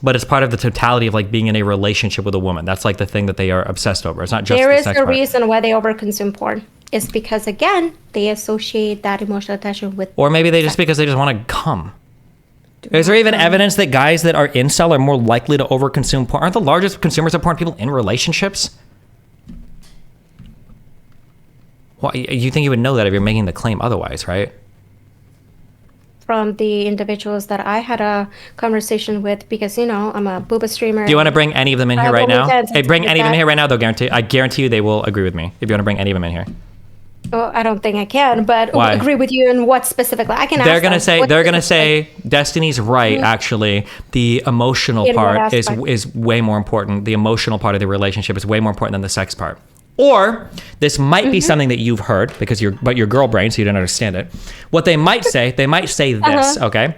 Speaker 1: But it's part of the totality of like being in a relationship with a woman. That's like the thing that they are obsessed over. It's not just
Speaker 2: There
Speaker 1: the
Speaker 2: is
Speaker 1: sex
Speaker 2: a
Speaker 1: part.
Speaker 2: reason why they overconsume porn. It's because again they associate that emotional attachment with.
Speaker 1: Or maybe they just because they just want to come. Is there even evidence that guys that are incel are more likely to overconsume porn? Aren't the largest consumers of porn people in relationships? Well, you think you would know that if you're making the claim otherwise, right?
Speaker 2: From the individuals that I had a conversation with, because I'm a booba streamer.
Speaker 1: Do you want to bring any of them in here
Speaker 2: I've
Speaker 1: right
Speaker 2: only
Speaker 1: now?
Speaker 2: done
Speaker 1: Hey, bring
Speaker 2: something
Speaker 1: any of them
Speaker 2: like
Speaker 1: here right now. I guarantee you they will agree with me if you want to bring any of them in here.
Speaker 2: Well, I don't think I can, but
Speaker 1: Why?
Speaker 2: agree with you in what specifically. I can.
Speaker 1: They're
Speaker 2: ask
Speaker 1: gonna
Speaker 2: them
Speaker 1: say
Speaker 2: what specifically.
Speaker 1: Destiny's right. Actually, the emotional
Speaker 2: In what
Speaker 1: part
Speaker 2: aspect?
Speaker 1: is way more important. The emotional part of the relationship is way more important than the sex part. Or this might be something that you've heard because your girl brain, so you don't understand it. What they might say this, okay?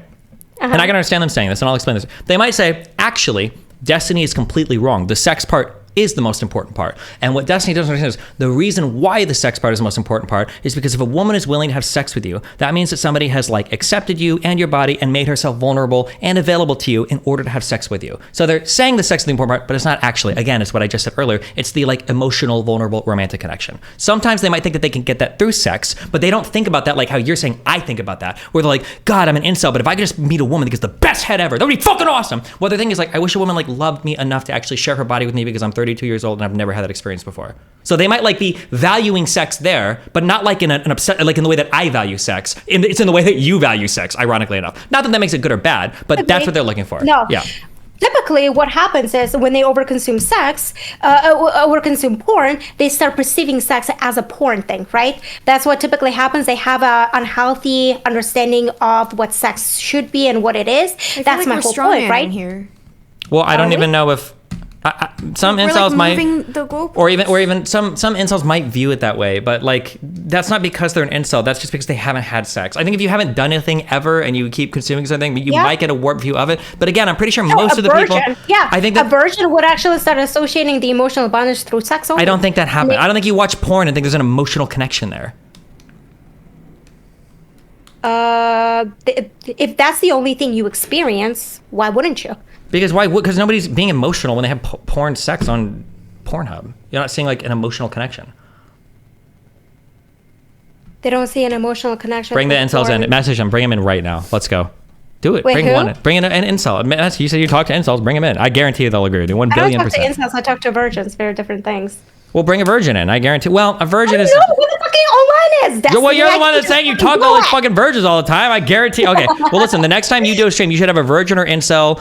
Speaker 1: And I can understand them saying this, and I'll explain this. They might say, actually, Destiny is completely wrong. The sex part is the most important part. And what Destiny doesn't understand is the reason why the sex part is the most important part is because if a woman is willing to have sex with you, that means that somebody has like accepted you and your body and made herself vulnerable and available to you in order to have sex with you. So they're saying the sex is the important part, but it's not actually. Again, it's what I just said earlier. It's the like emotional, vulnerable, romantic connection. Sometimes they might think that they can get that through sex, but they don't think about that like how you're saying I think about that, where they're like, God, I'm an incel, but if I could just meet a woman that gets the best head ever, that would be fucking awesome. Well, the thing is like, I wish a woman like loved me enough to actually share her body with me because I'm 32 years old and I've never had that experience before. So they might like be valuing sex there, but not like in an upset, like in the way that I value sex. It's in the way that you value sex, ironically enough. Not that that makes it good or bad, but that's what they're looking for.
Speaker 2: No.
Speaker 1: Yeah.
Speaker 2: Typically, what happens is when they overconsume sex, overconsume porn, they start perceiving sex as a porn thing, right? That's what typically happens. They have a unhealthy understanding of what sex should be and what it is. That's my whole point, right?
Speaker 3: Here.
Speaker 1: Well, I don't even know if some incels might, or even some incels might view it that way, but like that's not because they're an incel. That's just because they haven't had sex. I think if you haven't done anything ever and you keep consuming something, you might get a warped view of it. But again, I'm pretty sure most of the people, I think that
Speaker 2: a virgin would actually start associating the emotional bondage through sex only.
Speaker 1: I don't think that happened. I don't think you watch porn and think there's an emotional connection there.
Speaker 2: If that's the only thing you experience, why wouldn't you?
Speaker 1: Because why? Because nobody's being emotional when they have porn sex on Pornhub. You're not seeing like an emotional connection.
Speaker 2: They don't see an emotional connection.
Speaker 1: Bring the incels in. Message them. Bring them in right now. Let's go. Do it.
Speaker 2: Wait,
Speaker 1: bring
Speaker 2: who?
Speaker 1: one in. Bring in an incel. You said you talk to incels. Bring them in. I guarantee you they'll agree with you. 1 billion percent.
Speaker 2: I don't talk to incels. I talk to virgins. Very different things.
Speaker 1: Well, bring a virgin in. I guarantee. Well, a virgin is.
Speaker 2: I know what the fucking online is. That's
Speaker 1: Well, you're the one that's saying you talk to all those fucking virgins all the time. I guarantee. Okay. Well, listen. The next time you do a stream, you should have a virgin or incel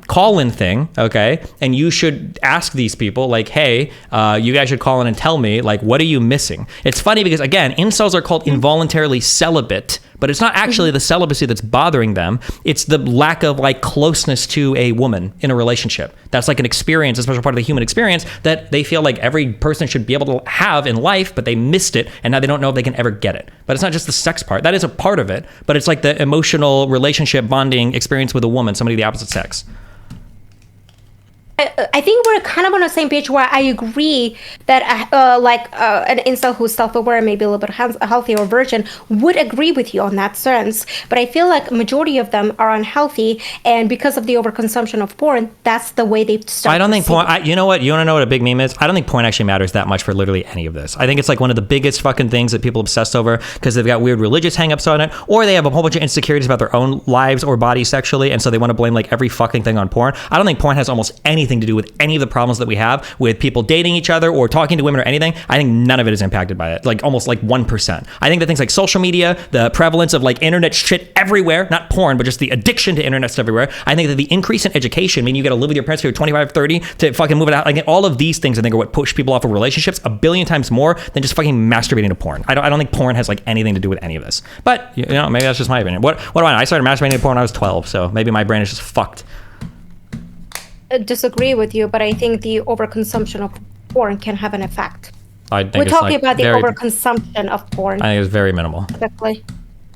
Speaker 1: call-in thing. Okay. And you should ask these people like, hey, you guys should call in and tell me like, what are you missing? It's funny because again, incels are called involuntarily celibate. But it's not actually the celibacy that's bothering them. It's the lack of like closeness to a woman in a relationship. That's like an experience, a special part of the human experience that they feel like every person should be able to have in life, but they missed it. And now they don't know if they can ever get it. But it's not just the sex part. That is a part of it. But it's like the emotional relationship bonding experience with a woman, somebody of the opposite sex.
Speaker 2: I think we're kind of on the same page where I agree that an incel who's self-aware, maybe a little bit healthy or virgin, would agree with you on that sense. But I feel like majority of them are unhealthy, and because of the overconsumption of porn, that's the way they start.
Speaker 1: I don't think porn. You know what? You want to know what a big meme is? I don't think porn actually matters that much for literally any of this. I think it's like one of the biggest fucking things that people obsess over because they've got weird religious hangups on it, or they have a whole bunch of insecurities about their own lives or bodies sexually, and so they want to blame like every fucking thing on porn. I don't think porn has almost anything to do with any of the problems that we have with people dating each other or talking to women or anything. I think none of it is impacted by it, like almost like 1%. I think that things like social media, the prevalence of like internet shit everywhere, not porn, but just the addiction to internet stuff everywhere. I think that the increase in education, meaning you got to live with your parents till you're 25, 30 to fucking move it out. Like all of these things I think are what push people off of relationships a billion times more than just fucking masturbating to porn. I don't think porn has like anything to do with any of this. But you know, maybe that's just my opinion. What do I know? I started masturbating to porn when I was 12, so maybe my brain is just fucked.
Speaker 2: Disagree with you, but I think the overconsumption of porn can have an effect.
Speaker 1: I think
Speaker 2: We're talking
Speaker 1: like
Speaker 2: about the overconsumption of porn.
Speaker 1: I think it's very minimal.
Speaker 2: Exactly.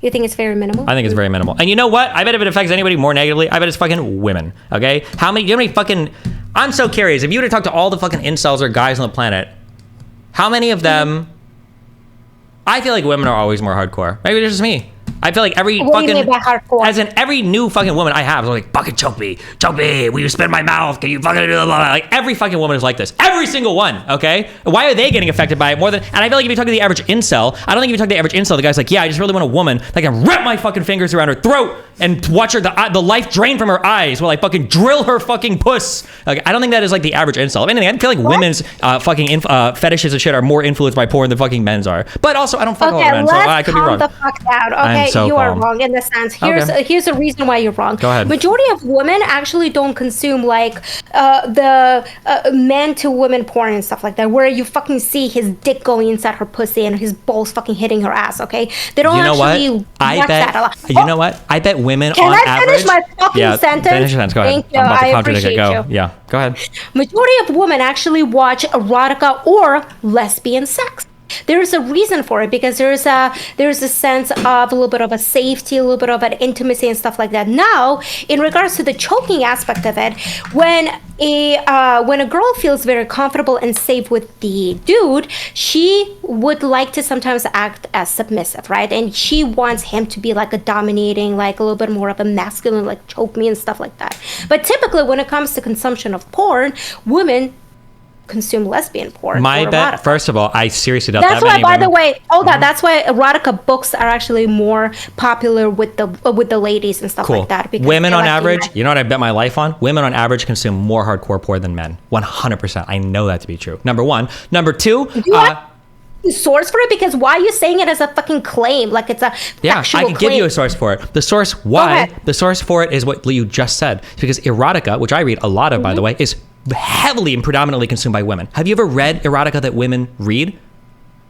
Speaker 2: You think it's very minimal?
Speaker 1: I think it's very minimal. And you know what? I bet if it affects anybody more negatively, I bet it's fucking women. Okay? You know how many fucking... I'm so curious. If you were to talk to all the fucking incels or guys on the planet, how many of them... I feel like women are always more hardcore. Maybe it's just me. I feel like every
Speaker 2: what
Speaker 1: fucking,
Speaker 2: do you mean by hardcore?
Speaker 1: As in every new fucking woman I have is like, fucking choke me, will you spit in my mouth? Can you fucking blah, blah, blah. Like every fucking woman is like this, every single one. Okay, why are they getting affected by it more than? And I feel like if you talk to the average incel, I don't think if you talk to the average incel, the guy's like, yeah, I just really want a woman that can wrap my fucking fingers around her throat and watch her the life drain from her eyes while I fucking drill her fucking puss. Like I don't think that is like the average incel. If anything, I feel like women's fucking fetishes and shit are more influenced by porn than fucking men's are. But also, I don't fuck all men, so I could be wrong.
Speaker 2: Okay, let's calm the fuck down. Okay,
Speaker 1: so
Speaker 2: you are
Speaker 1: calm.
Speaker 2: wrong in the sense. Here's a reason why you're wrong.
Speaker 1: Go ahead.
Speaker 2: Majority of women actually don't consume like the men to women porn and stuff like that, where you fucking see his dick going inside her pussy and his balls fucking hitting her ass. Okay, they don't actually watch that a lot.
Speaker 1: You know what? I bet women
Speaker 2: Can
Speaker 1: on
Speaker 2: I
Speaker 1: average.
Speaker 2: finish my fucking sentence?
Speaker 1: Finish your sentence. Go ahead.
Speaker 2: Thank you.
Speaker 1: I'm about to
Speaker 2: I
Speaker 1: contradict it.
Speaker 2: appreciate
Speaker 1: Go.
Speaker 2: you.
Speaker 1: Yeah. Go ahead.
Speaker 2: Majority of women actually watch erotica or lesbian sex. there's a reason for it, because there's a sense of a little bit of a safety, a little bit of an intimacy and stuff like that. Now, in regards to the choking aspect of it, when a girl feels very comfortable and safe with the dude, she would like to sometimes act as submissive, right? And she wants him to be like a dominating, like a little bit more of a masculine, like choke me and stuff like that. But typically, when it comes to consumption of porn, women consume lesbian porn.
Speaker 1: My
Speaker 2: or
Speaker 1: bet,
Speaker 2: erotica.
Speaker 1: first of all, I seriously doubt
Speaker 2: That's
Speaker 1: that
Speaker 2: why,
Speaker 1: many
Speaker 2: by
Speaker 1: women.
Speaker 2: the way, that's why erotica books are actually more popular with the ladies and stuff
Speaker 1: Cool.
Speaker 2: like that. Because
Speaker 1: Women
Speaker 2: they
Speaker 1: on
Speaker 2: like the
Speaker 1: average,
Speaker 2: mas-
Speaker 1: you know what I bet my life on? Women on average consume more hardcore porn than men. 100%. I know that to be true. Number one. Number two,
Speaker 2: You have a source for it? Because why are you saying it as a fucking claim? Like it's a
Speaker 1: yeah,
Speaker 2: factual
Speaker 1: I can give you a source for it. The source why,
Speaker 2: ahead.
Speaker 1: the source for it is what you just said. Because erotica, which I read a lot of, by the way, is heavily and predominantly consumed by women. Have you ever read erotica that women read?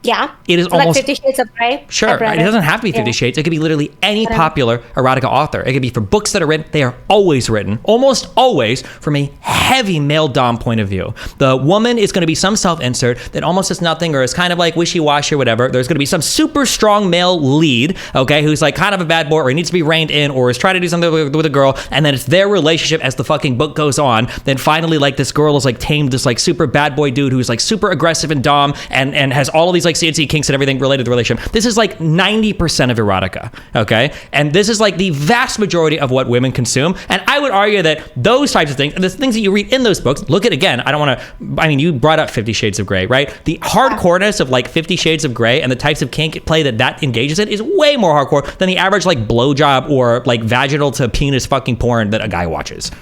Speaker 2: Yeah.
Speaker 1: It is
Speaker 2: So like
Speaker 1: almost
Speaker 2: 50 Shades of Grey.
Speaker 1: Sure,
Speaker 2: I've read
Speaker 1: it doesn't have to be 50
Speaker 2: Yeah.
Speaker 1: Shades. It could be literally any
Speaker 2: Whatever.
Speaker 1: popular erotica author. It could be for books that are written. They are always written, almost always, from a heavy male dom point of view. The woman is going to be some self-insert that almost does nothing or is kind of like wishy-washy or whatever. There's going to be some super strong male lead, okay, who's like kind of a bad boy or he needs to be reined in or is trying to do something with a girl, and then it's their relationship as the fucking book goes on. Then finally, like, this girl is like tamed this like super bad boy dude who's like super aggressive and dom and has all of these like CNC kinks and everything related to the relationship. This is like 90% of erotica, okay? And this is like the vast majority of what women consume. And I would argue that those types of things, the things that you read in those books, look at again, I don't want to, I mean, you brought up 50 Shades of Grey, right? The hardcoreness of like 50 Shades of Grey and the types of kink play that engages in is way more hardcore than the average like blowjob or like vaginal to penis fucking porn that a guy watches.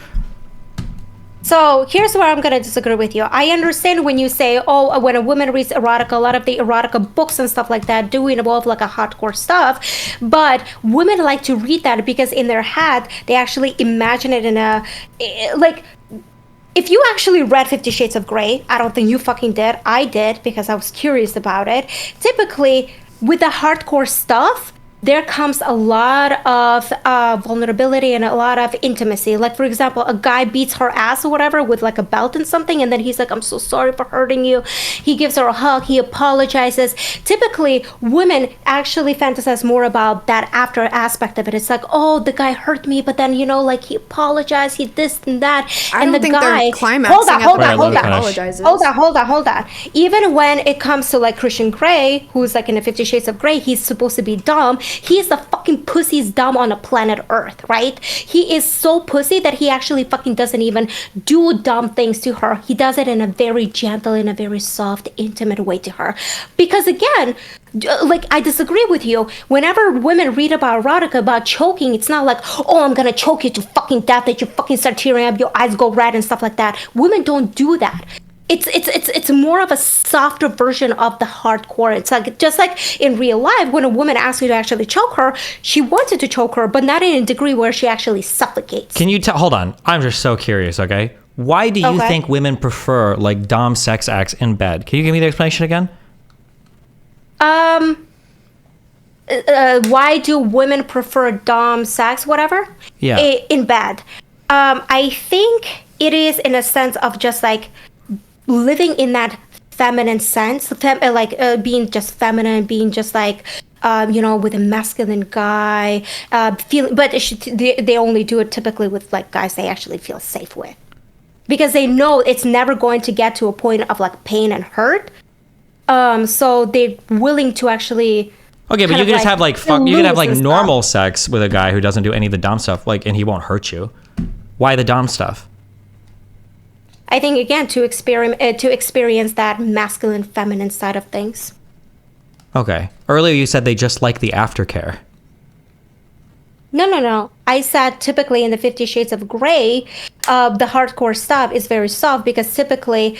Speaker 2: So here's where I'm going to disagree with you. I understand when you say, oh, when a woman reads erotica, a lot of the erotica books and stuff like that do involve like a hardcore stuff. But women like to read that because in their head, they actually imagine it in a, like, if you actually read 50 Shades of Grey, I don't think you fucking did. I did because I was curious about it. Typically, with the hardcore stuff, there comes a lot of vulnerability and a lot of intimacy. Like, for example, a guy beats her ass or whatever with like a belt and something, and then he's like, I'm so sorry for hurting you. He gives her a hug, he apologizes. Typically, women actually fantasize more about that after aspect of it. It's like, oh, the guy hurt me, but then, you know, like he apologized, he this and that.
Speaker 3: I
Speaker 2: and
Speaker 3: don't
Speaker 2: the
Speaker 3: think
Speaker 2: guy,
Speaker 3: they're climaxing
Speaker 2: hold on,
Speaker 3: at
Speaker 2: hold
Speaker 3: the
Speaker 2: on,
Speaker 3: point
Speaker 2: hold
Speaker 3: where he
Speaker 2: on.
Speaker 3: apologizes.
Speaker 2: Hold on. Even when it comes to like Christian Grey, who's like in the 50 Shades of Grey, he's supposed to be dumb. He is the fucking pussiest dumb on the planet Earth, right? He is so pussy that he actually fucking doesn't even do dumb things to her. He does it in a very gentle, in a very soft, intimate way to her. Because again, like, I disagree with you. Whenever women read about erotica, about choking, it's not like, oh, I'm gonna choke you to fucking death, that you fucking start tearing up, your eyes go red and stuff like that. Women don't do that. It's more of a softer version of the hardcore. It's like, just like in real life, when a woman asks you to actually choke her, she wanted to choke her, but not in a degree where she actually suffocates.
Speaker 1: Can you tell, hold on, I'm just so curious, okay? Why do you
Speaker 2: Okay.
Speaker 1: think women prefer like dom sex acts in bed? Can you give me the explanation again?
Speaker 2: Why do women prefer dom sex, whatever?
Speaker 1: Yeah.
Speaker 2: In bed. I think it is in a sense of just like living in that feminine sense, being just feminine, being just like, you know, with a masculine guy, feeling. But they only do it typically with like guys they actually feel safe with, because they know it's never going to get to a point of like pain and hurt. So they're willing to actually.
Speaker 1: Okay, but
Speaker 2: kind
Speaker 1: you
Speaker 2: of,
Speaker 1: can just have like you can have like
Speaker 2: lose and
Speaker 1: normal
Speaker 2: stuff.
Speaker 1: sex with a guy who doesn't do any of the dom stuff, like, and he won't hurt you. Why the dom stuff?
Speaker 2: I think again to experience that masculine, feminine side of things.
Speaker 1: Okay. Earlier you said they just like the aftercare.
Speaker 2: No. I said typically in the 50 Shades of Grey, the hardcore stuff is very soft because typically,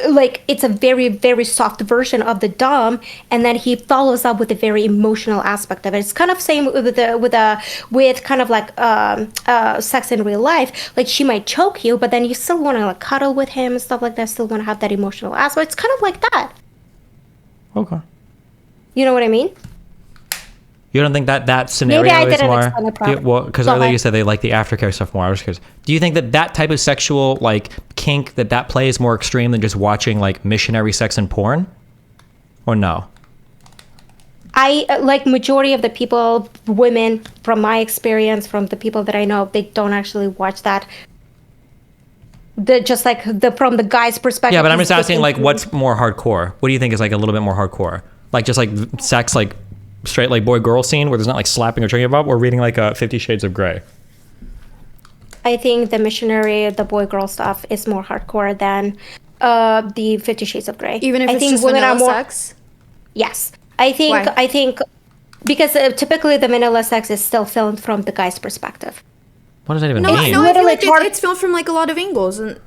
Speaker 2: like it's a very, very soft version of the dom, and then he follows up with a very emotional aspect of it. It's kind of same with kind of like sex in real life. Like she might choke you, but then you still want to like cuddle with him and stuff like that. Still want to have that emotional aspect. It's kind of like that.
Speaker 1: Okay.
Speaker 2: You know what I mean?
Speaker 1: You don't think that scenario
Speaker 2: Maybe I
Speaker 1: is
Speaker 2: didn't
Speaker 1: more?
Speaker 2: explain it properly.
Speaker 1: Well, because
Speaker 2: Go
Speaker 1: earlier
Speaker 2: ahead.
Speaker 1: you said they like the aftercare stuff more. I was curious. Do you think that type of sexual like kink that play is more extreme than just watching like missionary sex and porn? or no?
Speaker 2: I like majority of the people, women, from my experience, from the people that I know, they don't actually watch that. Just like from the guy's perspective.
Speaker 1: Yeah, but I'm
Speaker 2: he's
Speaker 1: just asking, like,
Speaker 2: looking-
Speaker 1: what's more hardcore? What do you think is like a little bit more hardcore? Like just like sex, like straight like boy girl scene where there's not like slapping or choking about, or reading like 50 Shades of Grey.
Speaker 2: I think the missionary, the boy girl stuff is more hardcore than the 50 Shades of Grey.
Speaker 3: Even if
Speaker 2: I
Speaker 3: it's
Speaker 2: think
Speaker 3: just
Speaker 2: women
Speaker 3: vanilla
Speaker 2: are more.
Speaker 3: sex?
Speaker 2: Yes, I think.
Speaker 3: Why?
Speaker 2: I think because typically the vanilla sex is still filmed from the guy's perspective.
Speaker 1: What does that even
Speaker 3: No,
Speaker 1: mean?
Speaker 3: no, I feel
Speaker 2: Literally
Speaker 3: like
Speaker 2: hard-
Speaker 3: it's filmed from like a lot of angles, and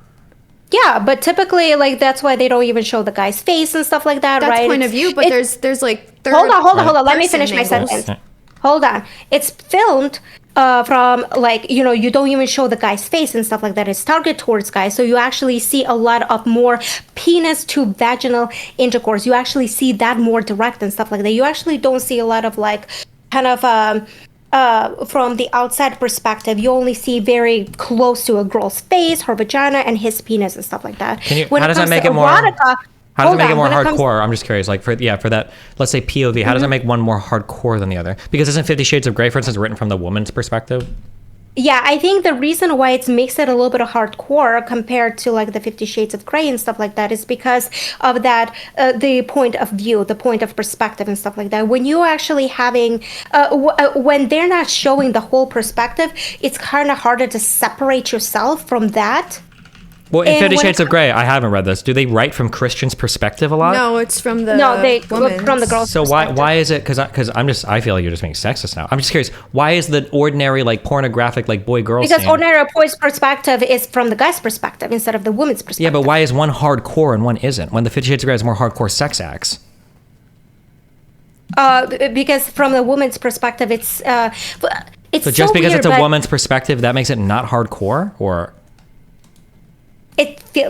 Speaker 2: Yeah, but typically, like that's why they don't even show the guy's face and stuff like that,
Speaker 3: that's
Speaker 2: right?
Speaker 3: point of view. But
Speaker 2: it's-
Speaker 3: there's like third
Speaker 2: hold on. Let me
Speaker 3: person
Speaker 2: finish my
Speaker 3: angles.
Speaker 2: sentence. Hold on. It's filmed from like you don't even show the guy's face and stuff like that. It's targeted towards guys, so you actually see a lot of more penis to vaginal intercourse. You actually see that more direct and stuff like that. You actually don't see a lot of like kind of from the outside perspective. You only see very close to a girl's face, her vagina, and his penis and stuff like that.
Speaker 1: Can you?
Speaker 2: When
Speaker 1: How does that
Speaker 2: comes
Speaker 1: make
Speaker 2: to
Speaker 1: it more?
Speaker 2: erotica-
Speaker 1: How does it
Speaker 2: hold
Speaker 1: make it
Speaker 2: on,
Speaker 1: more
Speaker 2: when comes-
Speaker 1: hardcore? I'm just curious. Like for that, let's say POV. How does it make one more hardcore than the other? Because isn't 50 Shades of Grey, for instance, written from the woman's perspective?
Speaker 2: Yeah, I think the reason why it makes it a little bit of hardcore compared to like the 50 Shades of Grey and stuff like that is because of that, the point of view, the point of perspective and stuff like that. When you're actually having, when they're not showing the whole perspective, it's kind of harder to separate yourself from that.
Speaker 1: Well, in
Speaker 2: And
Speaker 1: 50
Speaker 2: when
Speaker 1: Shades
Speaker 2: it
Speaker 1: of Grey, I haven't read this. Do they write from Christian's perspective a lot?
Speaker 3: No, it's from the
Speaker 2: No, they
Speaker 3: woman's.
Speaker 2: from the girl's
Speaker 1: So
Speaker 2: perspective.
Speaker 1: why is it? Because I feel like you're just being sexist now. I'm just curious. Why is the ordinary like pornographic like boy girl
Speaker 2: Because
Speaker 1: scene?
Speaker 2: ordinary boy's perspective is from the guy's perspective instead of the woman's perspective.
Speaker 1: Yeah, but why is one hardcore and one isn't? When the 50 Shades of Grey is more hardcore sex acts.
Speaker 2: Because from the woman's perspective, it's
Speaker 1: So just because
Speaker 2: weird,
Speaker 1: it's a
Speaker 2: but
Speaker 1: woman's perspective, that makes it not hardcore, or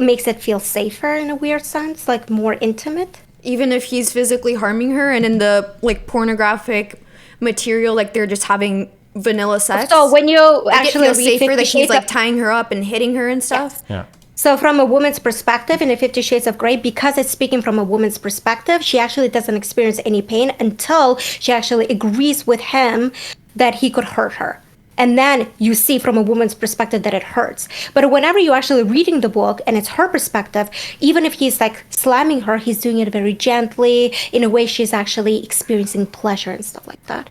Speaker 2: makes it feel safer in a weird sense, like more intimate.
Speaker 3: Even if he's physically harming her, and in the like pornographic material, like they're just having vanilla sex.
Speaker 2: So when you
Speaker 3: like,
Speaker 2: actually
Speaker 3: it feels
Speaker 2: read
Speaker 3: safer
Speaker 2: 50
Speaker 3: that he's
Speaker 2: Shades
Speaker 3: like
Speaker 2: of-
Speaker 3: tying her up and hitting her and stuff.
Speaker 1: yeah.
Speaker 2: So from a woman's perspective in the 50 Shades of Grey, because it's speaking from a woman's perspective, she actually doesn't experience any pain until she actually agrees with him that he could hurt her. And then you see from a woman's perspective that it hurts. But whenever you're actually reading the book and it's her perspective, even if he's like slamming her, he's doing it very gently, in a way she's actually experiencing pleasure and stuff like that.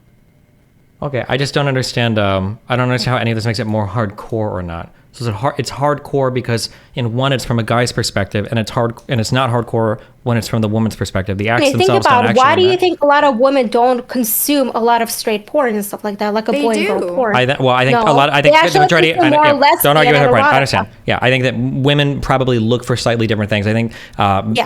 Speaker 1: Okay, I just don't understand. I don't understand how any of this makes it more hardcore or not. So it's hardcore because in one it's from a guy's perspective, and it's not hardcore when it's from the woman's perspective. The acts
Speaker 2: Okay, think
Speaker 1: themselves don't
Speaker 2: about
Speaker 1: actually.
Speaker 2: why do you
Speaker 1: match.
Speaker 2: think a lot of women don't consume a lot of straight porn and stuff like that, like a
Speaker 3: They
Speaker 2: boy and girl
Speaker 3: do.
Speaker 2: porn?
Speaker 1: I think a
Speaker 2: No,
Speaker 1: lot. I
Speaker 2: they
Speaker 1: think the
Speaker 2: actually
Speaker 1: majority.
Speaker 2: consume more
Speaker 1: Don't argue with
Speaker 2: lesbian
Speaker 1: her
Speaker 2: and
Speaker 1: point. I
Speaker 2: erotica.
Speaker 1: understand. Yeah, I think that women probably look for slightly different things. I think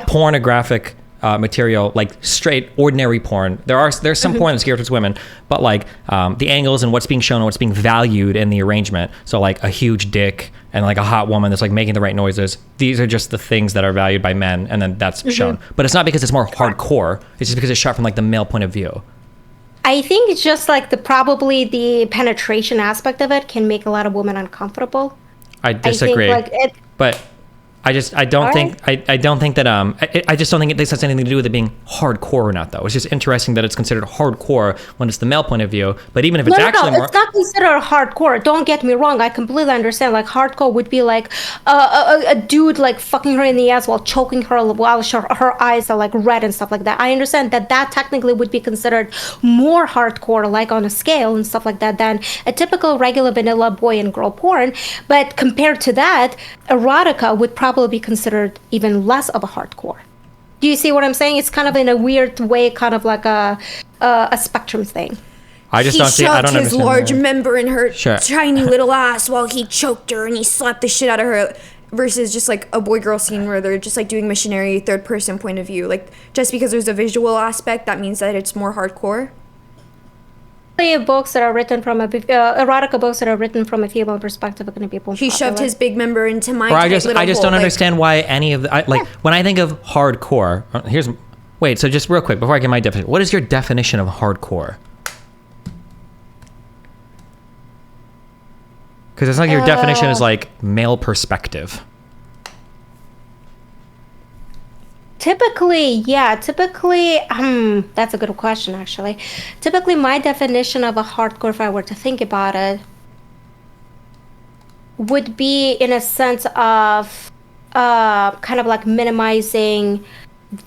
Speaker 1: pornographic material, like straight ordinary porn. There's some porn that's geared towards women, but like the angles and what's being shown and what's being valued in the arrangement. So like a huge dick and like a hot woman that's like making the right noises. These are just the things that are valued by men, and then that's shown. But it's not because it's more hardcore. It's just because it's shot from like the male point of view.
Speaker 2: I think it's just like probably the penetration aspect of it can make a lot of women uncomfortable.
Speaker 1: I disagree.
Speaker 2: I think like it.
Speaker 1: But I don't think that I just don't think this has anything to do with it being hardcore or not, though. It's just interesting that it's considered hardcore when it's the male point of view. But even if it's actually more,
Speaker 2: it's not considered hardcore. Don't get me wrong. I completely understand. Like hardcore would be like a dude like fucking her in the ass while choking her while her eyes are like red and stuff like that. I understand that technically would be considered more hardcore, like on a scale and stuff like that, than a typical regular vanilla boy and girl porn. But compared to that, erotica would probably be considered even less of a hardcore. Do you see what I'm saying? It's kind of in a weird way, kind of like a spectrum thing.
Speaker 1: I just
Speaker 3: He
Speaker 1: don't see. I
Speaker 3: shoved
Speaker 1: don't
Speaker 3: his
Speaker 1: understand.
Speaker 3: large
Speaker 1: that.
Speaker 3: member in her
Speaker 1: Sure.
Speaker 3: tiny little ass while he choked her and he slapped the shit out of her. Versus just like a boy girl scene where they're just like doing missionary third person point of view. Like just because there's a visual aspect, that means that it's more hardcore.
Speaker 2: Books that are written from erotica books that are written from a female perspective are going to be more
Speaker 3: He shoved
Speaker 2: popular.
Speaker 3: his big member into my
Speaker 1: Or I
Speaker 3: tight
Speaker 1: just
Speaker 3: little
Speaker 1: don't
Speaker 3: hole. Like,
Speaker 1: understand why any of the when I think of hardcore. Wait. So just real quick before I get my definition, what is your definition of hardcore? Because it's like your definition is like male perspective.
Speaker 2: Typically, yeah, typically, that's a good question, actually. Typically, my definition of a hardcore, if I were to think about it, would be in a sense of kind of like minimizing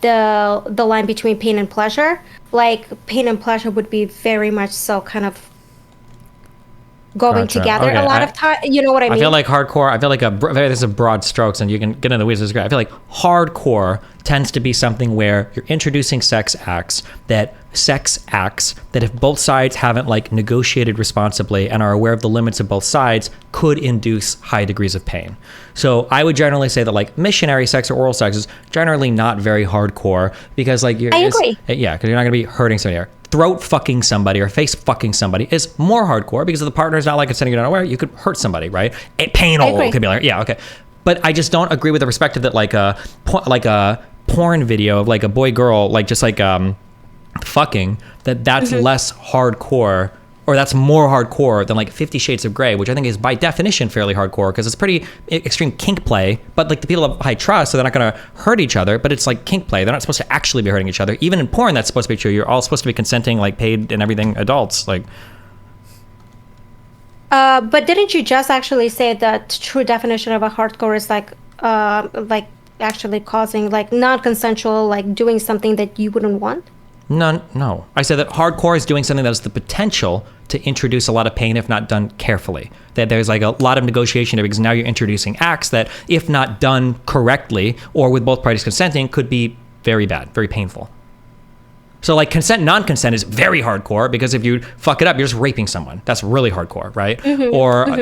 Speaker 2: the line between pain and pleasure. Like pain and pleasure would be very much so kind of going
Speaker 1: Gotcha.
Speaker 2: together
Speaker 1: Okay,
Speaker 2: a lot of time. You know what I mean?
Speaker 1: I feel like hardcore. I feel like this is broad strokes, and you can get into the weeds. This is great. I feel like hardcore tends to be something where you're introducing sex acts that if both sides haven't like negotiated responsibly and are aware of the limits of both sides, could induce high degrees of pain. So I would generally say that like missionary sex or oral sex is generally not very hardcore because like
Speaker 2: I agree.
Speaker 1: Yeah, because you're not gonna be hurting somebody. Throat fucking somebody or face fucking somebody is more hardcore because if the partner's not like consenting you're not aware, you could hurt somebody, right? Painful could be like, yeah, okay. But I just don't agree with the perspective that like a porn video of like a boy girl like just like fucking that's less hardcore or that's more hardcore than like 50 Shades of Grey, which I think is by definition fairly hardcore because it's pretty extreme kink play, but like the people have high trust, so they're not going to hurt each other, but it's like kink play. They're not supposed to actually be hurting each other. Even in porn, that's supposed to be true. You're all supposed to be consenting, like paid and everything adults. Like,
Speaker 2: but didn't you just actually say that true definition of a hardcore is like actually causing like non-consensual, like doing something that you wouldn't want?
Speaker 1: No. I said that hardcore is doing something that has the potential to introduce a lot of pain if not done carefully. That there's like a lot of negotiation there because now you're introducing acts that, if not done correctly or with both parties consenting, could be very bad, very painful. So like consent, non-consent is very hardcore because if you fuck it up, you're just raping someone. That's really hardcore, right?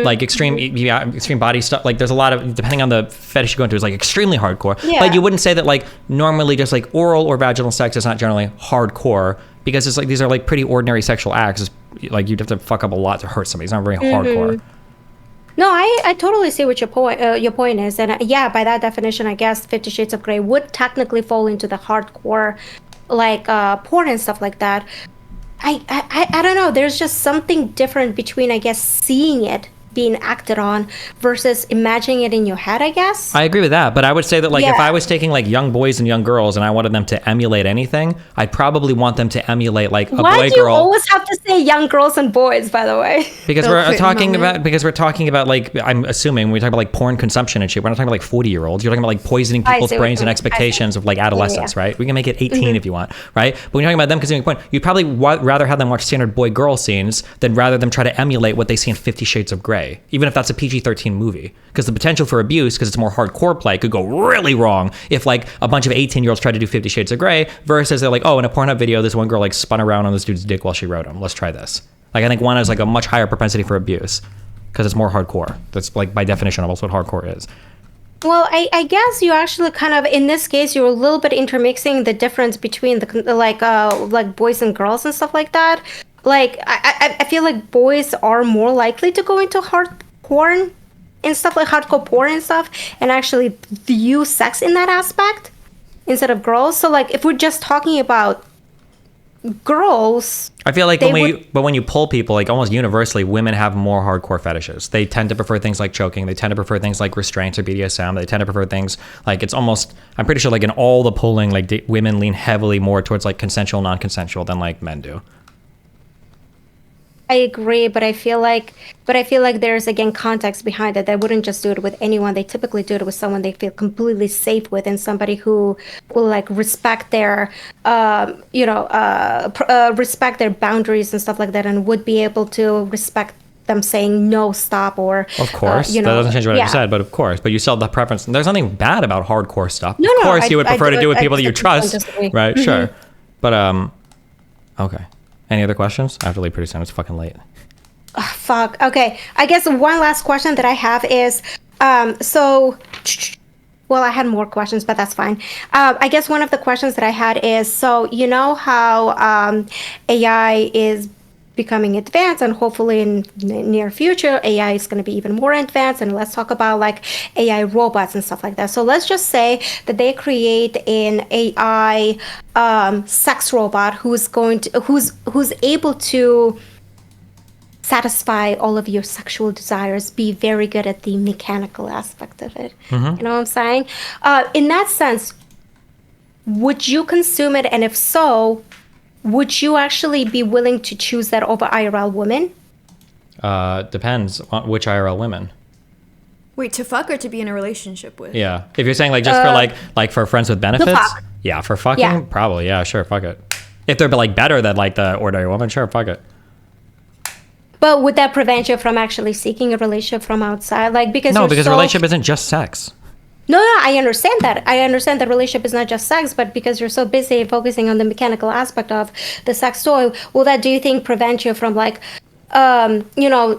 Speaker 1: Like extreme body stuff. Like there's a lot of, depending on the fetish you go into, is like extremely hardcore.
Speaker 2: Yeah.
Speaker 1: But you wouldn't say that like normally just like oral or vaginal sex is not generally hardcore because it's like these are like pretty ordinary sexual acts. It's, like you'd have to fuck up a lot to hurt somebody. It's not very hardcore.
Speaker 2: No, I totally see what your point is, and yeah, by that definition, I guess 50 Shades of Grey would technically fall into the hardcore, like porn and stuff like that. I don't know. There's just something different between, I guess, seeing it being acted on versus imagining it in your head, I guess.
Speaker 1: I agree with that, but I would say that like if
Speaker 2: Yeah.
Speaker 1: I was taking like young boys and young girls and I wanted them to emulate anything, I'd probably want them to emulate like a
Speaker 2: Why
Speaker 1: boy
Speaker 2: do you
Speaker 1: girl.
Speaker 2: always have to say young girls and boys, by the way?
Speaker 1: Because
Speaker 3: Bill
Speaker 1: we're
Speaker 3: Clinton
Speaker 1: talking
Speaker 3: moment.
Speaker 1: about like I'm assuming when we talk about like porn consumption and shit, we're not talking about like 40-year-olds. You're talking about like poisoning
Speaker 2: I
Speaker 1: people's
Speaker 2: see what
Speaker 1: brains
Speaker 2: you
Speaker 1: and
Speaker 2: mean.
Speaker 1: expectations of like adolescence,
Speaker 2: Yeah.
Speaker 1: right? We can make it 18 if you want, right? But when you're talking about them consuming porn, you'd probably rather have them watch standard boy girl scenes than rather them try to emulate what they see in 50 Shades of Grey, even if that's a PG-13 movie. Because the potential for abuse, because it's more hardcore play, could go really wrong if like a bunch of 18-year-olds try to do 50 Shades of Grey versus they're like, oh, in a Pornhub video, this one girl like spun around on this dude's dick while she wrote him. Let's try this. Like I think one has like a much higher propensity for abuse because it's more hardcore. That's like by definition almost what hardcore is.
Speaker 2: Well, I guess you actually kind of, in this case, you're a little bit intermixing the difference between the like boys and girls and stuff like that. Like I feel like boys are more likely to go into hard porn and stuff, like hardcore porn and stuff, and actually view sex in that aspect instead of girls. So like if we're just talking about girls,
Speaker 1: I feel like
Speaker 2: they
Speaker 1: when you pull people, like almost universally, women have more hardcore fetishes. They tend to prefer things like choking. They tend to prefer things like restraints or BDSM. They tend to prefer things like it's almost, I'm pretty sure like in all the polling, like women lean heavily more towards like consensual, non-consensual than like men do.
Speaker 2: I agree, but I feel like there's again context behind it. They wouldn't just do it with anyone. They typically do it with someone they feel completely safe with, and somebody who will like respect their, respect their boundaries and stuff like that, and would be able to respect them saying no, stop, or
Speaker 1: Of course, that doesn't change what I said, but of course, but you still have the preference. There's nothing bad about hardcore stuff.
Speaker 2: No,
Speaker 1: of
Speaker 2: no,
Speaker 1: course, you would prefer to do it with people that you
Speaker 2: I don't
Speaker 1: trust,
Speaker 2: disagree.
Speaker 1: right? Sure, but okay. Any other questions? I have to leave pretty soon. It's fucking late.
Speaker 2: Fuck. Okay. I guess one last question that I have is, well, I had more questions, but that's fine. I guess one of the questions that I had is, so you know how AI is becoming advanced, and hopefully in the near future, AI is going to be even more advanced. And let's talk about like AI robots and stuff like that. So let's just say that they create an AI sex robot who's able to satisfy all of your sexual desires, be very good at the mechanical aspect of it. You know what I'm saying? In that sense, would you consume it? And if so, would you actually be willing to choose that over IRL women?
Speaker 1: Depends on which IRL women.
Speaker 3: Wait, to fuck or to be in a relationship with?
Speaker 1: Yeah. If you're saying like just for like for friends with benefits,
Speaker 2: fuck.
Speaker 1: yeah, for fucking,
Speaker 2: Yeah.
Speaker 1: probably, yeah, sure, fuck it. If they're like better than like the ordinary woman, sure, fuck it.
Speaker 2: But would that prevent you from actually seeking a relationship from outside? Like, because
Speaker 1: No,
Speaker 2: you're
Speaker 1: because a
Speaker 2: so...
Speaker 1: relationship isn't just sex.
Speaker 2: No, I understand that. I understand that relationship is not just sex, but because you're so busy focusing on the mechanical aspect of the sex toy, will that, do you think, prevent you from like,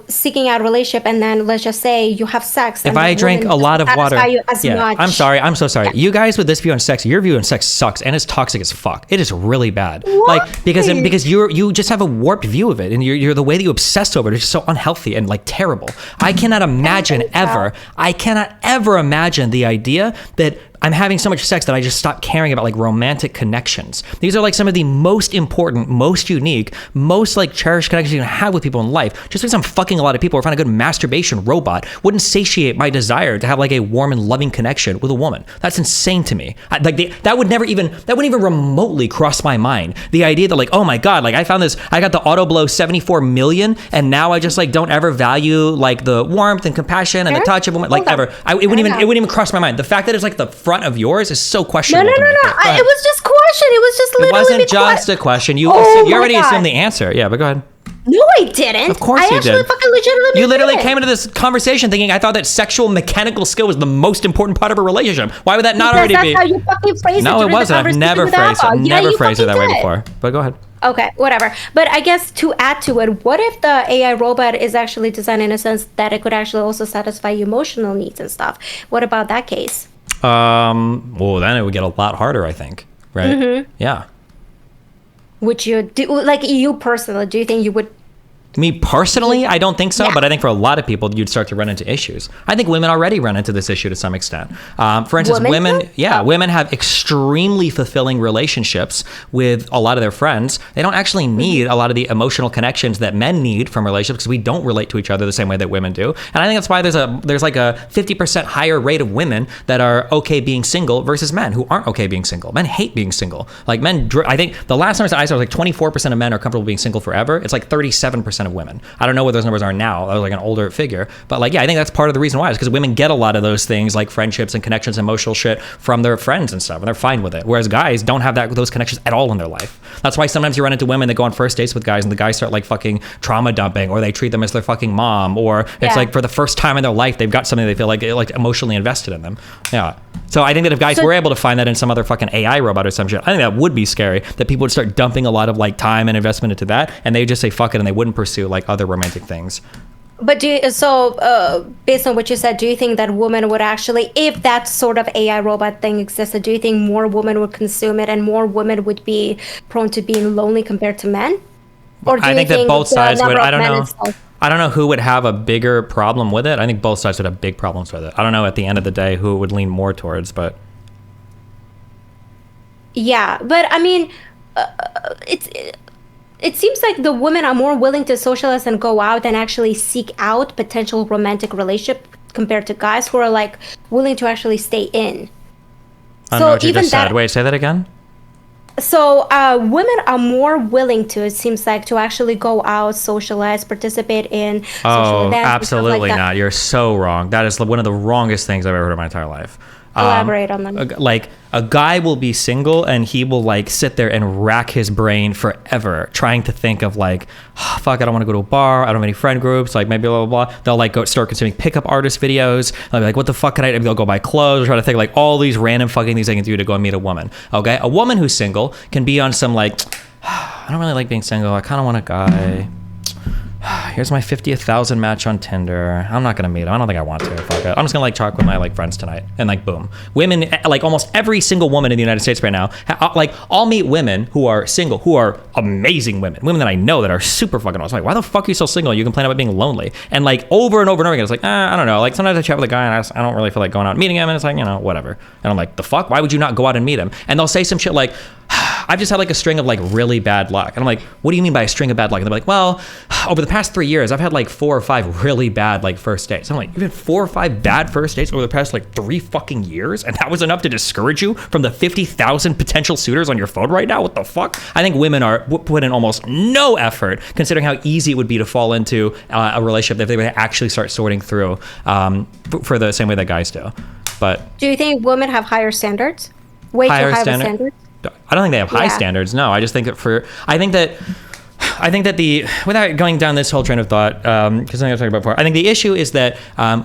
Speaker 2: seeking out a relationship, and then let's just say you have sex.
Speaker 1: If I drink a lot of water,
Speaker 2: much.
Speaker 1: I'm sorry, I'm so sorry. You guys with this view on sex, your view on sex sucks and it's toxic as fuck. It is really bad.
Speaker 2: Why?
Speaker 1: Like because you just have a warped view of it, and you're the way that you obsess over it is just so unhealthy and like terrible. I cannot imagine I cannot ever imagine the idea that I'm having so much sex that I just stop caring about like romantic connections. These are like some of the most important, most unique, most like cherished connections you can have with people in life. Just because I'm fucking a lot of people or find a good masturbation robot wouldn't satiate my desire to have like a warm and loving connection with a woman. That's insane to me. That wouldn't even remotely cross my mind. The idea that like, oh my God, like I found this, I got the auto blow 74 million and now I just like don't ever value like the warmth and compassion and the touch of a woman, like ever. It wouldn't even cross my mind. The fact that it's like the front of yours is so questionable.
Speaker 2: No. It was just question. It was just literally.
Speaker 1: It wasn't just a question. You already assumed the answer. Yeah, but go ahead.
Speaker 2: No, I didn't.
Speaker 1: Of course you did.
Speaker 2: Fucking legitimately.
Speaker 1: You literally came into this conversation thinking I thought that sexual mechanical skill was the most important part of a relationship. Why would that not already be?
Speaker 2: That's how you fucking phrased it.
Speaker 1: No, it wasn't. I've never phrased it that way before. But go ahead.
Speaker 2: Okay, whatever. But I guess to add to it, what if the AI robot is actually designed in a sense that it could actually also satisfy your emotional needs and stuff? What about that case?
Speaker 1: Well, then it would get a lot harder, I think. Right? Mm-hmm. Yeah.
Speaker 2: Would you do, like you personally, do you think you would?
Speaker 1: Me personally, I don't think so, but I think for a lot of people, you'd start to run into issues. I think women already run into this issue to some extent. For instance, women have extremely fulfilling relationships with a lot of their friends. They don't actually need a lot of the emotional connections that men need from relationships because we don't relate to each other the same way that women do. And I think that's why there's like a 50% higher rate of women that are okay being single versus men who aren't okay being single. Men hate being single. Like men, I think the last numbers I saw was like 24% of men are comfortable being single forever. It's like 37% of women. I don't know what those numbers are now. That was like an older figure, but like, yeah, I think that's part of the reason why is because women get a lot of those things like friendships and connections, emotional shit from their friends and stuff, and they're fine with it. Whereas guys don't have those connections at all in their life. That's why sometimes you run into women that go on first dates with guys and the guys start like fucking trauma dumping, or they treat them as their fucking mom, or it's like for the first time in their life they've got something they feel like emotionally invested in them. Yeah. So I think that if guys were able to find that in some other fucking AI robot or some shit, I think that would be scary. That people would start dumping a lot of like time and investment into that, and they would just say fuck it, and they wouldn't pursue like other romantic things.
Speaker 2: But based on what you said, do you think that women would actually, if that sort of AI robot thing existed, do you think more women would consume it and more women would be prone to being lonely compared to men? Or do
Speaker 1: I think that both sides would. I don't know.
Speaker 2: Itself?
Speaker 1: I don't know who would have a bigger problem with it. I think both sides would have big problems with it. I don't know at the end of the day who it would lean more towards, but
Speaker 2: yeah, but I mean, it seems like the women are more willing to socialize and go out and actually seek out potential romantic relationship compared to guys who are like willing to actually stay in.
Speaker 1: I don't know what you just said. Wait, say that again.
Speaker 2: So women are more willing to, it seems like, to actually go out, socialize, participate in social events.
Speaker 1: Absolutely like not. You're so wrong. That is one of the wrongest things I've ever heard in my entire life.
Speaker 2: Elaborate on that.
Speaker 1: Like a guy will be single and he will like sit there and rack his brain forever trying to think of like, oh, fuck, I don't want to go to a bar. I don't have any friend groups. Like maybe blah, blah, blah. They'll like go start consuming pickup artist videos. They'll be like, what the fuck can I do? They'll go buy clothes, try to think like all these random fucking things they can do to go and meet a woman. Okay. A woman who's single can be on some like, I don't really like being single. I kind of want a guy. Here's my 50,000 match on Tinder. I'm not gonna meet him. I don't think I want to. Fuck it. I'm just gonna like talk with my like friends tonight, and like boom. Women, like almost every single woman in the United States right now, like I'll meet women who are single, who are amazing women that I know that are super fucking awesome. Like, why the fuck are you so single? You complain about being lonely, and like over and over and over again, it's like, I don't know. Like sometimes I chat with a guy and I don't really feel like going out and meeting him, and it's like, whatever. And I'm like, the fuck? Why would you not go out and meet him? And they'll say some shit like, I've just had like a string of like really bad luck. And I'm like, what do you mean by a string of bad luck? And they're like, well, over the past 3 years, I've had like 4 or 5 really bad like first dates. I'm like, you've had 4 or 5 bad first dates over the past like 3 fucking years? And that was enough to discourage you from the 50,000 potential suitors on your phone right now? What the fuck? I think women put in almost no effort, considering how easy it would be to fall into a relationship if they would actually start sorting through for the same way that guys do. But
Speaker 2: do you think women have higher standards? Way too high of a standard?
Speaker 1: I don't think they have high standards. No, I just think that I think that without going down this whole train of thought, because I was talking about before, I think the issue is that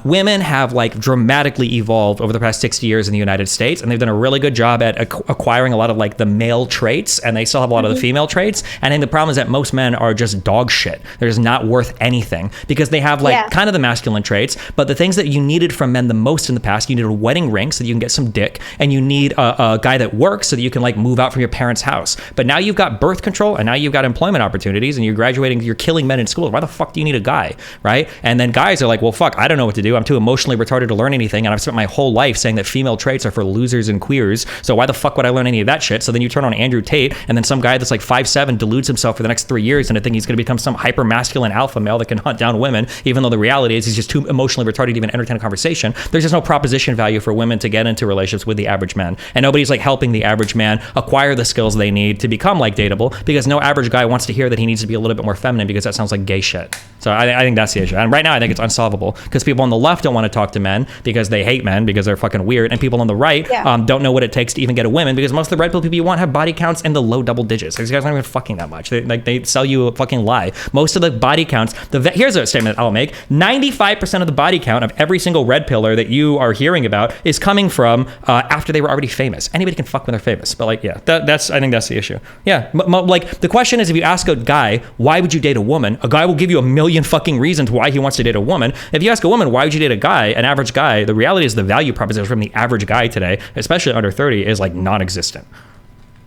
Speaker 1: women have like dramatically evolved over the past 60 years in the United States, and they've done a really good job at acquiring a lot of like the male traits, and they still have a lot of the female traits. And I think the problem is that most men are just dog shit. They're just not worth anything because they have like kind of the masculine traits, but the things that you needed from men the most in the past, you need a wedding ring so that you can get some dick, and you need a guy that works so that you can like move out from your parents' house. But now you've got birth control, and now you've got employment opportunities, and you're graduating, you're killing men in school. Why the fuck do you need a guy, right? And then guys are like, well, fuck, I don't know what to do. I'm too emotionally retarded to learn anything, and I've spent my whole life saying that female traits are for losers and queers, so why the fuck would I learn any of that shit? So then you turn on Andrew Tate, and then some guy that's like 5'7" deludes himself for the next 3 years, and I think he's going to become some hyper masculine alpha male that can hunt down women, even though the reality is he's just too emotionally retarded to even entertain a conversation. There's just no proposition value for women to get into relationships with the average man, and nobody's like helping the average man acquire the skills they need to become like dateable, because no average guy wants to hear that he needs to be a little bit more feminine, because that sounds like gay shit. So I think that's the issue. And right now I think it's unsolvable because people on the left don't want to talk to men because they hate men because they're fucking weird, and people on the right don't know what it takes to even get a woman, because most of the red pill people you want have body counts in the low double digits. These guys aren't even fucking that much. They sell you a fucking lie. Most of the body counts, here's a statement I'll make: 95% of the body count of every single red pillar that you are hearing about is coming from after they were already famous. Anybody can fuck when they're famous, but like, yeah, I think that's the issue. Yeah, like the question is, if you ask a guy, why would you date a woman? A guy will give you a million fucking reasons why he wants to date a woman. If you ask a woman, why would you date a guy, an average guy, the reality is the value proposition from the average guy today, especially under 30, is like non-existent.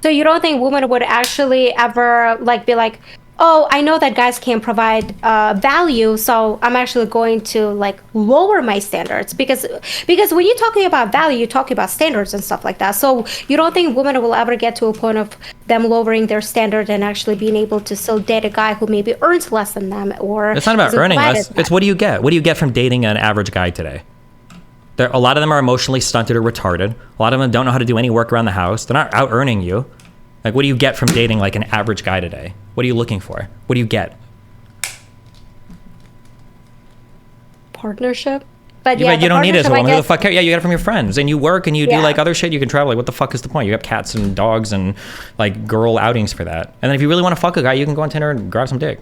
Speaker 2: So you don't think women would actually ever like be like, oh, I know that guys can't provide value, so I'm actually going to like lower my standards, because when you're talking about value, you're talking about standards and stuff like that. So you don't think women will ever get to a point of them lowering their standard and actually being able to still date a guy who maybe earns less than them? Or
Speaker 1: it's not about earning less. It's what do you get? What do you get from dating an average guy today? A lot of them are emotionally stunted or retarded. A lot of them don't know how to do any work around the house. They're not out earning you. Like, what do you get from dating like an average guy today? What are you looking for? What do you get?
Speaker 2: Partnership. But
Speaker 1: yeah, you don't need it as a woman. Who the fuck cares? Yeah, you get it from your friends, and you work and you do like other shit. You can travel. Like, what the fuck is the point? You have cats and dogs and like girl outings for that. And then if you really want to fuck a guy, you can go on Tinder and grab some dick.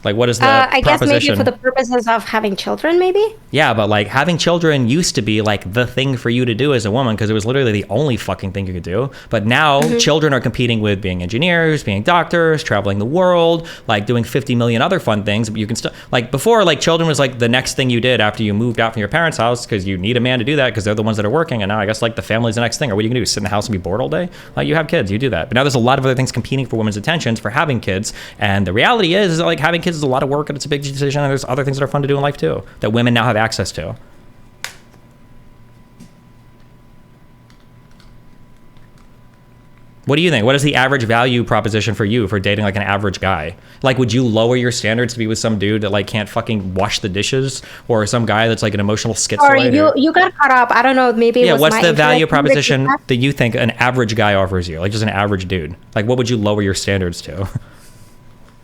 Speaker 1: Like, what is the
Speaker 2: I guess
Speaker 1: proposition?
Speaker 2: maybe for the purposes of having children, maybe?
Speaker 1: Yeah, but like having children used to be like the thing for you to do as a woman, because it was literally the only fucking thing you could do. But now children are competing with being engineers, being doctors, traveling the world, like doing 50 million other fun things. But you can still, like before, like children was like the next thing you did after you moved out from your parents' house, because you need a man to do that because they're the ones that are working. And now I guess like the family's the next thing. Or what are you gonna do? Sit in the house and be bored all day? Like, you have kids, you do that. But now there's a lot of other things competing for women's attentions for having kids. And the reality is that like having kids is a lot of work, and it's a big decision, and there's other things that are fun to do in life too that women now have access to. What do you think? What is the average value proposition for you for dating like an average guy? Like, would you lower your standards to be with some dude that like can't fucking wash the dishes, or some guy that's like an emotional schizoid?
Speaker 2: Or you got caught up. I don't know. Maybe it was
Speaker 1: what's
Speaker 2: my
Speaker 1: the value proposition
Speaker 2: that
Speaker 1: that you think an average guy offers you? Like, just an average dude. Like, what would you lower your standards to?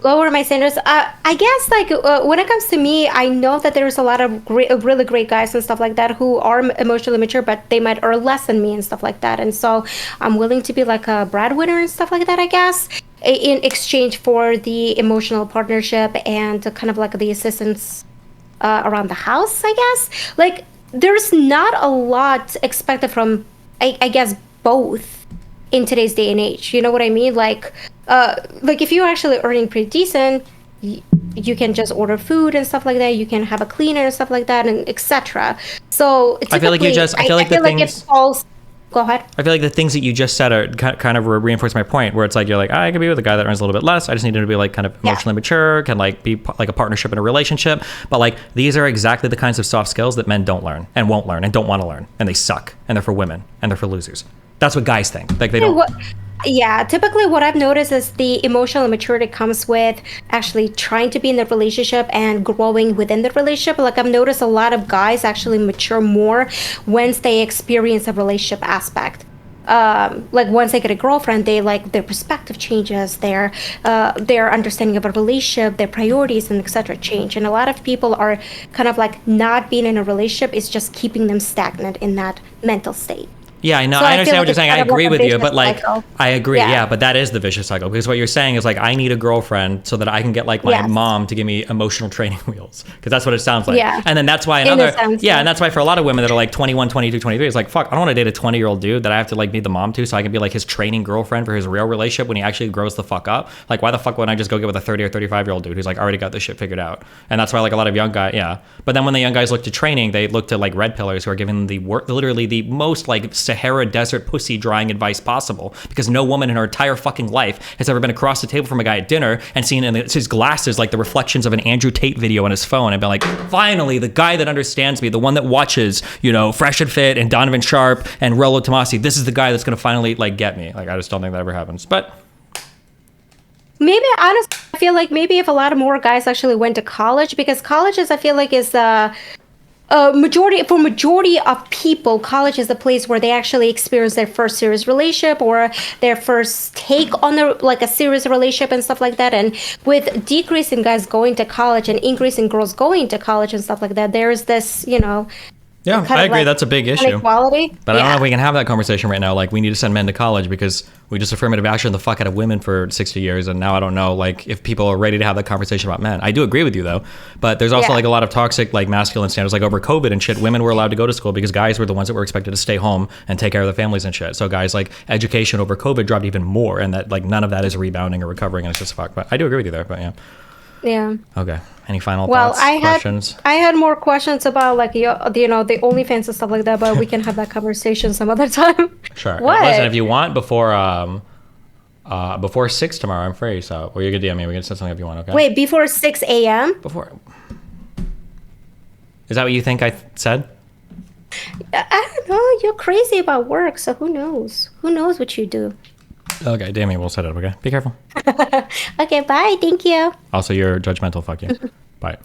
Speaker 2: lower my standards. I guess like when it comes to me, I know that there's a lot of really great guys and stuff like that who are emotionally mature, but they might earn less than me and stuff like that. And so I'm willing to be like a breadwinner and stuff like that, I guess, in exchange for the emotional partnership and kind of like the assistance around the house, I guess. Like there's not a lot expected from, I guess, both in today's day and age. You know what I mean? Like if you're actually earning pretty decent, you can just order food and stuff like that. You can have a cleaner and stuff like that, and etc. So
Speaker 1: I feel like you just. I feel like the things.
Speaker 2: It falls. Go ahead.
Speaker 1: I feel like the things that you just said are kind of reinforce my point, where it's like you're like, I could be with a guy that earns a little bit less. I just need him to be like kind of emotionally mature, can like be like a partnership in a relationship. But like these are exactly the kinds of soft skills that men don't learn and won't learn and don't want to learn, and they suck, and they're for women and they're for losers. That's what guys think. Like they don't.
Speaker 2: Yeah, typically what I've noticed is the emotional maturity comes with actually trying to be in the relationship and growing within the relationship. Like I've noticed a lot of guys actually mature more once they experience a relationship aspect. Like once they get a girlfriend, they like their perspective changes, their understanding of a relationship, their priorities and etc. change. And a lot of people are kind of like not being in a relationship is just keeping them stagnant in that mental state.
Speaker 1: Yeah, I know.
Speaker 2: So
Speaker 1: I
Speaker 2: I feel
Speaker 1: understand what
Speaker 2: like
Speaker 1: you're
Speaker 2: it's
Speaker 1: saying. I
Speaker 2: kind of like
Speaker 1: agree
Speaker 2: a
Speaker 1: with you,
Speaker 2: vicious
Speaker 1: but like,
Speaker 2: cycle.
Speaker 1: I agree.
Speaker 2: Yeah.
Speaker 1: Yeah, but that is the vicious cycle because what you're saying is like, I need a girlfriend so that I can get like my
Speaker 2: Yes.
Speaker 1: mom to give me emotional training wheels because that's what it sounds like.
Speaker 2: Yeah.
Speaker 1: And then that's why
Speaker 2: In a
Speaker 1: another,
Speaker 2: sense,
Speaker 1: yeah,
Speaker 2: yeah.
Speaker 1: and that's why for a lot of women that are like 21, 22, 23, it's like, fuck, I don't want to date a 20-year-old dude that I have to like be the mom to so I can be like his training girlfriend for his real relationship when he actually grows the fuck up. Like, why the fuck wouldn't I just go get with a 30 or 35-year-old dude who's like already got this shit figured out? And that's why like a lot of young guys, yeah. But then when the young guys look to training, they look to like red pillars who are giving the literally the most like Sahara desert pussy drying advice possible because no woman in her entire fucking life has ever been across the table from a guy at dinner and seen in his glasses like the reflections of an Andrew Tate video on his phone and been like, finally, the guy that understands me, the one that watches, you know, Fresh and Fit and Donovan Sharp and Rollo Tomasi, this is the guy that's gonna finally like get me. Like, I just don't think that ever happens. But
Speaker 2: Maybe honestly, I feel like maybe if a lot of more guys actually went to college, because colleges I feel like is majority of people, college is the place where they actually experience their first serious relationship or their first take on a serious relationship and stuff like that. And with decrease in guys going to college and increase in girls going to college and stuff like that, there's this,
Speaker 1: yeah,
Speaker 2: kind
Speaker 1: I
Speaker 2: of
Speaker 1: agree.
Speaker 2: like
Speaker 1: That's a big issue.
Speaker 2: inequality.
Speaker 1: But I don't know
Speaker 2: Yeah.
Speaker 1: if we can have that conversation right now. Like, we need to send men to college because we just affirmative action the fuck out of women for 60 years. And now I don't know, like, if people are ready to have that conversation about men. I do agree with you, though. But there's also,
Speaker 2: Yeah.
Speaker 1: like, a lot of toxic, like, masculine standards. Like, over COVID and shit, women were allowed to go to school because guys were the ones that were expected to stay home and take care of their families and shit. So guys, like, education over COVID dropped even more. And that, like, none of that is rebounding or recovering. And it's just fuck. But I do agree with you there. But yeah.
Speaker 2: Yeah.
Speaker 1: Okay. Any final
Speaker 2: Well,
Speaker 1: thoughts, questions?
Speaker 2: I had more questions about like the OnlyFans and stuff like that, but we can have that conversation some other time.
Speaker 1: Sure.
Speaker 2: What?
Speaker 1: Listen, if you want, before 6 tomorrow, I'm free. So, or you can DM me. We can set something if you want. Okay.
Speaker 2: Wait, before 6 a.m.?
Speaker 1: Before. Is that what you think I said?
Speaker 2: I don't know. You're crazy about work, so who knows? Who knows what you do?
Speaker 1: Okay, damn it. We'll set it up. Okay. Be careful.
Speaker 2: Okay, bye. Thank you.
Speaker 1: Also, you're judgmental. Fuck you. Bye.